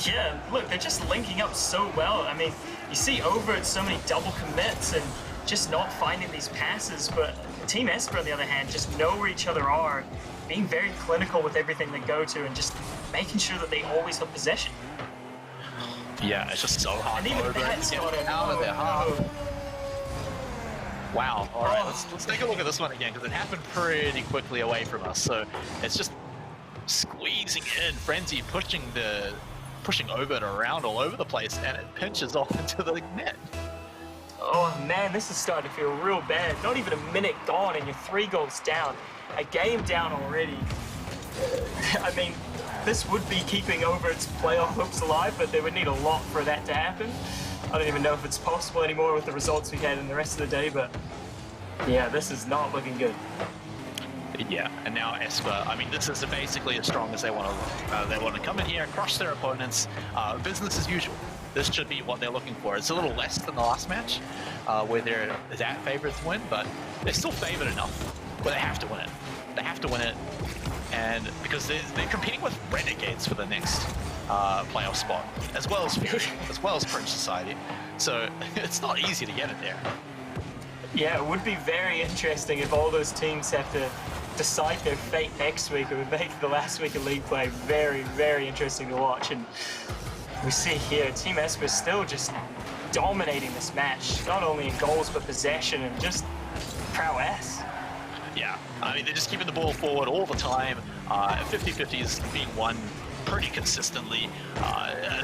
Yeah, look, they're just linking up so well. I mean, you see Overt so many double commits and just not finding these passes, but Team Esper, on the other hand, just know where each other are, being very clinical with everything they go to and just making sure that they always have possession. Yeah, it's just so hard for Overt to get out of their half. Wow, all right, let's take a look at this one again, because it happened pretty quickly away from us, so it's just squeezing in, Frenzy pushing Overt around all over the place, and it pinches off into the net. Oh man, this is starting to feel real bad. Not even a minute gone and you're 3 goals down. A game down already. I mean, this would be keeping Overt's playoff hopes alive, but they would need a lot for that to happen. I don't even know if it's possible anymore with the results we had in the rest of the day, but Yeah, this is not looking good. Yeah, and now Esper. I mean, this is basically as strong as they want to look. They want to come in here, crush their opponents. Business as usual. This should be what they're looking for. It's a little less than the last match, where they're that favourite to win, but they're still favoured enough where they have to win it. They have to win it, and because they're competing with Renegades for the next playoff spot, as well as Fury, as well as Cringe Society. So it's not easy to get it there. Yeah, it would be very interesting if all those teams have to decide their fate next week. It would make the last week of league play very, very interesting to watch. And we see here, Team Esper still just dominating this match, not only in goals but possession and just prowess. Yeah, I mean, they're just keeping the ball forward all the time. 50-50 is being won pretty consistently.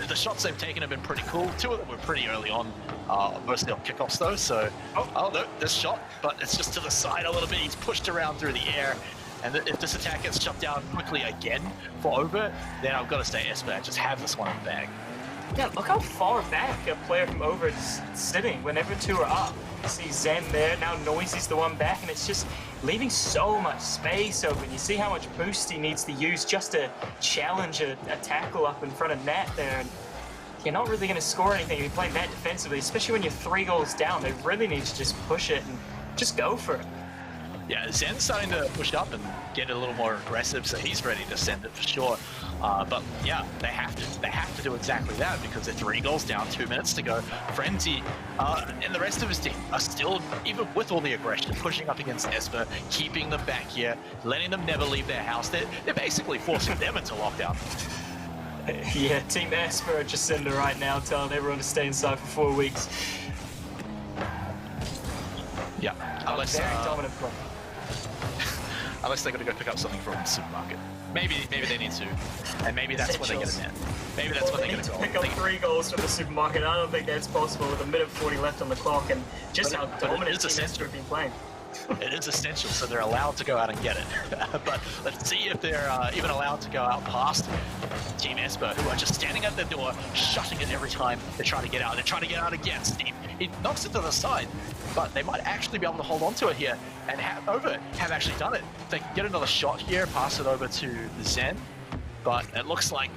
The shots they've taken have been pretty cool. 2 of them were pretty early on, mostly on kickoffs though, so... Oh no, this shot, but it's just to the side a little bit. He's pushed around through the air, and if this attack gets shut down quickly again for Overt, then I've got to say Esper, just have this one in the bag. Yeah, look how far back a player from Overt is sitting whenever 2 are up. You see Zen there, now Noisy's the one back, and it's just leaving so much space open. You see how much boost he needs to use just to challenge a tackle up in front of net there. And you're not really going to score anything if you're playing that defensively, especially when you're 3 goals down. They really need to just push it and just go for it. Yeah, Zen's starting to push up and get a little more aggressive, so he's ready to send it for sure. But yeah, they have to do exactly that because they're 3 goals down, 2 minutes to go. Frenzy and the rest of his team are still, even with all the aggression, pushing up against Esper, keeping them back here, letting them never leave their house. They're basically forcing them into lockdown. Yeah, Team Esper are just in there right now, telling everyone to stay inside for 4 weeks. Yeah, unless very dominant play. Unless they're going to go pick up something from the supermarket. Maybe they need to, and maybe that's when they get a net. Maybe that's when they get a goal. Pick up 3 goals from the supermarket. I don't think that's possible with 1:40 left on the clock, and just how dominant Team Esper have been playing. It is essential, so they're allowed to go out and get it. But let's see if they're even allowed to go out past Team Esper, who are just standing at their door, shutting it every time they try to get out. They're trying to get out again. Steve, he knocks it to the side, but they might actually be able to hold on to it here, and Overt have actually done it. They can get another shot here, pass it over to Zen, but it looks like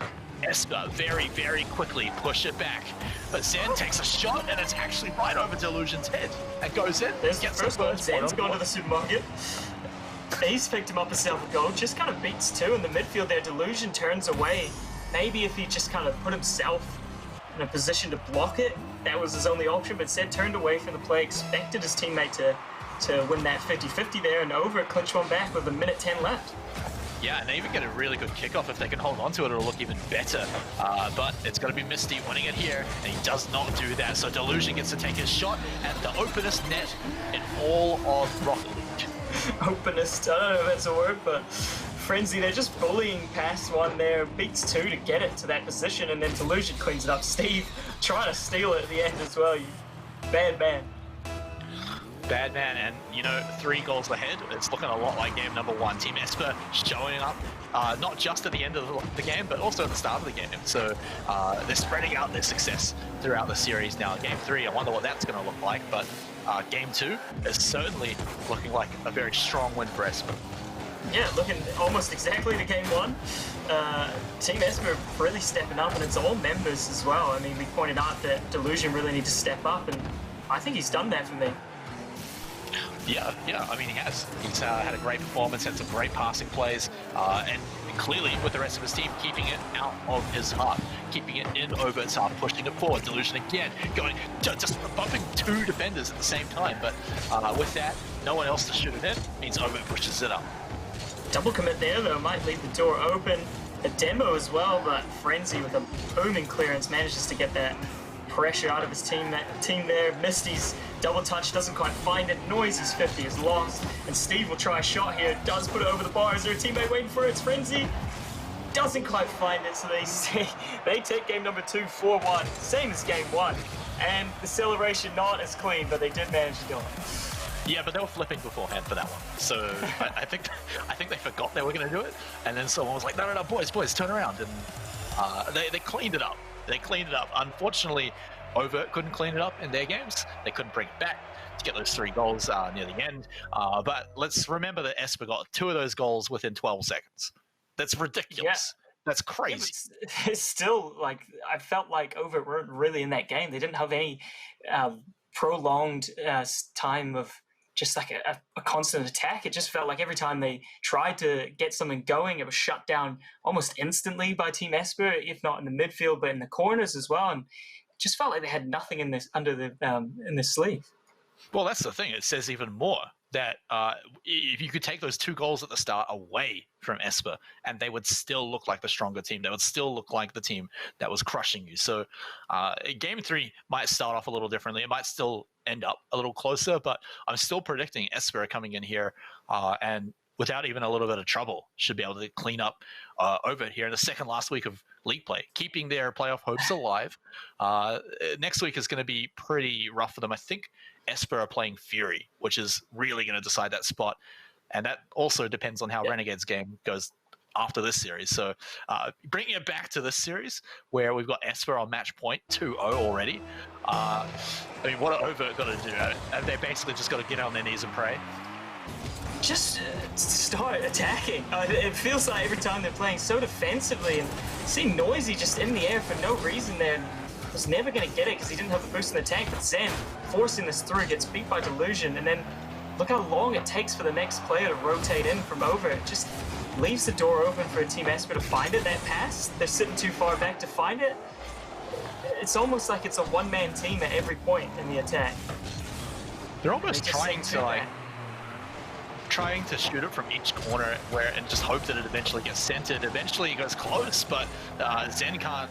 Esper very, very quickly push it back. But Zen takes a shot, and it's actually right over Delusion's head. And goes in, there's gets the first one. Zen's gone to the supermarket. He's picked him up himself a goal, just kind of beats 2 in the midfield there. Delusion turns away. Maybe if he just kind of put himself in a position to block it, that was his only option, but Zed turned away from the play, expected his teammate to win that 50-50 there, and Overt clinch one back with 1:10 left. Yeah, and they even get a really good kickoff. If they can hold on to it, it'll look even better. But it's going to be Misty winning it here, and he does not do that. So Delusion gets to take his shot at the openest net in all of Rocket League. Openest, I don't know if that's a word, but Frenzy, they're just bullying past one there, beats 2 to get it to that position, and then Delusion cleans it up. Steve trying to steal it at the end as well. You bad man. Bad man, and you know, 3 goals ahead. It's looking a lot like game number 1. Team Esper showing up, not just at the end of the game, but also at the start of the game. So they're spreading out their success throughout the series now. Game 3, I wonder what that's going to look like, but game 2 is certainly looking like a very strong win for Esper. Yeah, looking almost exactly to game 1. Team Esper really stepping up, and it's all members as well. I mean, we pointed out that Delusion really needs to step up, and I think he's done that for me. Yeah, I mean, he has. He's had a great performance, had some great passing plays, and clearly with the rest of his team keeping it out of his heart, keeping it in Overt's heart, pushing it forward. Delusion again, going, just bumping 2 defenders at the same time, but with that, no one else to shoot it in, means Overt pushes it up. Double commit there, though, might leave the door open. A demo as well, but Frenzy with a booming clearance manages to get that pressure out of his team there. Misty's double touch doesn't quite find it. Noisy's 50 is lost, and Steve will try a shot here. Does put it over the bar. Is there a teammate waiting for it? It's Frenzy. Doesn't quite find it, so they take game number 2 4-1, same as game 1, and the celebration not as clean, but they did manage to do it. Yeah, but they were flipping beforehand for that one, so I think they forgot they were going to do it, and then someone was like, no, boys, turn around, and they cleaned it up. They cleaned it up. Unfortunately, Overt couldn't clean it up in their games. They couldn't bring it back to get those 3 goals near the end. But let's remember that Esper got 2 of those goals within 12 seconds. That's ridiculous. Yeah. That's crazy. Yeah, it's still, like, I felt like Overt weren't really in that game. They didn't have any prolonged time of just like a constant attack. It just felt like every time they tried to get something going, it was shut down almost instantly by Team Esper, if not in the midfield, but in the corners as well. And it just felt like they had nothing in this in this sleeve. Well, that's the thing. It says even more that if you could take those 2 goals at the start away from Esper, and they would still look like the stronger team. They would still look like the team that was crushing you. So Game 3 might start off a little differently. It might still end up a little closer, but I'm still predicting Esper coming in here and without even a little bit of trouble should be able to clean up Overt here in the second last week of league play, keeping their playoff hopes alive. Next week is going to be pretty rough for them. I think Esper are playing Fury, which is really going to decide that spot. And that also depends on how Renegades game goes after this series. So bringing it back to this series where we've got Esper on match point 2-0 already. I mean, what are Overt got to do? They basically just got to get on their knees and pray. Just start attacking. It feels like every time they're playing so defensively and seem noisy just in the air for no reason there. Was never going to get it because he didn't have the boost in the tank, but Zen forcing this through, gets beat by Delusion, and then look how long it takes for the next player to rotate in from Overt. It just leaves the door open for Team Esper to find it, that pass. They're sitting too far back to find it. It's almost like it's a one-man team at every point in the attack. They're almost trying to shoot it from each corner and just hope that it eventually gets centered. Eventually it goes close, but Zen can't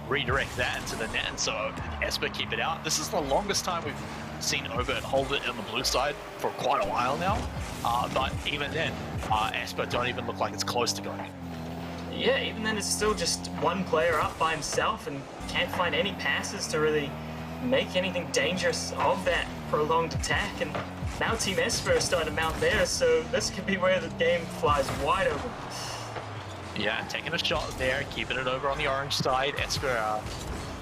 redirect that into the net, and so Esper keep it out. This is the longest time we've seen Overt hold it on the blue side for quite a while now, but even then, Esper don't even look like it's close to going. Yeah, even then it's still just one player up by himself and can't find any passes to really make anything dangerous of that prolonged attack, and now Team Esper is starting to mount theirs, so this could be where the game flies wide open. Yeah, taking a shot there, keeping it over on the orange side. Esper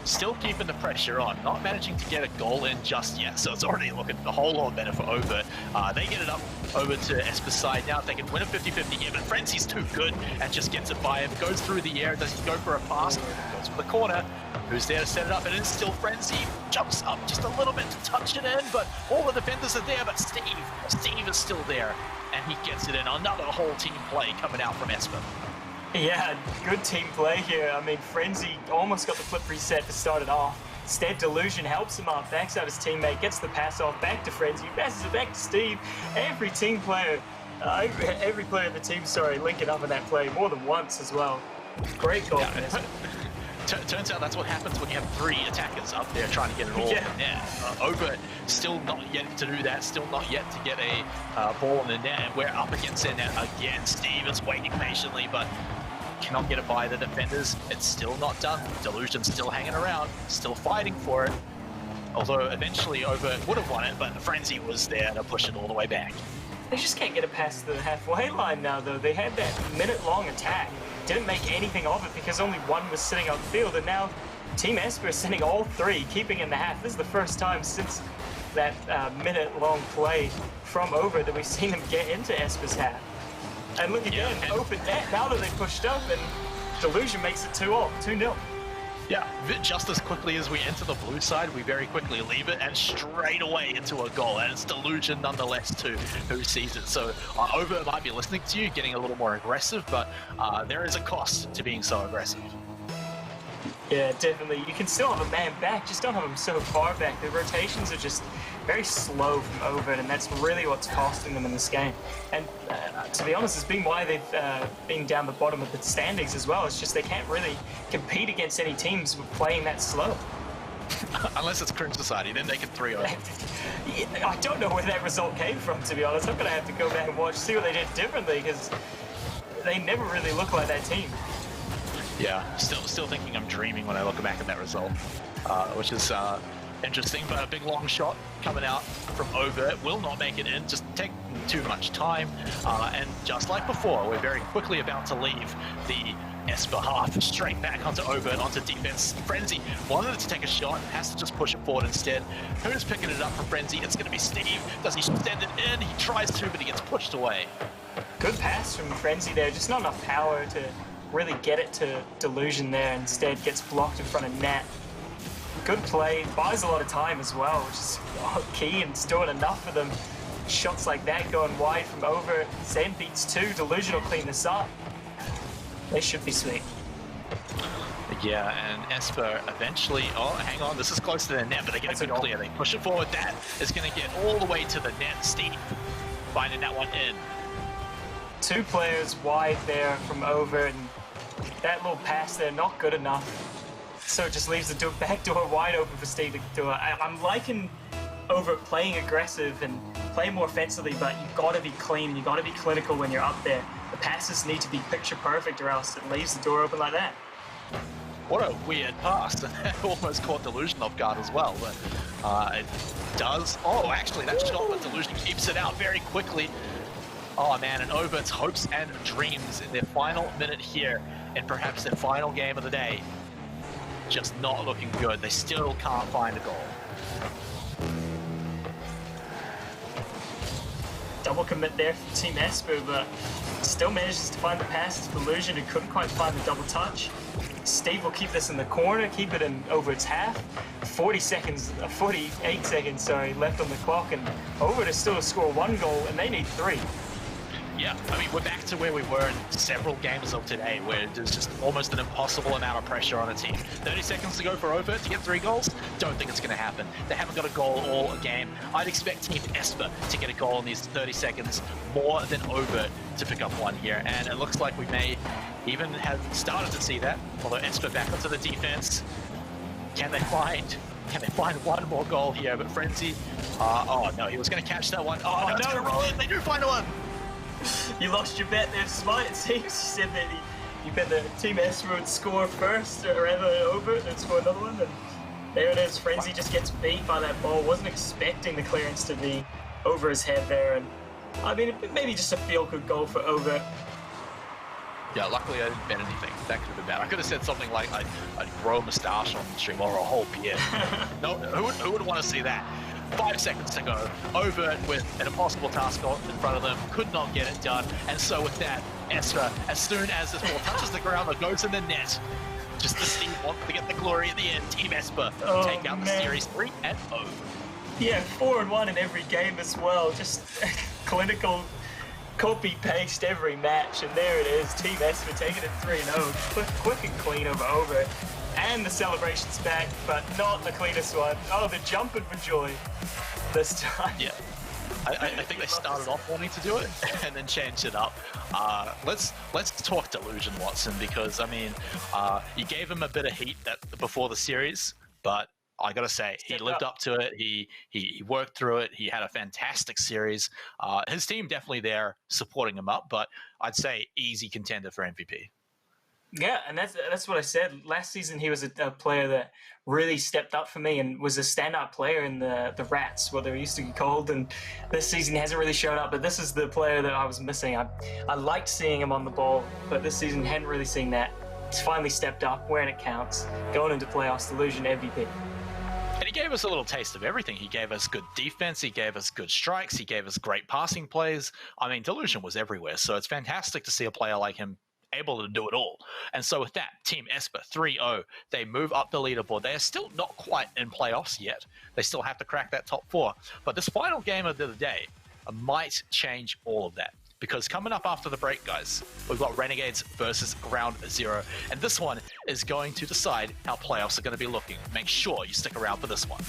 still keeping the pressure on, not managing to get a goal in just yet, so it's already looking a whole lot better for Overt. They get it up over to Esper's side now. If they can win a 50-50 here, but Frenzy's too good and just gets it by him. Goes through the air, does he go for a pass? Goes for the corner. Who's there to set it up? It is still Frenzy. Jumps up just a little bit to touch it in, but all the defenders are there, but Steve is still there, and he gets it in. Another whole team play coming out from Esper. Yeah, good team play here. I mean, Frenzy almost got the flip reset to start it off. Instead, Delusion helps him up, backs out his teammate, gets the pass off, back to Frenzy, passes it back to Steve. Every team player, every player in the team, linking up in that play more than once as well. Great goal. Yeah. Turns out that's what happens when you have 3 attackers up there trying to get it all in there. Overt still not yet to do that, still not yet to get a ball in the net, and we're up against their net again. Steve is waiting patiently, but cannot get it by the defenders. It's still not done. Delusion's still hanging around, still fighting for it. Although eventually Overt would have won it, but the Frenzy was there to push it all the way back. They just can't get it past the halfway line now, though. They had that minute-long attack. Didn't make anything of it because only one was sitting on the field, and now Team Esper is sending all 3, keeping in the half. This is the first time since that minute-long play from Overt that we've seen them get into Esper's half. And look again, open net. Now that they pushed up, and Delusion makes it 2-0. Yeah, just as quickly as we enter the blue side, we very quickly leave it and straight away into a goal. And it's Delusion nonetheless too who sees it. So Overt might be listening to you, getting a little more aggressive, but there is a cost to being so aggressive. Yeah, definitely. You can still have a man back, just don't have him so far back. The rotations are just very slow from Overt, and that's really what's costing them in this game. And to be honest, it's been why they've been down the bottom of the standings as well. It's just they can't really compete against any teams playing that slow. Unless it's Cringe Society, then they can 3-0. I don't know where that result came from, to be honest. I'm going to have to go back and watch, see what they did differently, because they never really look like that team. Yeah, still thinking I'm dreaming when I look back at that result, which is interesting, but a big long shot coming out from Overt will not make it in, just take too much time, and just like before, we're very quickly about to leave the Esper half straight back onto Overt, onto defense. Frenzy wanted to take a shot, has to just push it forward instead. Who's picking it up for Frenzy? It's going to be Steve. Does he send it in? He tries to, but he gets pushed away. Good pass from Frenzy there, just not enough power to really get it to Delusion there. Instead gets blocked in front of Nat. Good play, buys a lot of time as well, which is key, and it's doing enough for them. Shots like that going wide from Over. Zen beats 2, Delusion will clean this up. They should be sweet. Yeah, and Esper eventually, oh, hang on, this is close to the net, but they get a good clear. They push it forward. That is going to get all the way to the net. Steve finding that one in. 2 players wide there from Over, and that little pass there, not good enough. So it just leaves the back door wide open for Steve to do it. I'm liking Over playing aggressive and playing more offensively, but you've got to be clean, you've got to be clinical when you're up there. The passes need to be picture perfect or else it leaves the door open like that. What a weird pass. Almost caught Delusion off guard as well, but it does. Oh, actually, that shot, but Delusion keeps it out very quickly. Oh man, and Overt's hopes and dreams in their final minute here, and perhaps their final game of the day, just not looking good. They still can't find a goal. Double commit there for Team Esper, but still manages to find the passes for Delusion, who couldn't quite find the double touch. Steve will keep this in the corner, keep it in Overt's half. 48 seconds, left on the clock, and Overt is still to score 1 goal, and they need 3. Yeah, I mean, we're back to where we were in several games of today, where there's just almost an impossible amount of pressure on a team. 30 seconds to go for Overt to get 3 goals? Don't think it's going to happen. They haven't got a goal all game. I'd expect Team Esper to get a goal in these 30 seconds, more than Overt to pick up one here. And it looks like we may even have started to see that, although Esper back onto the defense. Can they find one more goal here? But Frenzy, oh no, he was going to catch that one. Oh no, it's going to roll in. They do find one. You lost your bet there, Smite. It seems you said that you bet the Team Esper would score first, or rather over and score another one. And there it is. Frenzy just gets beat by that ball. Wasn't expecting the clearance to be over his head there. And I mean, maybe just a feel-good goal for Over. Yeah, luckily I didn't bet anything. That could have been bad. I could have said something like I'd grow a moustache on the stream or a whole beard. No, who would want to see that? 5 seconds to go. Overt with an impossible task in front of them, could not get it done. And so with that, Esper, as soon as this ball touches the ground, it goes in the net. Just the Steve wants to get the glory at the end. Team Esper take out the series 3-0. Yeah, 4-1 in every game as well. Just clinical copy-paste every match. And there it is. Team Esper taking it 3-0. Quick and clean over Overt. And the celebration's back, but not the cleanest one. Oh, the jumping for joy this time. Yeah, I think they started off wanting to do it and then changed it up. Let's talk Delusion, Watson, because I mean, you gave him a bit of heat before the series, but I gotta say, he lived up to it. He worked through it. He had a fantastic series. His team definitely there supporting him up, but I'd say easy contender for MVP. Yeah, and that's what I said. Last season, he was a player that really stepped up for me and was a standout player in the Rats, what they used to be called. And this season, he hasn't really showed up, but this is the player that I was missing. I liked seeing him on the ball, but this season, hadn't really seen that. He's finally stepped up when it counts. Going into playoffs, Delusion MVP. And he gave us a little taste of everything. He gave us good defense. He gave us good strikes. He gave us great passing plays. I mean, Delusion was everywhere. So it's fantastic to see a player like him able to do it all. And so with that, Team Esper 3-0, they move up the leaderboard. They are still not quite in playoffs yet. They still have to crack that top 4. But this final game of the day might change all of that. Because coming up after the break, guys, we've got Renegades versus Ground Zero. And this one is going to decide how playoffs are going to be looking. Make sure you stick around for this one.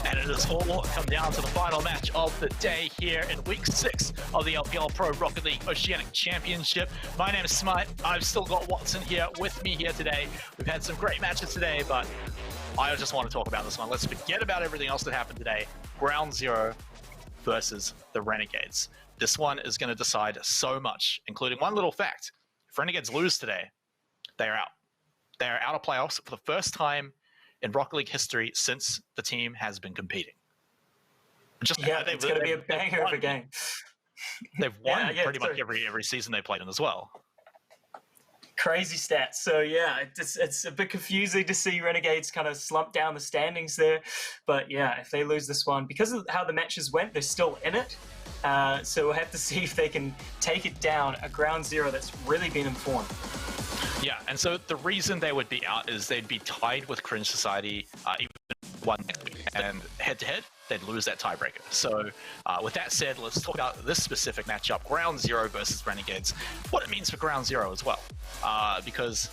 And it has all come down to the final match of the day here in Week 6 of the LPL Pro Rocket League Oceanic Championship. My name is Smite. I've still got Watson here with me here today. We've had some great matches today, but I just want to talk about this one. Let's forget about everything else that happened today. Ground Zero versus the Renegades. This one is going to decide so much, including one little fact. If Renegades lose today, they are out. They are out of playoffs for the first time in Rocket League history since the team has been competing. It's going to be a banger of a game. They've won pretty much every season they played in as well. Crazy stats. So yeah, it's a bit confusing to see Renegades kind of slump down the standings there. But yeah, if they lose this one, because of how the matches went, they're still in it. So we'll have to see if they can take it down, a ground zero that's really been informed. Yeah, and so the reason they would be out is they'd be tied with Cringe Society even one next week, and head-to-head, they'd lose that tiebreaker. So with that said, let's talk about this specific matchup, Ground Zero versus Renegades, what it means for Ground Zero as well. Because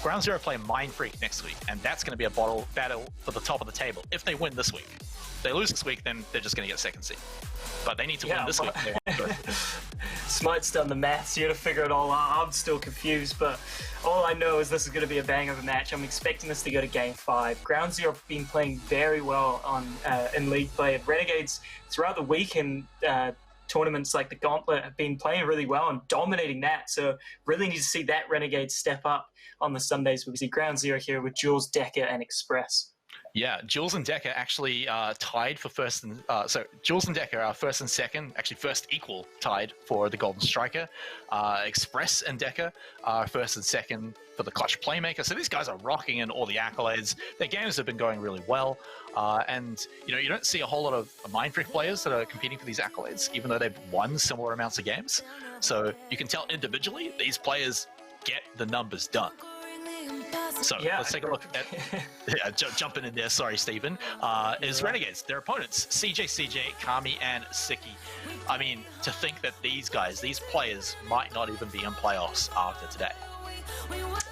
Ground Zero play Mindfreak next week, and that's going to be a battle for the top of the table. If they win this week, if they lose this week, then they're just going to get second seed. But they need to win this week. Smite's done the maths here to figure it all out. I'm still confused, but all I know is this is going to be a bang of a match. I'm expecting this to go to Game 5. Ground Zero have been playing very well in league play. And Renegades, throughout the week in tournaments like the Gauntlet, have been playing really well and dominating that. So really need to see that Renegades step up on the Sundays. We see Ground Zero here with Jules, Decker, and Express. Yeah, Jules and Decker actually tied for first and so Jules and Decker are first and second, actually first equal tied for the Golden Striker. Express and Decker are first and second for the Clutch Playmaker. So these guys are rocking in all the accolades. Their games have been going really well, and you don't see a whole lot of Mindfreak players that are competing for these accolades, even though they've won similar amounts of games. So you can tell individually these players get the numbers done. So let's take a look at jumping in there. Sorry, Stephen. Is Renegades, their opponents, CJ, Kami, and Siki. I mean, to think that these players might not even be in playoffs after today.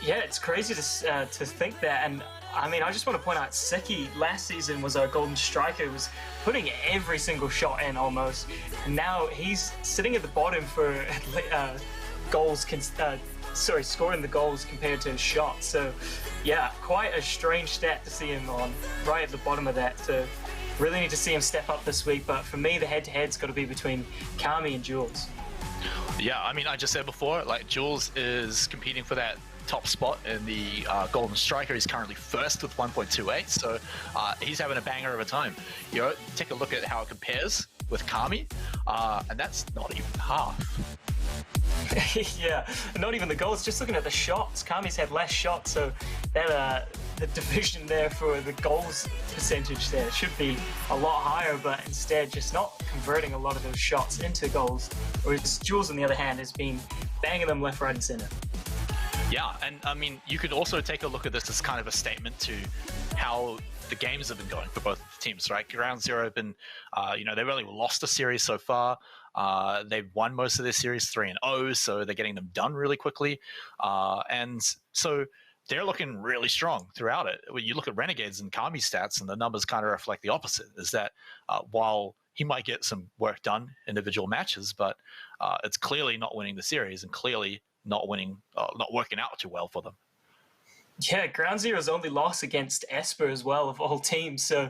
Yeah, it's crazy to think that. And I mean, I just want to point out, Siki last season was our Golden Striker, was putting every single shot in almost. And now he's sitting at the bottom for goals. Scoring the goals compared to his shots. So, yeah, quite a strange stat to see him on right at the bottom of that. So, really need to see him step up this week. But for me, the head-to-head's got to be between Kami and Jules. Yeah, I mean, I just said before, like, Jules is competing for that top spot in the Golden Striker. He's currently first with 1.28, so he's having a banger of a time. Take a look at how it compares with Kami, and that's not even half. Yeah, not even the goals, just looking at the shots. Kami's had less shots, so that the division there for the goals percentage there should be a lot higher, but instead just not converting a lot of those shots into goals. Whereas Jules, on the other hand, has been banging them left, right, and center. Yeah, and I mean, you could also take a look at this as kind of a statement to how the games have been going for both teams, right? Ground Zero have been, they've only lost a series so far. They've won most of their series 3-0, so they're getting them done really quickly. And so they're looking really strong throughout it. When you look at Renegades and Kami's stats, and the numbers kind of reflect the opposite, is that while he might get some work done in individual matches, but it's clearly not winning the series and clearly not working out too well for them. Yeah, Ground Zero's only loss against Esper as well, of all teams. So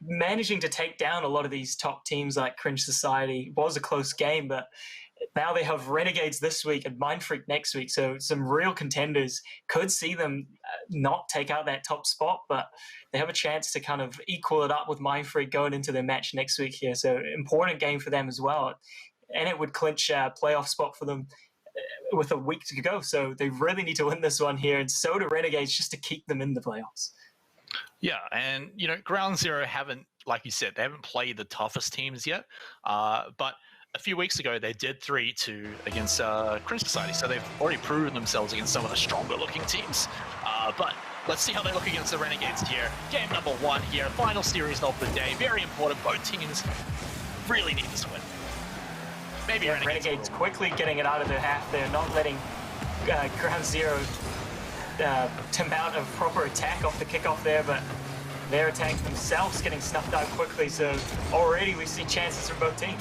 managing to take down a lot of these top teams like Cringe Society was a close game, but now they have Renegades this week and Mindfreak next week. So some real contenders. Could see them not take out that top spot, but they have a chance to kind of equal it up with Mindfreak going into their match next week here. So important game for them as well. And it would clinch a playoff spot for them with a week to go, so they really need to win this one here, and so do Renegades, just to keep them in the playoffs. Yeah, and Ground Zero haven't, like you said, they haven't played the toughest teams yet, but a few weeks ago they did 3-2 against Cringe Society, so they've already proven themselves against some of the stronger looking teams. But let's see how they look against the Renegades here. Game number 1 here, final series of the day, very important. Both teams really need this win. Maybe Renegades quickly getting it out of their half there, not letting Ground Zero to mount a proper attack off the kickoff there, but their attack themselves getting snuffed out quickly, so already we see chances from both teams.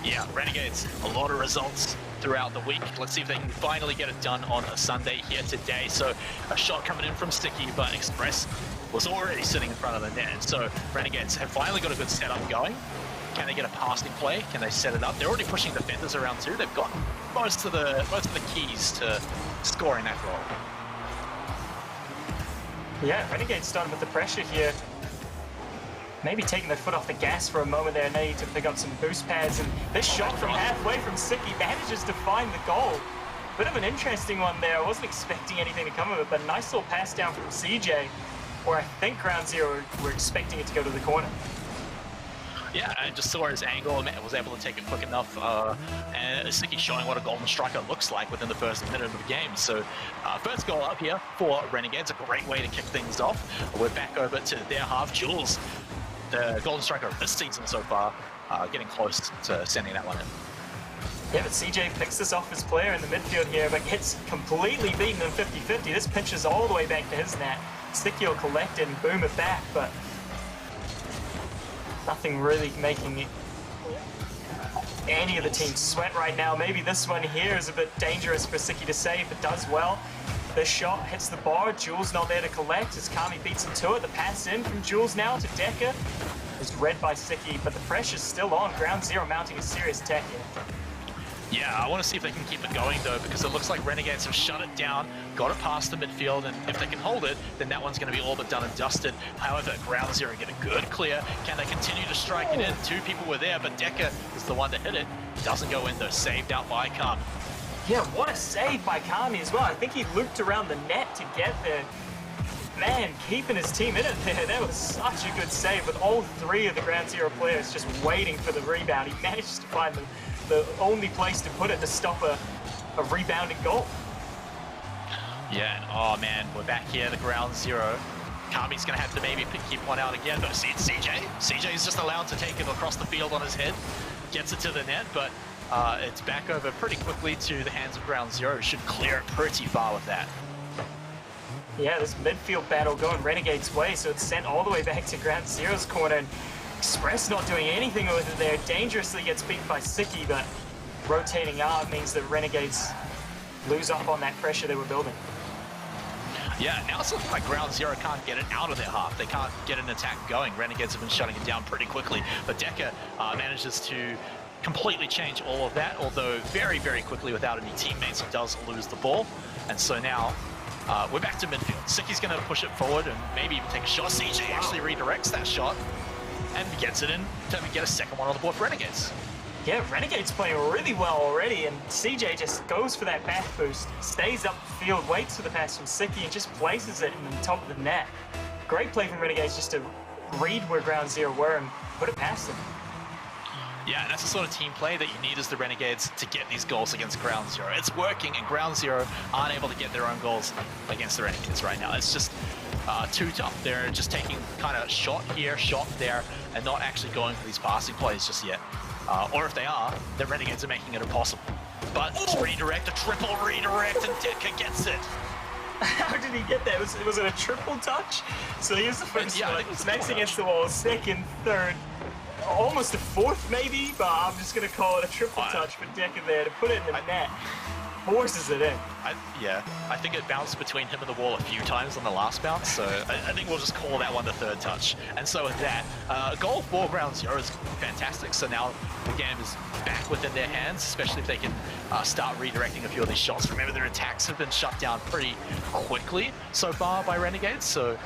Yeah, Renegades, a lot of results throughout the week. Let's see if they can finally get it done on a Sunday here today. So a shot coming in from Sticky, but Express was already sitting in front of the net, so Renegades have finally got a good setup going. Can they get a passing play? Can they set it up? They're already pushing defenders around too. They've got most of the keys to scoring that goal. Yeah, Renegades starting with the pressure here. maybe taking their foot off the gas for a moment there, and they need to pick up some boost pads. And this shot from halfway from Sicky manages to find the goal. Bit of an interesting one there. I wasn't expecting anything to come of it, but a nice little pass down from CJ, where I think Ground Zero were expecting it to go to the corner. Yeah, I just saw his angle and was able to take it quick enough. And Sicky showing what a golden striker looks like within the first minute of the game. So first goal up here for Renegades, a great way to kick things off. We're back over to their half. Jules, the golden striker of this season so far, getting close to sending that one in. Yeah, but CJ picks this off his player in the midfield here, but gets completely beaten in 50-50. This pitches all the way back to his net. Sticky will collect it and boom it back, but nothing really making any of the teams sweat right now. Maybe this one here is a bit dangerous for Sicky to save, but does well. This shot hits the bar. Jules not there to collect as Kami beats him to it. The pass in from Jules now to Decker is read by Sicky, but the pressure's still on. Ground Zero mounting a serious attack here. Yeah, I want to see if they can keep it going though, because it looks like Renegades have shut it down, got it past the midfield, and if they can hold it, then that one's going to be all but done and dusted. However, Ground Zero get a good clear. Can they continue to strike it in? Two people were there, but Decker is the one to hit it. Doesn't go in though, saved out by Kami. Yeah, what a save by Kami as well. I think he looped around the net to get there. Man, keeping his team in it there, that was such a good save with all three of the Ground Zero players just waiting for the rebound. He managed to find the only place to put it to stop a rebounding goal. Yeah, and oh man, we're back here, the Ground Zero. Kami's going to have to maybe keep one out again, but see, it's CJ. CJ is just allowed to take it across the field on his head, gets it to the net, but it's back over pretty quickly to the hands of Ground Zero. Should clear it pretty far with that. Yeah, this midfield battle going Renegade's way, so it's sent all the way back to Ground Zero's corner. And Express not doing anything with it there. Dangerously gets beaten by Sicky, but rotating out means that Renegades lose up on that pressure they were building. Yeah, now it's looking like Ground Zero can't get it out of their half. They can't get an attack going. Renegades have been shutting it down pretty quickly, but Decker manages to completely change all of that, although very, very quickly without any teammates. He does lose the ball, and so now we're back to midfield. Sicky's going to push it forward and maybe even take a shot. CJ actually redirects that shot and gets it in to get a second one on the board for Renegades. Yeah, Renegades playing really well already, and CJ just goes for that back boost, stays up the field, waits for the pass from Sicky, and just places it in the top of the net. Great play from Renegades just to read where Ground Zero were and put it past them. Yeah, and that's the sort of team play that you need as the Renegades to get these goals against Ground Zero. It's working, and Ground Zero aren't able to get their own goals against the Renegades right now. It's just too tough. They're just taking kind of shot here, shot there, and not actually going for these passing plays just yet. Or if they are, the Renegades are making it impossible. But it's redirect, a triple redirect, and Decker gets it. How did he get that? Was it a triple touch? So here's the first one. Smacks against the wall, second, third, almost a fourth maybe, but I'm just going to call it a triple touch for Decker there to put it in the net. Forces it in. I think it bounced between him and the wall a few times on the last bounce, so I think we'll just call that one the third touch. And so with that, goal for Ground Zero is fantastic, so now the game is back within their hands, especially if they can start redirecting a few of these shots. Remember, their attacks have been shut down pretty quickly so far by Renegades, so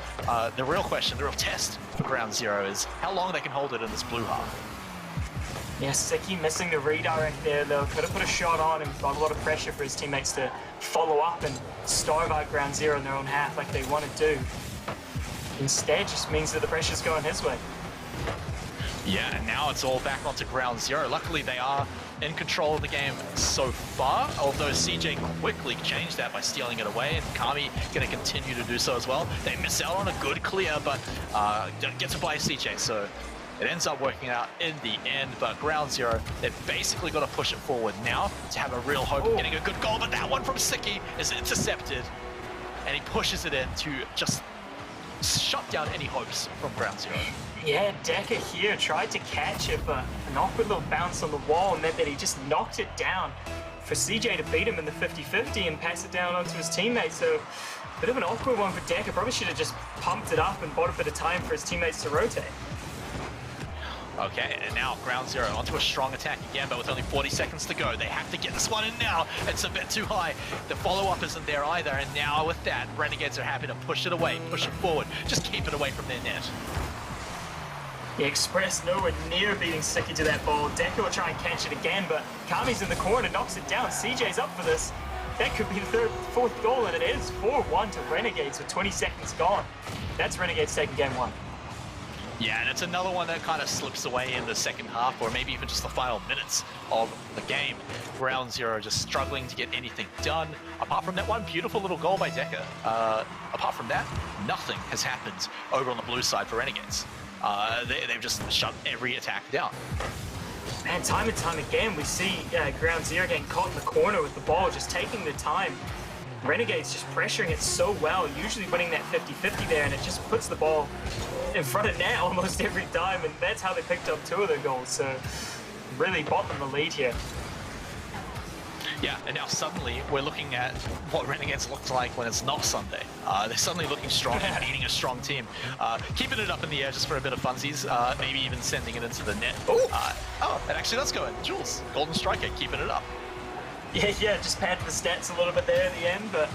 the real question, the real test for Ground Zero is how long they can hold it in this blue half. Yeah, Sicky missing the redirect there though. Could have put a shot on and got a lot of pressure for his teammates to follow up and starve out Ground Zero in their own half like they want to do. Instead, just means that the pressure's going his way. Yeah, and now it's all back onto Ground Zero. Luckily, they are in control of the game so far, although CJ quickly changed that by stealing it away, and Kami going to continue to do so as well. They miss out on a good clear, but gets it by CJ, so it ends up working out in the end. But Ground Zero, they've basically got to push it forward now to have a real hope of getting a good goal, but that one from Sicky is intercepted, and he pushes it in to just shut down any hopes from Ground Zero. Yeah, Decker here tried to catch it, but an awkward little bounce on the wall meant that he just knocked it down for CJ to beat him in the 50-50 and pass it down onto his teammates. So a bit of an awkward one for Decker. Probably should have just pumped it up and bought a bit of time for his teammates to rotate. Okay, and now Ground Zero onto a strong attack again, but with only 40 seconds to go. They have to get this one in now. It's a bit too high. The follow-up isn't there either, and now with that, Renegades are happy to push it away, push it forward, just keep it away from their net. The Express nowhere near beating Sicky to that ball. Decker will try and catch it again, but Kami's in the corner, knocks it down. CJ's up for this. That could be the fourth goal, and it is 4-1 to Renegades with 20 seconds gone. That's Renegades taking game 1. Yeah, and it's another one that kind of slips away in the second half, or maybe even just the final minutes of the game. Ground Zero just struggling to get anything done. Apart from that one beautiful little goal by Decker, apart from that, nothing has happened over on the blue side for Renegades. They've just shut every attack down. Man, time and time again, we see Ground Zero getting caught in the corner with the ball, just taking their time. Renegades just pressuring it so well, usually winning that 50-50 there, and it just puts the ball in front of net almost every time, and that's how they picked up 2 of their goals, so really bought them the lead here. Yeah, and now suddenly we're looking at what Renegades looks like when it's not Sunday. They're suddenly looking strong and beating a strong team. Keeping it up in the air just for a bit of funsies, maybe even sending it into the net. Oh, and actually that's going. Jules, Golden Striker, keeping it up. Yeah, just padded the stats a little bit there at the end, but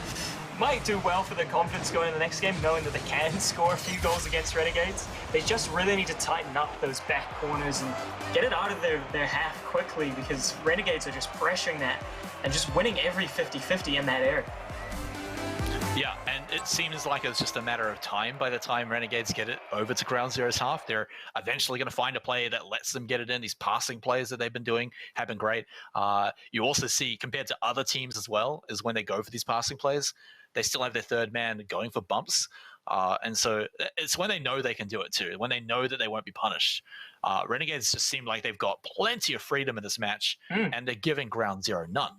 might do well for their confidence going into the next game, knowing that they can score a few goals against Renegades. They just really need to tighten up those back corners and get it out of their half quickly, because Renegades are just pressuring that and just winning every 50-50 in that area. Yeah, and it seems like it's just a matter of time. By the time Renegades get it over to Ground Zero's half, they're eventually going to find a play that lets them get it in. These passing plays that they've been doing have been great. You also see, compared to other teams as well, is when they go for these passing plays, they still have their third man going for bumps. And so it's when they know they can do it too, when they know that they won't be punished. Renegades just seem like they've got plenty of freedom in this match, and they're giving Ground Zero none.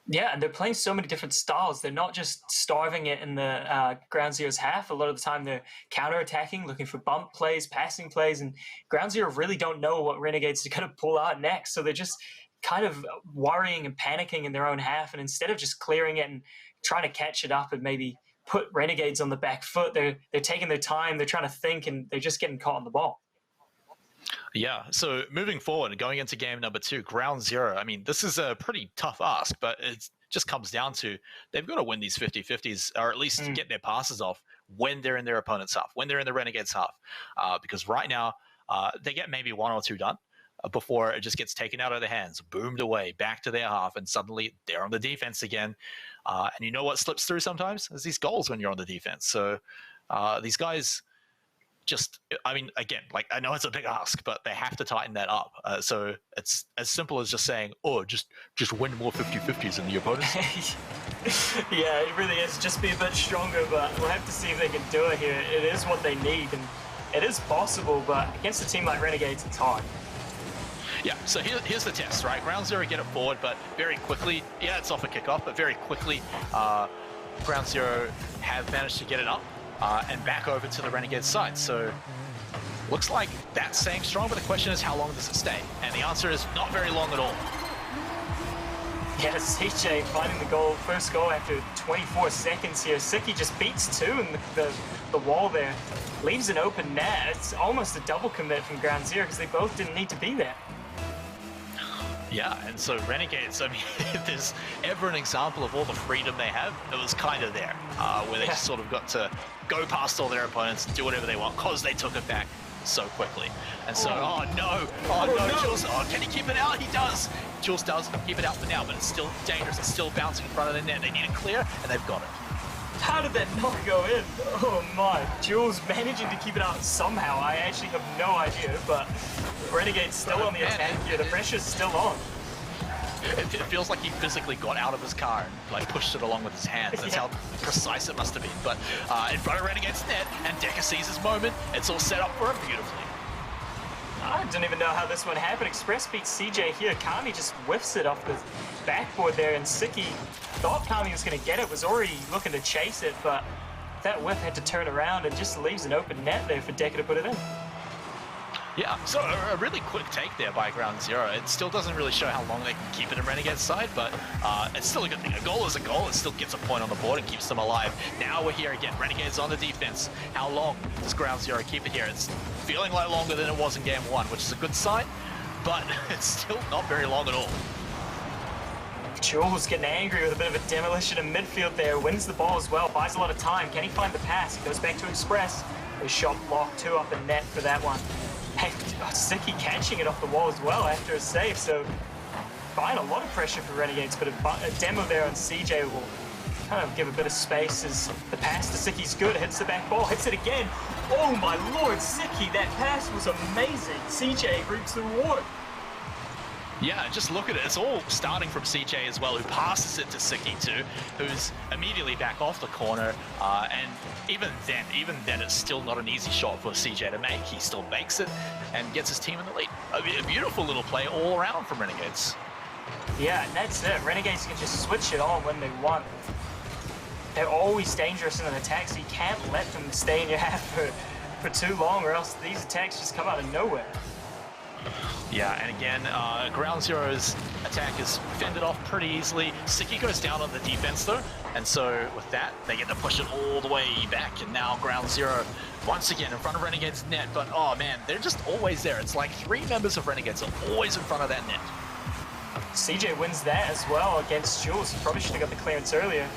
Yeah, and they're playing so many different styles. They're not just starving it in the Ground Zero's half. A lot of the time they're counter-attacking, looking for bump plays, passing plays, and Ground Zero really don't know what Renegades are going to pull out next. So they're just kind of worrying and panicking in their own half, and instead of just clearing it and trying to catch it up and maybe put Renegades on the back foot, they're taking their time, they're trying to think, and they're just getting caught on the ball. Yeah, so moving forward, going into game number 2, Ground Zero, I mean, this is a pretty tough ask, but it just comes down to they've got to win these 50-50s, or at least get their passes off when they're in their opponent's half, when they're in the Renegades half. Because right now, they get maybe 1 or 2 done before it just gets taken out of their hands, boomed away, back to their half, and suddenly they're on the defense again. And you know what slips through sometimes? Is these goals when you're on the defense. So these guys... just, I mean, again, like, I know it's a big ask, but they have to tighten that up. So it's as simple as just saying, oh, just win more 50-50s in the opponents. Yeah, it really is. Just be a bit stronger, but we'll have to see if they can do it here. It is what they need, and it is possible, but against a team like Renegades, it's hard. Yeah, so here's the test, right? Ground Zero get it forward, but very quickly, yeah, it's off a kickoff, but very quickly, Ground Zero have managed to get it up. And back over to the Renegades side. So looks like that's staying strong, but the question is, how long does it stay? And the answer is not very long at all. Yeah, CJ finding the goal, first goal after 24 seconds here. Sicky just beats 2 in the wall there. Leaves an open net. It's almost a double commit from Ground Zero because they both didn't need to be there. Yeah, and so Renegades, I mean, if there's ever an example of all the freedom they have, it was kind of there, where they just sort of got to go past all their opponents, do whatever they want, because they took it back so quickly. And so, oh no, Jules, can he keep it out? He does. Jules does keep it out for now, but it's still dangerous. It's still bouncing in front of the net. They need it clear, and they've got it. How did that not go in? Oh my, Jules managing to keep it out somehow. I actually have no idea, but Renegade's still on the attack here. The pressure's still on. It feels like he physically got out of his car and like pushed it along with his hands. That's how precise it must have been. But in front of Renegade's net, and Decker sees his moment. It's all set up for him beautifully. I don't even know how this one happened. Express beats CJ here. Kami just whiffs it off the backboard there, and Sicky thought Kami was going to get it, was already looking to chase it, but that whiff had to turn around and just leaves an open net there for Decker to put it in. Yeah, so a really quick take there by Ground Zero. It still doesn't really show how long they can keep it in Renegade's side, but it's still a good thing. A goal is a goal. It still gets a point on the board and keeps them alive. Now we're here again. Renegade's on the defense. How long does Ground Zero keep it here? It's feeling like longer than it was in game 1, which is a good sign, but it's still not very long at all. Jules getting angry with a bit of a demolition in midfield there. Wins the ball as well. Buys a lot of time. Can he find the pass? He goes back to Express. His shot blocked 2 up in net for that one. And Siki catching it off the wall as well after a save, so find a lot of pressure for Renegades, but a demo there on CJ will kind of give a bit of space as the pass to Siki's good, hits the back ball, hits it again. Oh my lord, Siki, that pass was amazing. CJ reaps the reward. Yeah, just look at it. It's all starting from CJ as well, who passes it to Siki too, who's immediately back off the corner. And even then, it's still not an easy shot for CJ to make. He still makes it and gets his team in the lead. A beautiful little play all around from Renegades. Yeah, and that's it. Renegades can just switch it on when they want. They're always dangerous in an attack, so you can't let them stay in your half for too long, or else these attacks just come out of nowhere. Yeah, and again, Ground Zero's attack is fended off pretty easily. Siki goes down on the defense though, and so with that, they get to push it all the way back, and now Ground Zero once again in front of Renegade's net, but oh man, they're just always there. It's like 3 members of Renegades are always in front of that net. CJ wins that as well against Jules. He probably should have got the clearance earlier.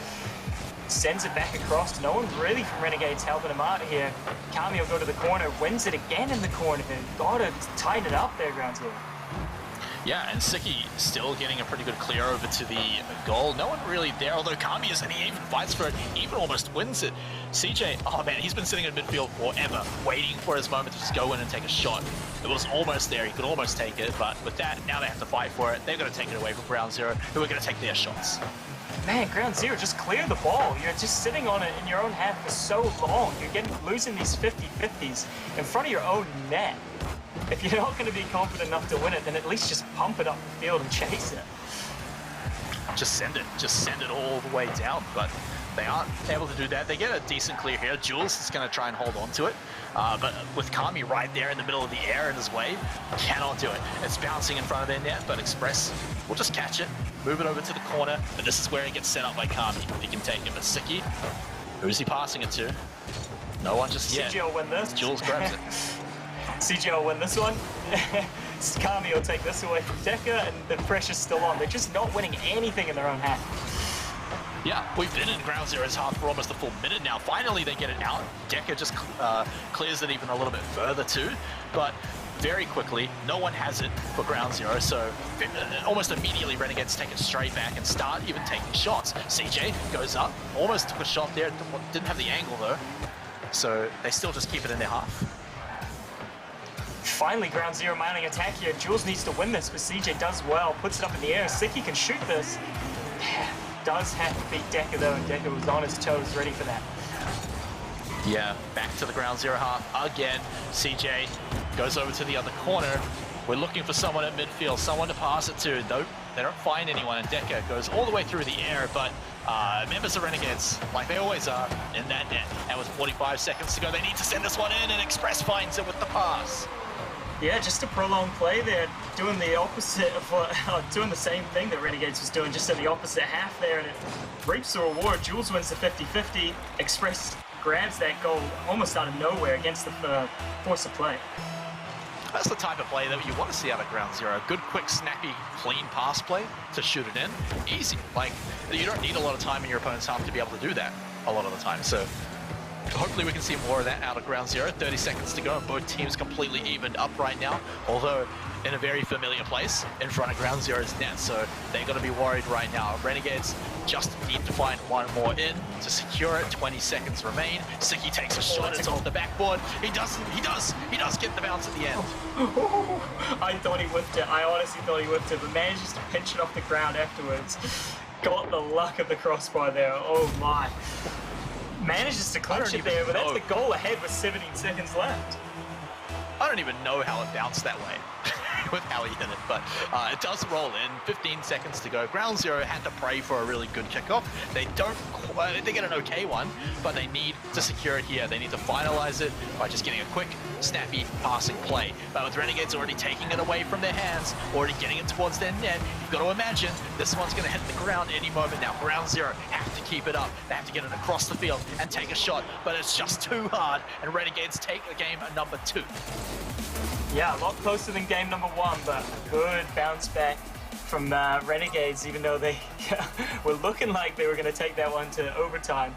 Sends it back across. No one really from Renegades helping him out here. Kami will go to the corner, wins it again in the corner. Gotta tighten it up there, Ground Zero. Yeah, and Siki still getting a pretty good clear over to the goal. No one really there, although Kami is, and he even fights for it, he even almost wins it. CJ, oh man, he's been sitting in midfield forever, waiting for his moment to just go in and take a shot. It was almost there, he could almost take it, but with that, now they have to fight for it. They're going to take it away from Ground Zero, who are going to take their shots. Man, Ground Zero, just clear the ball. You're just sitting on it in your own half for so long. You're losing these 50-50s in front of your own net. If you're not going to be confident enough to win it, then at least just pump it up the field and chase it. Just send it all the way down, but they aren't able to do that. They get a decent clear here. Jules is going to try and hold on to it, but with Kami right there in the middle of the air in his way, cannot do it. It's bouncing in front of their net, but Express will just catch it, move it over to the corner, but this is where it gets set up by Kami. He can take it, but Siki, who's he passing it to? No one just yet. CJ will win this. Jules grabs it. CJ will win this one. Kami will take this away from Deca, and the pressure's still on. They're just not winning anything in their own half. Yeah, we've been in Ground Zero's half for almost a full minute now. Finally, they get it out. Deca just clears it even a little bit further too, but very quickly, no one has it for Ground Zero, so almost immediately Renegades take it straight back and start even taking shots. CJ goes up, almost took a shot there, didn't have the angle though, so they still just keep it in their half. Finally, Ground Zero mounting attack here. Jules needs to win this, but CJ does well, puts it up in the air. Siki can shoot this. Does have to beat Deca though, and Deca was on his toes, ready for that. Yeah, back to the Ground Zero half again. CJ goes over to the other corner. We're looking for someone at midfield, someone to pass it to. Nope, they don't find anyone, and Deca goes all the way through the air, but members of Renegades, like they always are, in that net. And with 45 seconds to go, they need to send this one in, and Express finds it with the pass. Yeah, just a prolonged play there, doing the opposite of what, doing the same thing that Renegades was doing, just in the opposite half there, and it reaps the reward. Jules wins the 50-50. Express grabs that goal almost out of nowhere against the force of play. That's the type of play that you want to see out of Ground Zero. Good, quick, snappy, clean pass play to shoot it in. Easy. Like, you don't need a lot of time in your opponent's half to be able to do that a lot of the time. So hopefully we can see more of that out of Ground Zero. 30 seconds to go, and both teams completely evened up right now, although in a very familiar place in front of Ground Zero's net, so they're going to be worried right now. Renegades just need to find one more in to secure it. 20 seconds remain. Siki takes a shot, it's off the backboard. He does get the bounce at the end. I thought he whipped it. I honestly thought he whipped it, but manages to pinch it off the ground afterwards. Got the luck of the crossbar there. Oh my. Manages to clinch it there, but that's the goal ahead with 17 seconds left. I don't even know how it bounced that way with how he hit it, but it does roll in. 15 seconds to go. Ground Zero had to pray for a really good kickoff. They get an okay one, but they need to secure it here. They need to finalize it by just getting a quick, snappy passing play. But with Renegades already taking it away from their hands, already getting it towards their net, you've got to imagine this one's going to hit the ground any moment now. Ground Zero have to keep it up. They have to get it across the field and take a shot, but it's just too hard, and Renegades take the game at number 2. Yeah, a lot closer than game number 1, but a good bounce back from Renegades, even though they were looking like they were going to take that one to overtime.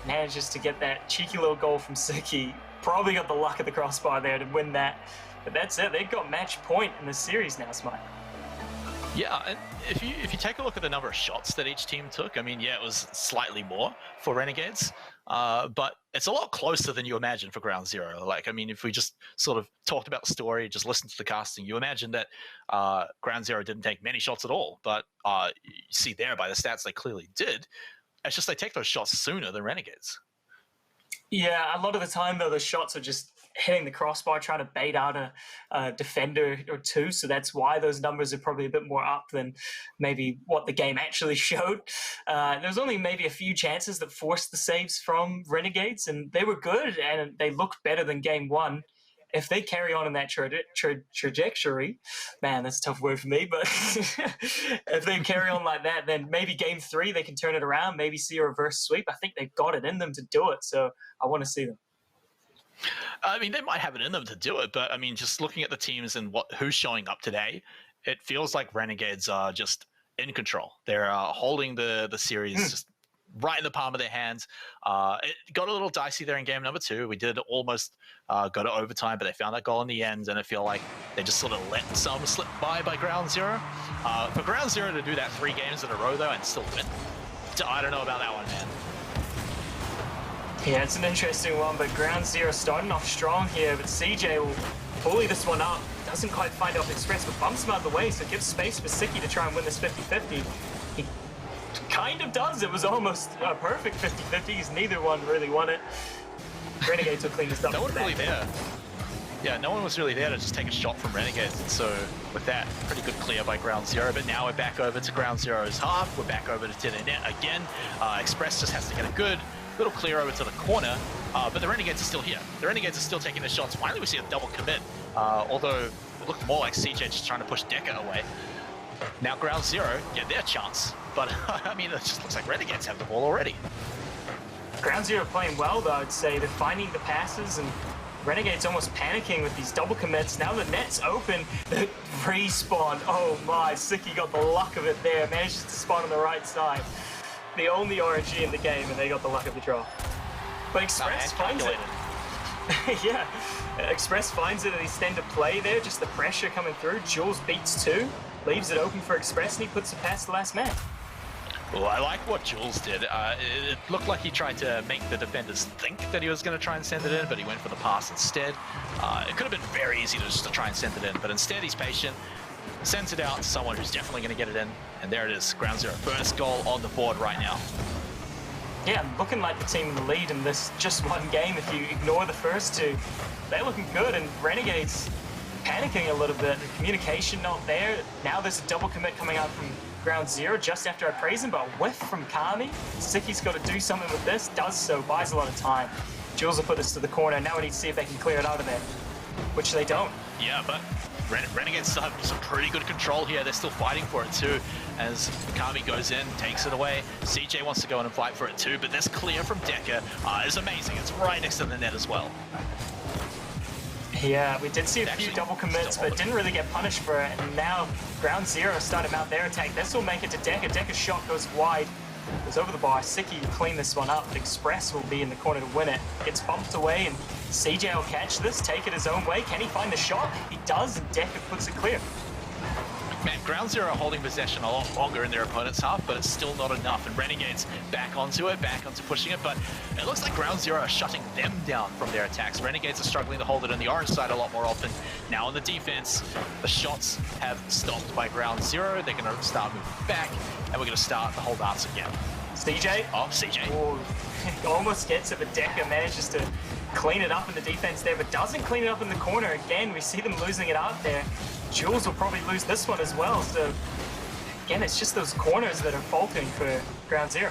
Manages to get that cheeky little goal from Siki. Probably got the luck of the crossbar there to win that. But that's it. They've got match point in the series now, Smite. Yeah, and if you take a look at the number of shots that each team took, I mean, yeah, it was slightly more for Renegades, but it's a lot closer than you imagine for Ground Zero. Like, I mean, if we just sort of talked about the story, just listened to the casting, you imagine that Ground Zero didn't take many shots at all, but you see there by the stats they clearly did. It's just they take those shots sooner than Renegades. Yeah, a lot of the time, though, the shots are just hitting the crossbar, trying to bait out a defender or two. So that's why those numbers are probably a bit more up than maybe what the game actually showed. There's only maybe a few chances that forced the saves from Renegades, and they were good, and they looked better than game one. If they carry on in that trajectory, man, that's a tough word for me, but if they carry on like that, then maybe game three, they can turn it around, maybe see a reverse sweep. I think they've got it in them to do it, so I want to see them. I mean, they might have it in them to do it, but I mean, just looking at the teams and who's showing up today, it feels like Renegades are just in control. They're holding the series just right in the palm of their hands. It got a little dicey there in game number 2. We did almost go to overtime, but they found that goal in the end, and I feel like they just sort of let some slip by Ground Zero. For Ground Zero to do that 3 games in a row, though, and still win, I don't know about that one, man. Yeah, it's an interesting one, but Ground Zero starting off strong here, but CJ will bully this one up. Doesn't quite find off Express, but bumps him out of the way, so it gives space for Siki to try and win this 50-50. He kind of does. It was almost a perfect 50-50. He's neither one really won it. Renegades will clean this up. No one really there. Yeah, no one was really there to just take a shot from Renegades, and so with that, pretty good clear by Ground Zero, but now we're back over to Ground Zero's half. We're back over to 10 again. Express just has to get a good little clear over to the corner, but the Renegades are still here. The Renegades are still taking the shots. Finally, we see a double commit, although it looked more like CJ just trying to push Decker away. Now Ground Zero get their chance, but I mean, it just looks like Renegades have the ball already. Ground Zero playing well, though, I'd say. They're finding the passes, and Renegades almost panicking with these double commits. Now the net's open, the respawn. Oh my, Siki got the luck of it there, manages to spawn on the right side. The only RNG in the game, and they got the luck of the draw. But Express finds it. Yeah, Express finds it at the extended play there, just the pressure coming through. Jules beats 2, leaves it open for Express, and he puts it past the last man. Well, I like what Jules did. It looked like he tried to make the defenders think that he was going to try and send it in, but he went for the pass instead. It could have been very easy to just try and send it in, but instead he's patient, sends it out to someone who's definitely going to get it in, and there it is. Ground Zero, first goal on the board right now. Yeah, looking like the team in the lead in this just one game. If you ignore the first 2, they're looking good, and Renegades panicking a little bit. The communication not there. Now there's a double commit coming out from Ground Zero just after I praise him, but a whiff from Kami. Siki's got to do something with this, does so, buys a lot of time. Jules will put this to the corner. Now we need to see if they can clear it out of there, which they don't. Yeah, but Renegades still have some pretty good control here. They're still fighting for it too, as Kami goes in, takes it away. CJ wants to go in and fight for it too, but this clear from Decker is amazing. It's right next to the net as well. Yeah, we did see a few double commits, but didn't really get punished for it. And now Ground Zero started out their attack. This will make it to Decker. Decker's shot goes wide. Goes over the bar. Siki will clean this one up. Express will be in the corner to win it. Gets bumped away, and CJ will catch this, take it his own way. Can he find the shot? He does, and Decker puts it clear. Man, Ground Zero are holding possession a lot longer in their opponent's half, but it's still not enough. And Renegades back onto it, back onto pushing it, but it looks like Ground Zero are shutting them down from their attacks. Renegades are struggling to hold it on the orange side a lot more often. Now on the defense, the shots have stopped by Ground Zero. They're going to start moving back, and we're going to start the whole dance again. CJ? Oh, CJ. Oh, almost gets it, but Decker manages to clean it up in the defense there, but doesn't clean it up in the corner. Again, we see them losing it out there. Jules will probably lose this one as well, so again, it's just those corners that are faulting for Ground Zero.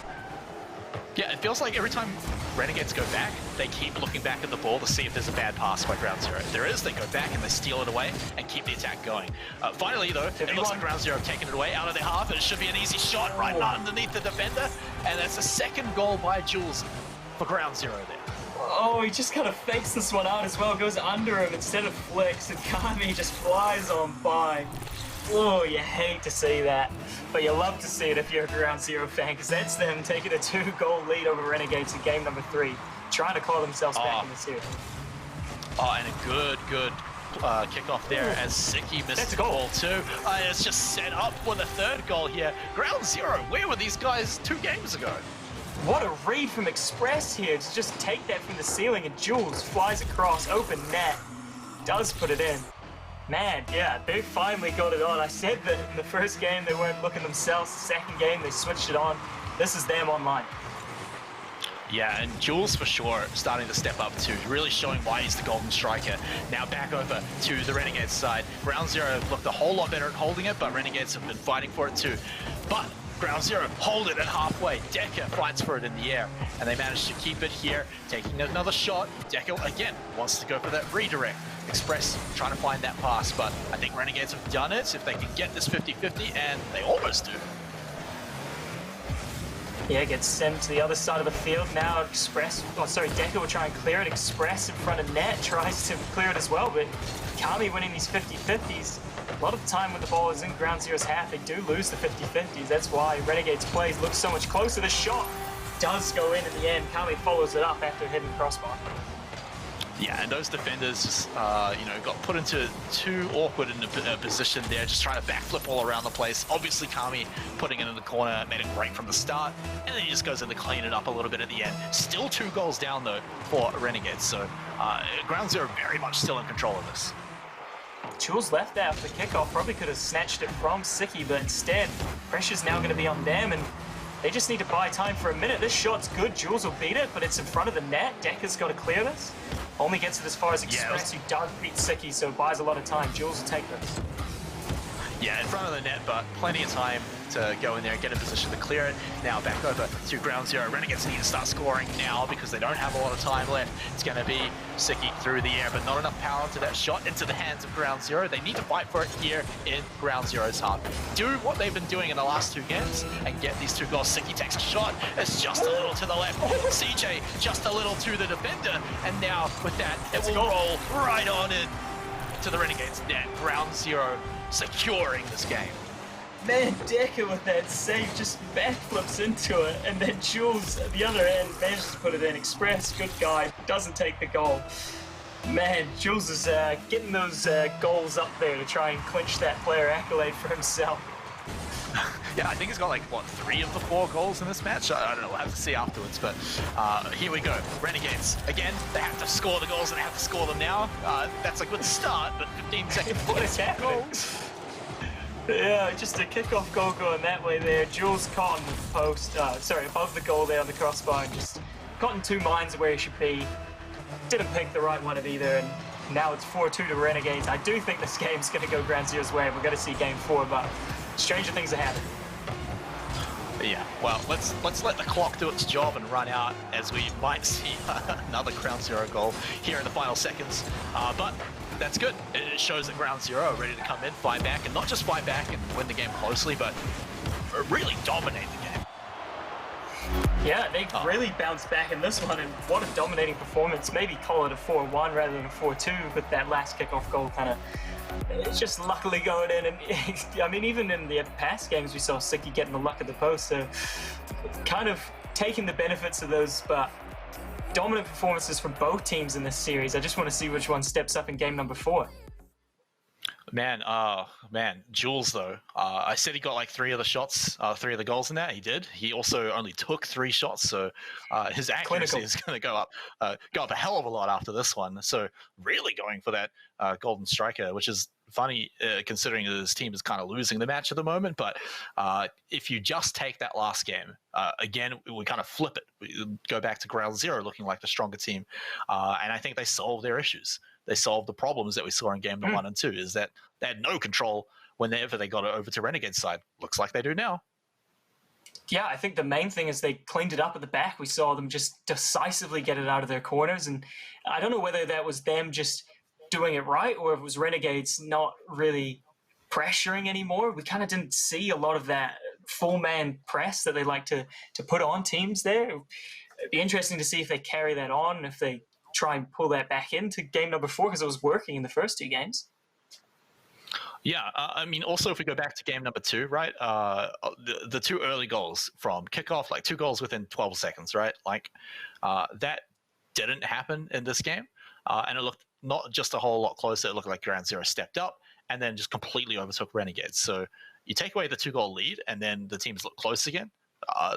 Yeah, it feels like every time Renegades go back, they keep looking back at the ball to see if there's a bad pass by Ground Zero. If there is, they go back and they steal it away and keep the attack going. Finally, though, it looks like Ground Zero have taken it away out of their half, and it should be an easy shot right underneath the defender, and that's the second goal by Jules for Ground Zero there. Oh, he just kind of fakes this one out as well, goes under him instead of flicks, and Kami just flies on by. Oh, you hate to see that, but you love to see it if you're a Ground Zero fan, because that's them taking a 2-goal lead over Renegades in game number 3, trying to claw themselves back in the series. Oh, and a good kickoff there as Siki missed the goal too. It's just set up for the third goal here. Ground Zero, where were these guys 2 games ago? What a read from Express here to just take that from the ceiling, and Jules flies across, open net, does put it in. Man, yeah, they finally got it on. I said that in the first game they weren't looking themselves. The second game they switched it on. This is them online. Yeah, and Jules for sure starting to step up too, really showing why he's the golden striker. Now back over to the Renegades side. Ground Zero looked a whole lot better at holding it, but Renegades have been fighting for it too. But Ground Zero hold it at halfway. Decker fights for it in the air, and they manage to keep it here, taking another shot. Decker again wants to go for that redirect. Express trying to find that pass, but I think Renegades have done it if they can get this 50-50, and they almost do. Yeah, gets sent to the other side of the field now. Decker will try and clear it. Express in front of net tries to clear it as well, but Kami winning these 50-50s. A lot of the time when the ball is in Ground Zero's half, they do lose the 50-50s. That's why Renegades plays look so much closer. The shot does go in the end. Kami follows it up after hitting the crossbar. Yeah, and those defenders, got put into too awkward in a position there, just trying to backflip all around the place. Obviously, Kami putting it in the corner made it great from the start, and then he just goes in to clean it up a little bit at the end. Still 2 goals down, though, for Renegades, so Ground Zero very much still in control of this. Jules left there after the kickoff, probably could have snatched it from Siki, but instead, pressure's now going to be on them, and they just need to buy time for a minute. This shot's good, Jules will beat it, but it's in front of the net. Decker's got to clear this. Only gets it as far as Express, who does beat Siki, so buys a lot of time. Jules will take this. Yeah, in front of the net, but plenty of time to go in there and get in position to clear it. Now back over to Ground Zero. Renegades need to start scoring now because they don't have a lot of time left. It's going to be Siki through the air, but not enough power to that shot into the hands of Ground Zero. They need to fight for it here in Ground Zero's half. Do what they've been doing in the last 2 games and get these 2 goals. Siki takes a shot. It's just a little to the left. CJ just a little to the defender, and now with that, it will roll right on in to the Renegades net. Ground Zero securing this game. Man, Decker with that save just backflips into it, and then Jules at the other end manages to put it in. Express, good guy, doesn't take the goal. Man, Jules is getting those goals up there to try and clinch that player accolade for himself. Yeah, I think he's got like, 3 of the 4 goals in this match? I don't know, we'll have to see afterwards, but here we go. Renegades, again, they have to score the goals and they have to score them now. That's a good start, but 15 seconds what is happening? Goals. Yeah, just a kickoff goal going that way there. Jules caught on the post, above the goal there on the crossbar, and just got in 2 minds of where he should be. Didn't pick the right one of either, and now it's 4-2 to Renegades. I do think this game's going to go Ground Zero's way. We're going to see game 4, but stranger things are happening. Yeah, well, let's let the clock do its job and run out as we might see another Ground Zero goal here in the final seconds. But that's good. It shows that Ground Zero are ready to come in, fight back, and not just fight back and win the game closely, but really dominate the game. Yeah, they really bounced back in this one, and what a dominating performance. Maybe call it a 4-1 rather than a 4-2 with that last kickoff goal kind of it's just luckily going in. And I mean, even in the past games, we saw Siki getting the luck of the post, so kind of taking the benefits of those, but dominant performances from both teams in this series. I just want to see which one steps up in game number 4. Man, Jules though. I said he got like 3 of the shots, 3 of the goals in that. He did. He also only took 3 shots, so his accuracy is going to go up a hell of a lot after this one. So really going for that golden striker, which is funny considering his team is kind of losing the match at the moment. But if you just take that last game, again, we kind of flip it. We go back to Ground Zero looking like the stronger team, and I think they solved their issues. They solved the problems that we saw in game 1 and 2, is that they had no control whenever they got it over to Renegade's side. Looks like they do now. Yeah, I think the main thing is they cleaned it up at the back. We saw them just decisively get it out of their corners, and I don't know whether that was them just doing it right or if it was Renegades not really pressuring anymore. We kind of didn't see a lot of that full-man press that they like to put on teams there. It'd be interesting to see if they carry that on, if they try and pull that back into game number 4, because it was working in the first 2 games. Yeah, I mean, also if we go back to game number 2, right, the 2 early goals from kickoff, like 2 goals within 12 seconds, right, like that didn't happen in this game, and it looked not just a whole lot closer. It looked like Ground Zero stepped up and then just completely overtook Renegades. So you take away the 2-goal lead and then the teams look close again.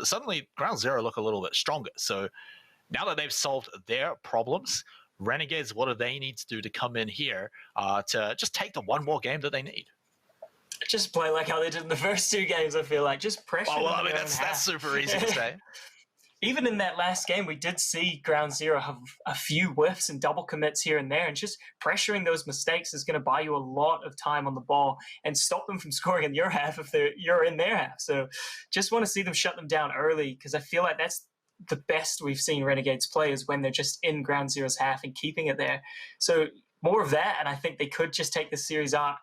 Suddenly Ground Zero look a little bit stronger. So now that they've solved their problems, Renegades, what do they need to do to come in here to just take the one more game that they need? Just play like how they did in the first 2 games, I feel like. Just pressure. Oh, well, I mean, that's super easy to say. Even in that last game, we did see Ground Zero have a few whiffs and double commits here and there, and just pressuring those mistakes is going to buy you a lot of time on the ball and stop them from scoring in your half if you're in their half. So just want to see them shut them down early, because I feel like that's the best we've seen Renegades play, is when they're just in Ground Zero's half and keeping it there. So more of that, and I think they could just take the series out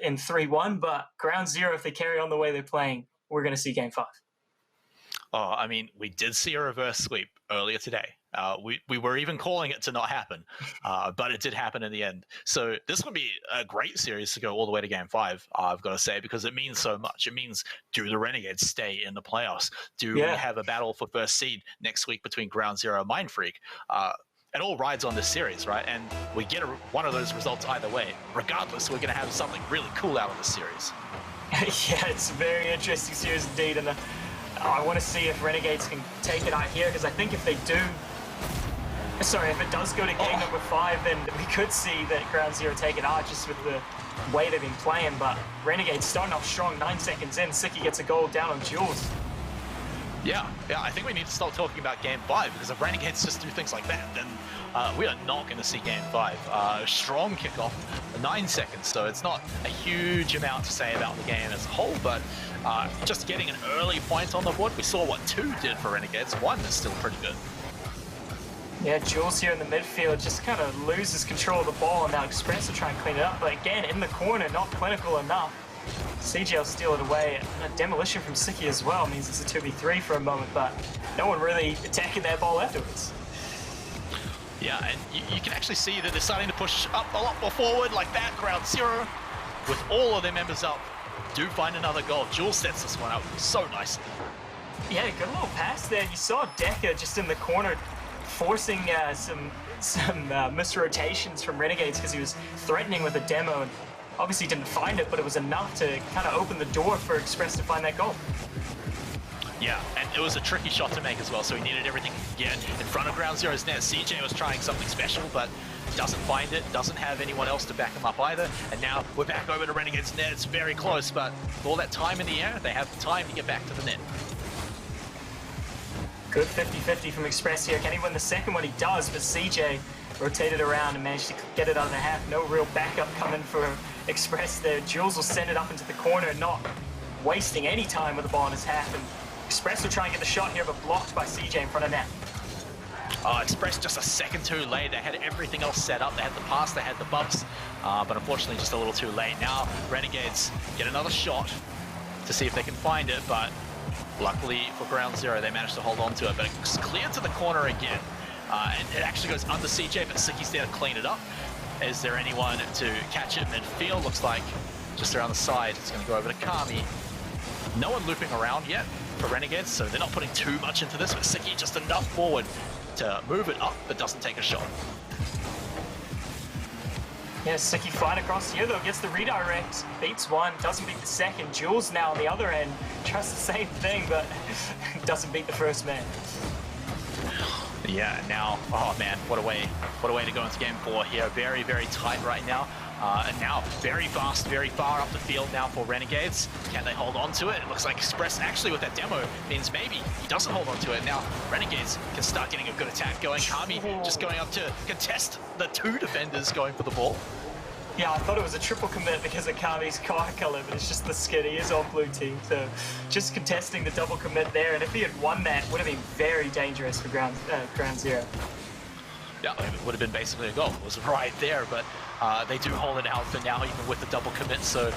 in 3-1, but Ground Zero, if they carry on the way they're playing, we're going to see Game 5. Oh, I mean, we did see a reverse sweep earlier today. We were even calling it to not happen, but it did happen in the end. So this would be a great series to go all the way to Game 5, I've got to say, because it means so much. It means, do the Renegades stay in the playoffs? Do we have a battle for first seed next week between Ground Zero and Mindfreak? It all rides on this series, right? And we get one of those results either way. Regardless, we're going to have something really cool out of this series. Yeah, it's a very interesting series indeed, and I want to see if Renegades can take it out here, because I think if they do, if it does go to game number 5, then we could see that Ground Zero take it out just with the way they've been playing. But Renegades starting off strong, 9 seconds in, Sicky gets a goal down on Jules. Yeah, I think we need to stop talking about Game 5, because if Renegades just do things like that, then we are not going to see Game 5. Strong kickoff, 9 seconds, so it's not a huge amount to say about the game as a whole, but just getting an early point on the board. We saw what 2 did for Renegades. 1 is still pretty good. Yeah, Jules here in the midfield just kind of loses control of the ball, and now Express will try and clean it up, but again, in the corner, not clinical enough. CJ will steal it away. A demolition from Sicky as well means it's a 2v3 for a moment, but no one really attacking that ball afterwards. Yeah, and you can actually see that they're starting to push up a lot more forward like that. Ground Zero, with all of their members up, do find another goal. Jules sets this one up so nicely. Yeah, good little pass there. You saw Decker just in the corner forcing some misrotations from Renegades, because he was threatening with a demo, and obviously didn't find it, but it was enough to kind of open the door for Express to find that goal. Yeah, and it was a tricky shot to make as well, so he needed everything he could get in front of Ground Zero's net. CJ was trying something special, but doesn't find it, doesn't have anyone else to back him up either, and now we're back over to Renegade's net. It's very close, but with all that time in the air, they have the time to get back to the net. Good 50-50 from Express here. Can he win the second one? He does, but CJ rotated around and managed to get it on the half. No real backup coming for Express there. Jules will send it up into the corner, not wasting any time with the ball in his half, and Express will try and get the shot here, but blocked by CJ in front of net. Express just a second too late. They had everything else set up. They had the pass, they had the bumps, but unfortunately just a little too late. Now Renegades get another shot to see if they can find it, but luckily for Ground Zero, they managed to hold on to it, but it's cleared to the corner again. And it actually goes under CJ, but Sicky's there to clean it up. Is there anyone to catch it midfield? Looks like just around the side. It's going to go over to Kami. No one looping around yet for Renegades, so they're not putting too much into this, but Sicky just enough forward to move it up, but doesn't take a shot. Yeah, Sicky flying across here though, gets the redirect, beats one, doesn't beat the second. Jules now on the other end, tries the same thing, but doesn't beat the first man. Yeah, now, oh man, what a way to go into game 4 here. Very, very tight right now. And now very fast, very far up the field now for Renegades. Can they hold on to it? It looks like Express actually with that demo means maybe he doesn't hold on to it. Now Renegades can start getting a good attack going. Kami just going up to contest the 2 defenders going for the ball. Yeah, I thought it was a triple commit because of Kami's car color, but it's just the skin. He is on blue team, so just contesting the double commit there. And if he had won that, it would have been very dangerous for Ground Zero. Yeah, it would have been basically a goal. It was right there, but they do hold it out for now, even with the double commit. So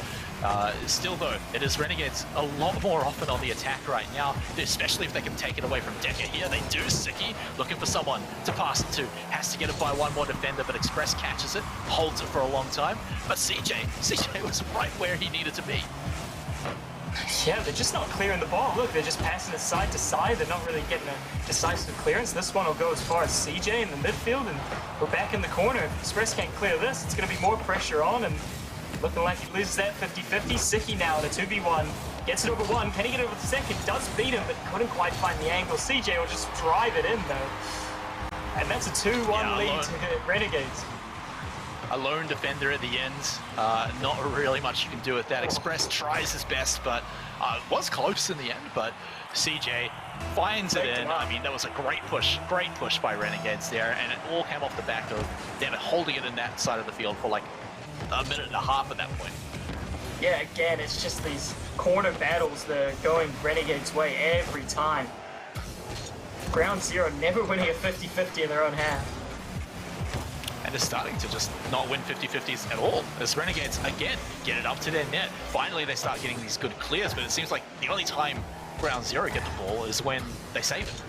still though, it is Renegades a lot more often on the attack right now, especially if they can take it away from Decker here. They do. Sicky looking for someone to pass it to. Has to get it by one more defender, but Express catches it, holds it for a long time. But CJ was right where he needed to be. Yeah, they're just not clearing the ball. Look, they're just passing it side to side. They're not really getting a decisive clearance. This one will go as far as CJ in the midfield, and we're back in the corner. If Express can't clear this, it's going to be more pressure on, and looking like he loses that 50-50. Siki now in a 2v1. Gets it over one. Can he get it over the second? Does beat him, but couldn't quite find the angle. CJ will just drive it in, though. And that's a 2-1 lead to Renegades. A lone defender at the end. Not really much you can do with that. Express tries his best, but was close in the end, but CJ finds it in. I mean, that was a great push by Renegades there, and it all came off the back of them holding it in that side of the field for like a minute and a half at that point. Yeah, again, it's just these corner battles that are going Renegades' way every time. Ground Zero never winning a 50-50 in their own half. And they're starting to just not win 50-50s at all, as Renegades, again, get it up to their net. Finally, they start getting these good clears, but it seems like the only time Ground Zero get the ball is when they save it.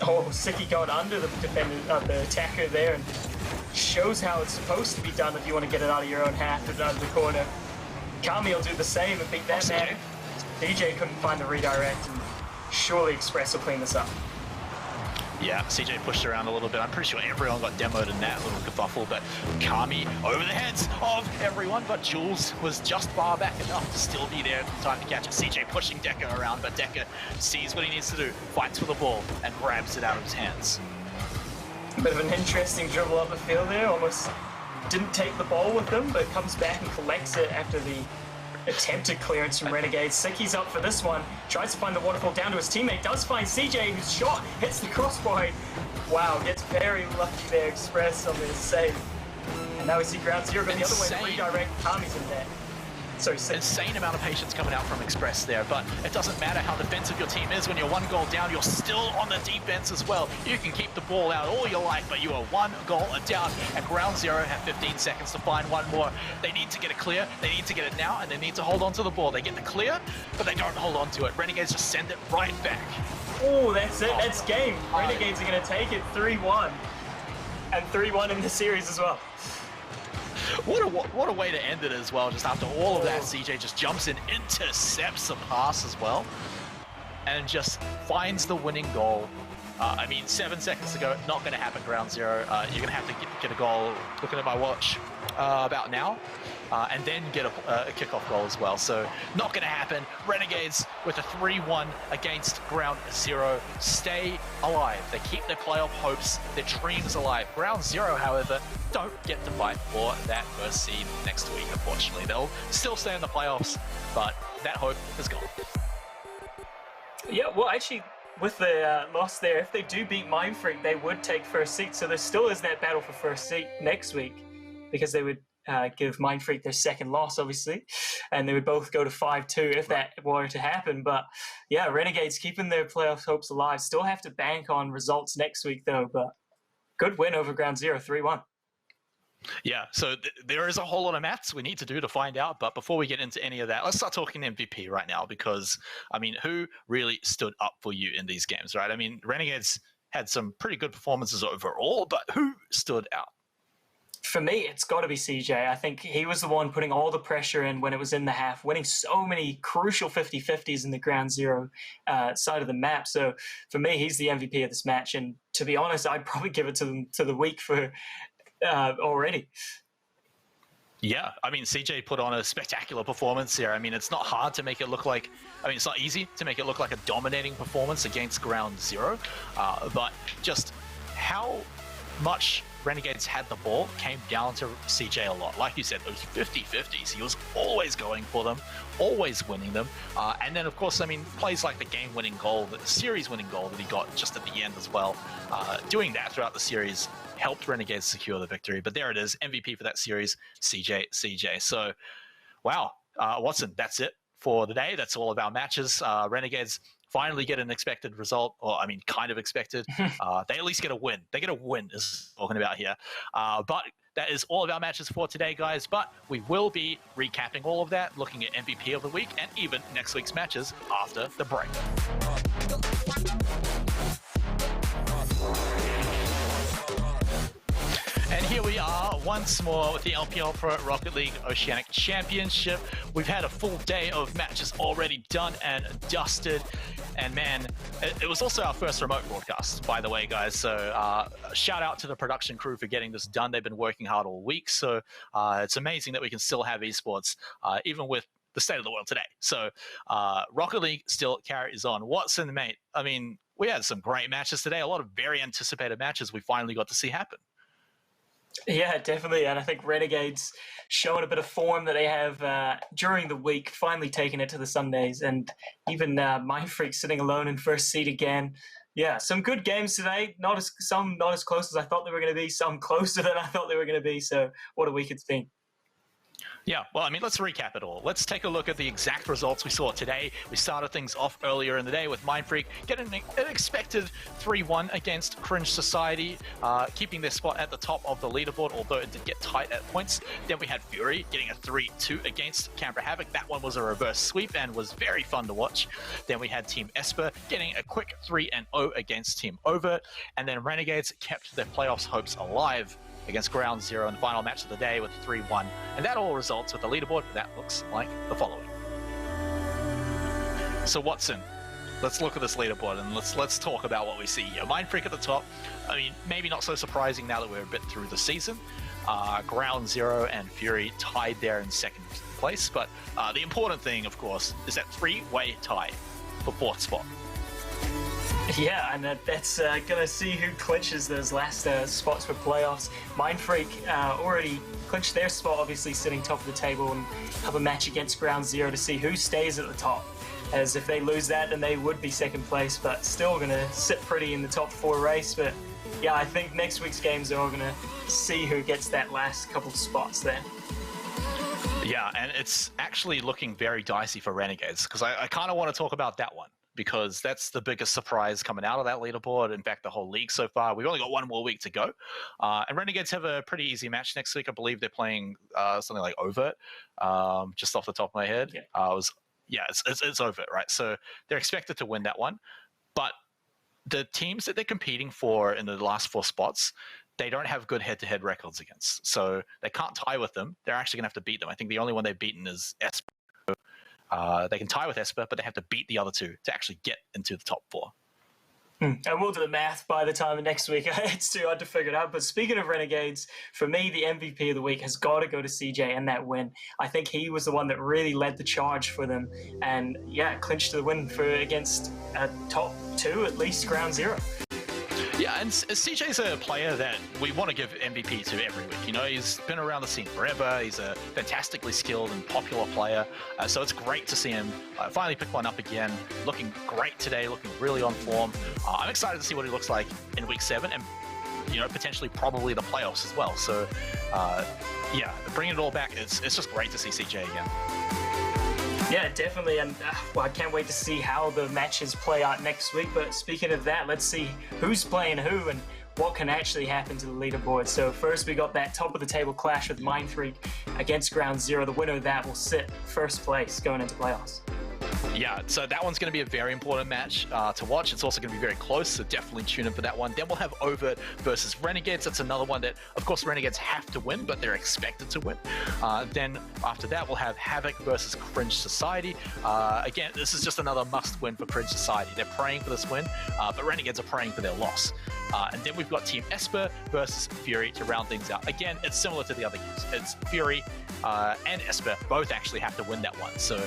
Oh, Siki going under the defender, the attacker there, and shows how it's supposed to be done if you want to get it out of your own half and out of the corner. Kami will do the same and beat that man. DJ couldn't find the redirect, and surely Express will clean this up. Yeah, CJ pushed around a little bit. I'm pretty sure everyone got demoed in that little kerfuffle, but Kami over the heads of everyone, but Jules was just far back enough to still be there in time to catch it. CJ pushing Decker around, but Decker sees what he needs to do, fights for the ball, and grabs it out of his hands. A bit of an interesting dribble up the field there, almost didn't take the ball with him, but comes back and collects it after the attempted clearance from Renegades. Siki's up for this one, tries to find the waterfall down to his teammate, does find CJ, whose shot hits the crossbar. Wow, gets very lucky there, Express on the save. And now we see Ground Zero go the other way to redirect. Kami's in there. So insane amount of patience coming out from Express there, but it doesn't matter how defensive your team is. When you're 1 goal down, you're still on the defense as well. You can keep the ball out all you like, but you are 1 goal down, and Ground Zero have 15 seconds to find one more. They need to get it clear, they need to get it now, and they need to hold on to the ball. They get the clear, but they don't hold on to it. Renegades just send it right back. Oh, that's it, that's game. Renegades are going to take it 3-1, and 3-1 in the series as well. What a way to end it as well. Just after all of that, CJ just jumps in, intercepts a pass as well, and just finds the winning goal. I mean, 7 seconds to go, not going to happen, Ground Zero. You're going to have to get a goal, looking at my watch, about now, and then get a kickoff goal as well. So, not going to happen. Renegades with a 3-1 against Ground Zero stay alive. They keep their playoff hopes, their dreams alive. Ground Zero, however, don't get to fight for that first seed next week, unfortunately. They'll still stay in the playoffs, but that hope is gone. Yeah, well, actually, with the loss there, if they do beat Mindfreak, they would take first seat. So there still is that battle for first seat next week, because they would give Mindfreak their second loss, obviously, and they would both go to 5-2 if that were to happen. But yeah, Renegades keeping their playoff hopes alive. Still have to bank on results next week, though. But good win over Ground Zero, 3-1. Yeah, so there is a whole lot of maths we need to do to find out, but before we get into any of that, let's start talking MVP right now, because, I mean, who really stood up for you in these games, right? I mean, Renegades had some pretty good performances overall, but who stood out? For me, it's got to be CJ. I think he was the one putting all the pressure in when it was in the half, winning so many crucial 50-50s in the Ground Zero side of the map. So for me, he's the MVP of this match, and to be honest, I'd probably give it to the week for already. Yeah, I mean, CJ put on a spectacular performance here. I mean, it's not hard to make it look like, I mean, it's not easy to make it look like a dominating performance against Ground Zero, but just how much Renegades had the ball came down to CJ a lot. Like you said, those 50-50s, he was always going for them, always winning them. And then, of course, I mean, plays like the game-winning goal, the series-winning goal that he got just at the end as well. Doing that throughout the series helped Renegades secure the victory. But there it is, MVP for that series, CJ. So, wow, Watson, that's it for the day. That's all of our matches. Renegades finally get an expected result, or I mean, kind of expected. They at least get a win. They get a win, is what we're talking about here. But that is all of our matches for today, guys. But we will be recapping all of that, looking at MVP of the week, and even next week's matches after the break. And here here we are once more with the LPL Pro Rocket League Oceanic Championship. We've had a full day of matches already done and dusted. And man, it was also our first remote broadcast, by the way, guys. So shout out to the production crew for getting this done. They've been working hard all week. So it's amazing that we can still have esports, even with the state of the world today. So Rocket League still carries on. Watson, mate, I mean, we had some great matches today. A lot of very anticipated matches we finally got to see happen. Yeah, definitely. And I think Renegades showing a bit of form that they have during the week, finally taking it to the Sundays. And even Mindfreak sitting alone in first seed again. Yeah, some good games today. Some not as close as I thought they were going to be. Some closer than I thought they were going to be. So what a week it's been. Yeah, well, I mean, let's recap it all. Let's take a look at the exact results we saw today. We started things off earlier in the day with Mindfreak getting an expected 3-1 against Cringe Society, keeping their spot at the top of the leaderboard, although it did get tight at points. Then we had Fury getting a 3-2 against Canberra Havoc. That one was a reverse sweep and was very fun to watch. Then we had Team Esper getting a quick 3-0 against Team Overt. And then Renegades kept their playoffs hopes alive against Ground Zero in the final match of the day with 3-1. And that all results with the leaderboard that looks like the following. So Watson, let's look at this leaderboard and let's talk about what we see here. Mindfreak at the top. I mean, maybe not so surprising now that we're a bit through the season. Ground Zero and Fury tied there in second place. But the important thing, of course, is that three-way tie for fourth spot. Yeah, and that's going to see who clinches those last spots for playoffs. Mindfreak already clinched their spot, obviously sitting top of the table, and have a match against Ground Zero to see who stays at the top. As if they lose that, then they would be second place, but still going to sit pretty in the top four race. But yeah, I think next week's games are all going to see who gets that last couple of spots there. Yeah, and it's actually looking very dicey for Renegades, because I kind of want to talk about that one, because that's the biggest surprise coming out of that leaderboard. In fact, the whole league so far. We've only got one more week to go. And Renegades have a pretty easy match next week. I believe they're playing something like Overt, just off the top of my head. Yeah, it's Overt, right? So they're expected to win that one. But the teams that they're competing for in the last four spots, they don't have good head-to-head records against. So they can't tie with them. They're actually going to have to beat them. I think the only one they've beaten is Esper. They can tie with Esper, but they have to beat the other two to actually get into the top four. And we'll do the math by the time of next week. It's too hard to figure it out. But speaking of Renegades, for me, the MVP of the week has got to go to CJ and that win. I think he was the one that really led the charge for them. And yeah, clinched the win against top two, at least Ground Zero. Yeah, and CJ's a player that we want to give MVP to every week. You know, he's been around the scene forever. He's a fantastically skilled and popular player. So it's great to see him finally pick one up again. Looking great today, looking really on form. I'm excited to see what he looks like in week 7 and, you know, potentially probably the playoffs as well. So, yeah, bringing it all back, it's just great to see CJ again. Yeah, definitely, and well, I can't wait to see how the matches play out next week. But speaking of that, let's see who's playing who and what can actually happen to the leaderboard. So first we got that top of the table clash with Mindfreak against Ground Zero. The winner of that will sit first place going into playoffs. Yeah, so that one's going to be a very important match to watch. It's also going to be very close, so definitely tune in for that one. Then we'll have Overt versus Renegades. That's another one that, of course, Renegades have to win, but they're expected to win. Then after that, we'll have Havoc versus Cringe Society. Again, this is just another must-win for Cringe Society. They're praying for this win, but Renegades are praying for their loss. And then we've got Team Esper versus Fury to round things out. Again, it's similar to the other games. It's Fury and Esper both actually have to win that one. So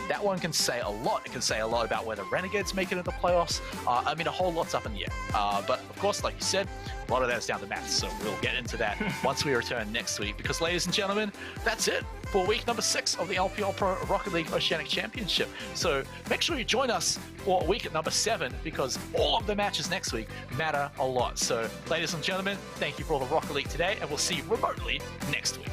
that one can say a lot. It can say a lot about whether Renegades make it into the playoffs. I mean, a whole lot's up in the air. But of course, like you said, a lot of that's down to maths. So we'll get into that once we return next week. Because, ladies and gentlemen, that's it for week number 6 of the LPL Pro Rocket League Oceanic Championship. So make sure you join us for week number 7, because all of the matches next week matter a lot. So, ladies and gentlemen, thank you for all the Rocket League today, and we'll see you remotely next week.